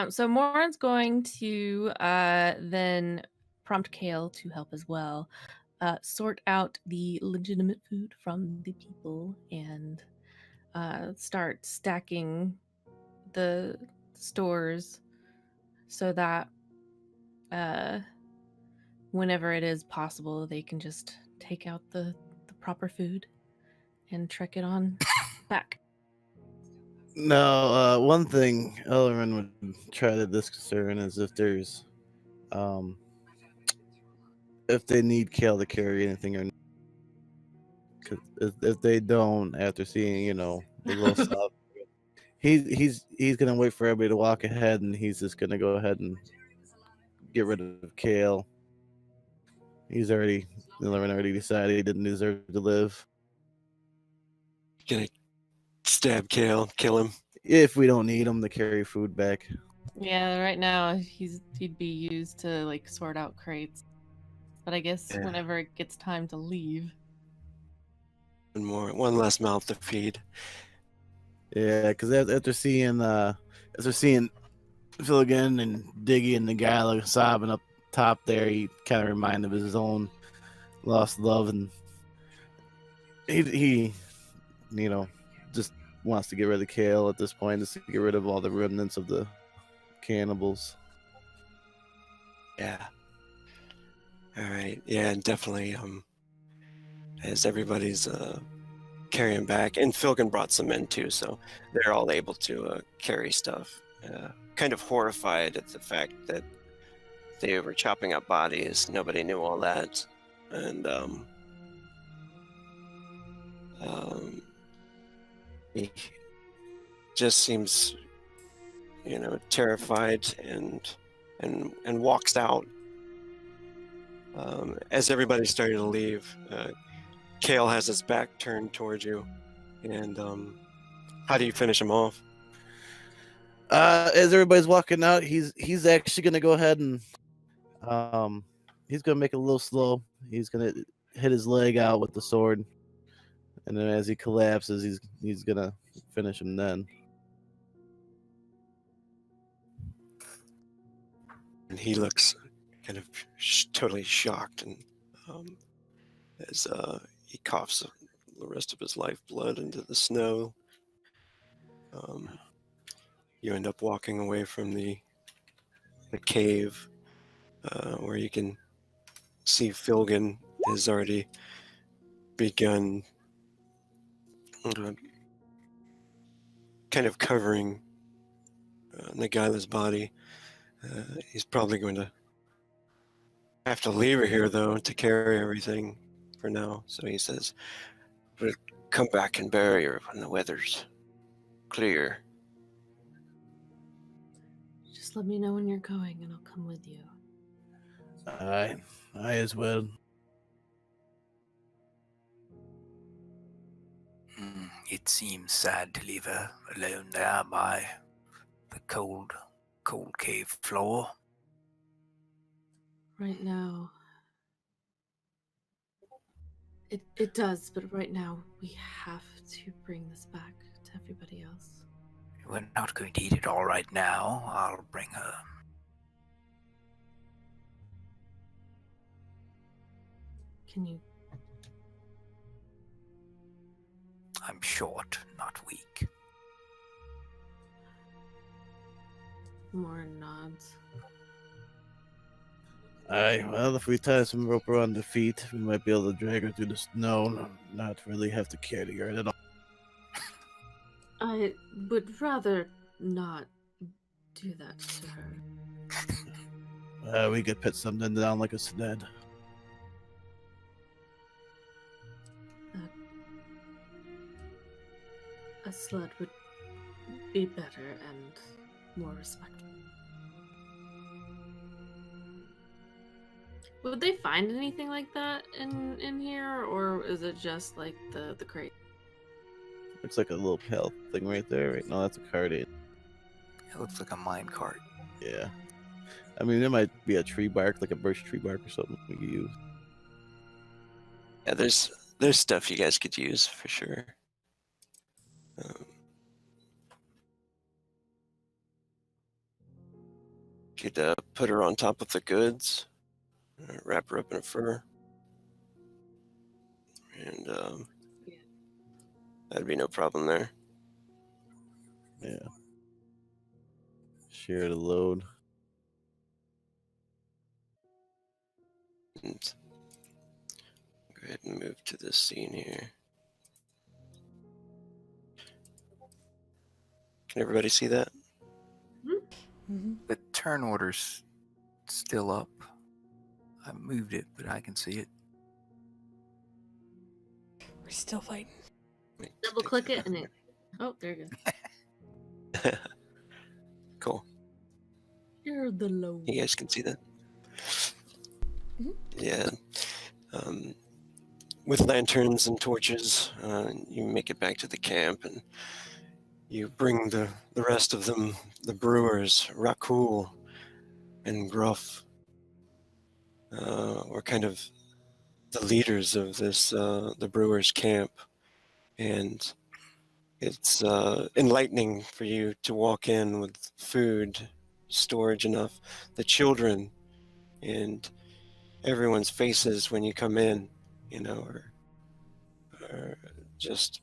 So Morin's going to then prompt Kale to help as well. Sort out the legitimate food from the people and start stacking the stores so that whenever it is possible, they can just take out the proper food and trek it on back. No, one thing Ellerin would try to discern is if there's if they need Kale to carry anything or 'cause if they don't, after seeing the little stuff, he's gonna wait for everybody to walk ahead, and he's just gonna go ahead and get rid of Kale. He's already decided he didn't deserve to live. Gonna stab Kale, kill him. If we don't need him to carry food back. Yeah, right now he'd be used to like sort out crates. But I guess Yeah. whenever it gets time to leave. One less mouth to feed. Yeah, because after seeing Philligan and Diggy and the guy like sobbing up top there, he kind of reminded him of his own lost love, and he just wants to get rid of Kale at this point, just to get rid of all the remnants of the cannibals. Yeah. All right. Yeah, and definitely. As everybody's carrying back, and Philgan brought some in too, so they're all able to carry stuff. Kind of horrified at the fact that they were chopping up bodies. Nobody knew all that, and he just seems, terrified and walks out. As everybody's starting to leave, Kale has his back turned towards you, and how do you finish him off? As everybody's walking out, he's actually gonna go ahead and he's gonna make it a little slow. He's gonna hit his leg out with the sword, and then as he collapses, he's gonna finish him then. And he looks kind of totally shocked, and as he coughs the rest of his lifeblood into the snow, you end up walking away from the cave, where you can see Philgan has already begun kind of covering Nagaila's body. He's probably going to have to leave her here, though, to carry everything for now. So he says, "We'll come back and bury her when the weather's clear." Just let me know when you're going and I'll come with you. I as well. It seems sad to leave her alone there by the cold cave floor. Right now. It does, but right now we have to bring this back to everybody else. We're not going to eat it all right now. I'll bring her. Can you? I'm short, not weak. More nods. Aye, well, if we tie some rope around the feet, we might be able to drag her through the snow, not really have to carry her at all. I would rather not do that to her. We could put something down like a sled. A sled would be better and more respectful. Would they find anything like that in here, or is it just like the crate? Looks like a little pale thing right there. Right now, that's a card aid. It looks like a mine cart. Yeah. I mean, there might be a tree bark, like a birch tree bark or something we could use. Yeah, there's stuff you guys could use for sure. Could put her on top of the goods, wrap her up in a fur, and that'd be no problem there. Yeah. Share the load. And go ahead and move to this scene here. Can everybody see that? Mm-hmm. The turn orders still up. I moved it, but I can see it. We're still fighting. Double click it and it. Oh, there you go. Cool. You're the low. You guys can see that? Mhm. Yeah. With lanterns and torches, you make it back to the camp, and you bring the rest of them, the brewers, Rakul and Gruff, were kind of the leaders of this, the brewers' camp. And it's enlightening for you to walk in with food, storage enough. The children and everyone's faces when you come in, you know, are just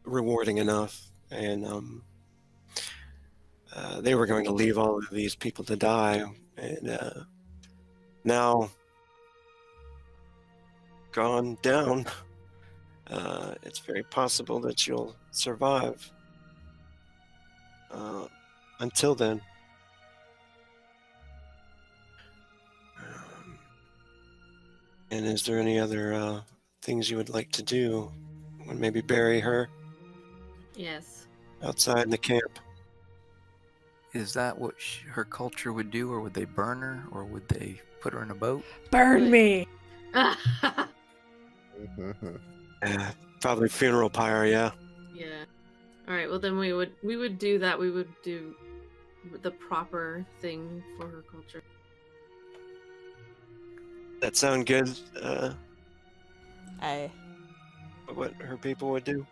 rewarding enough. And they were going to leave all of these people to die, and now gone down. It's very possible that you'll survive. Until then, and is there any other things you would like to do? Maybe bury her Yes. outside in the camp? Is that what her culture would do, or would they burn her, or would they put her in a boat? Burn me. Probably funeral pyre, yeah. Yeah. All right. Well, then we would do that. We would do the proper thing for her culture. That sound good? I What her people would do?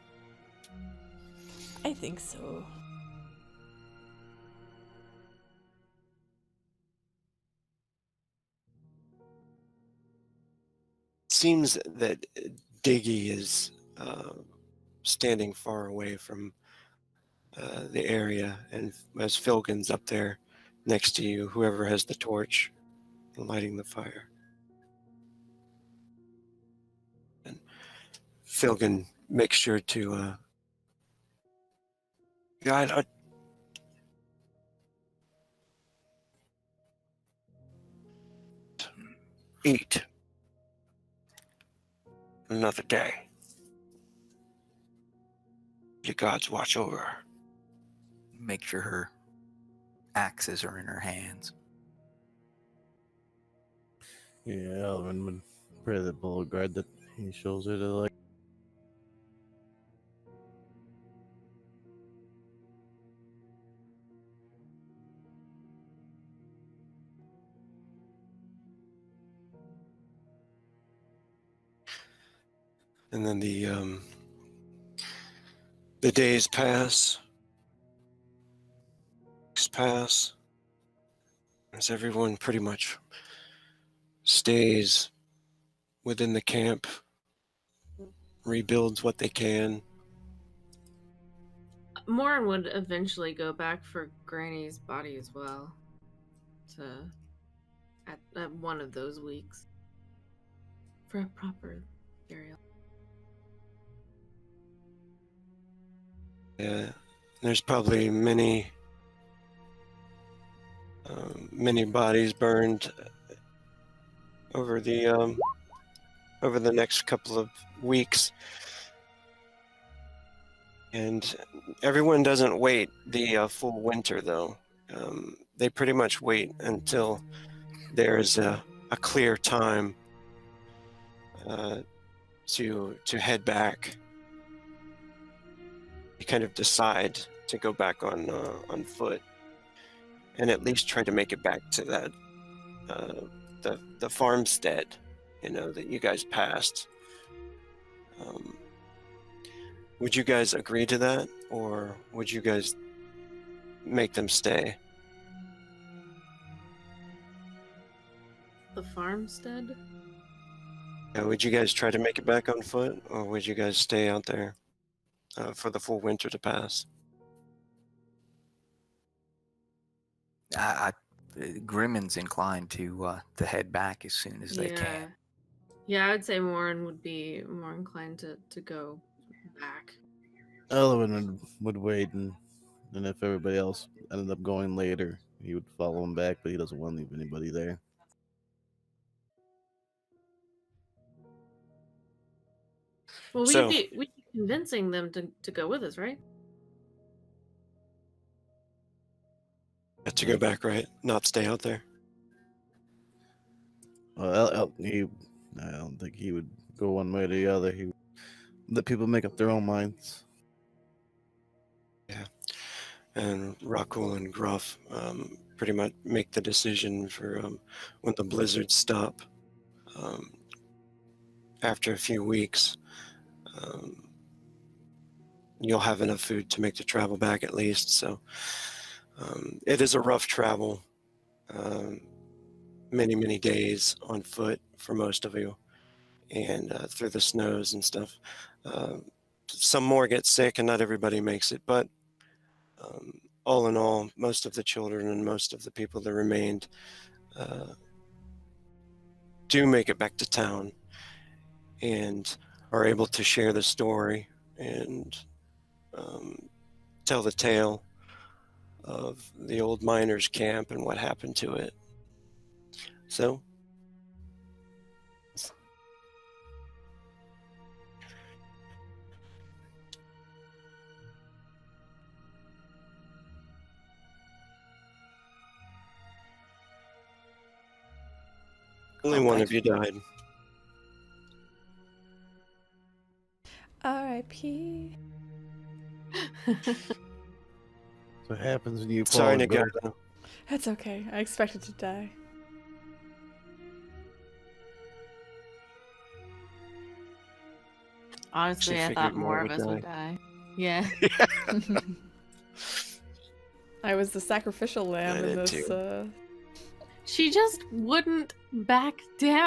think so. Seems that Diggy is standing far away from the area, and as Filgin's up there next to you, whoever has the torch lighting the fire. And Filgin makes sure to eat another day. Your gods watch over her. Make sure her axes are in her hands. Yeah, Elvin would pray that Beauregard that he shows her the like. And then the days pass, weeks pass, as everyone pretty much stays within the camp, rebuilds what they can. Morin would eventually go back for Granny's body as well. At one of those weeks for a proper burial. Yeah, there's probably many bodies burned over the next couple of weeks, and everyone doesn't wait the full winter though. They pretty much wait until there's a clear time to head back. You kind of decide to go back on foot, and at least try to make it back to that the farmstead, you know, that you guys passed. Would you guys agree to that, or would you guys make them stay? The farmstead? Would you guys try to make it back on foot, or would you guys stay out there for the full winter to pass? Grimmon's inclined to head back as soon as they can. Yeah, I'd say Morin would be more inclined to go back. Elvin would wait, and if everybody else ended up going later, He would follow him back, but he doesn't want to leave anybody there. Well, So- we'd be convincing them to go with us, right? To go back, right? Not stay out there. Well, I don't think he would go one way or the other. He would let people make up their own minds. And Rockwool and Gruff pretty much make the decision for when the blizzards stop. After a few weeks, you'll have enough food to make the travel back at least. So it is a rough travel, many days on foot for most of you, and through the snows and stuff. Some more get sick, and not everybody makes it, but all in all, most of the children and most of the people that remained do make it back to town and are able to share the story and tell the tale of the old miners' camp and what happened to it. So, only one of you died. R.I.P. So what happens when you fall Sorry, and go? Nico. That's okay. I expected to die. Honestly, She I figured thought more more of would us would die. Yeah. I was the sacrificial lamb I in did this. too. She just wouldn't back down.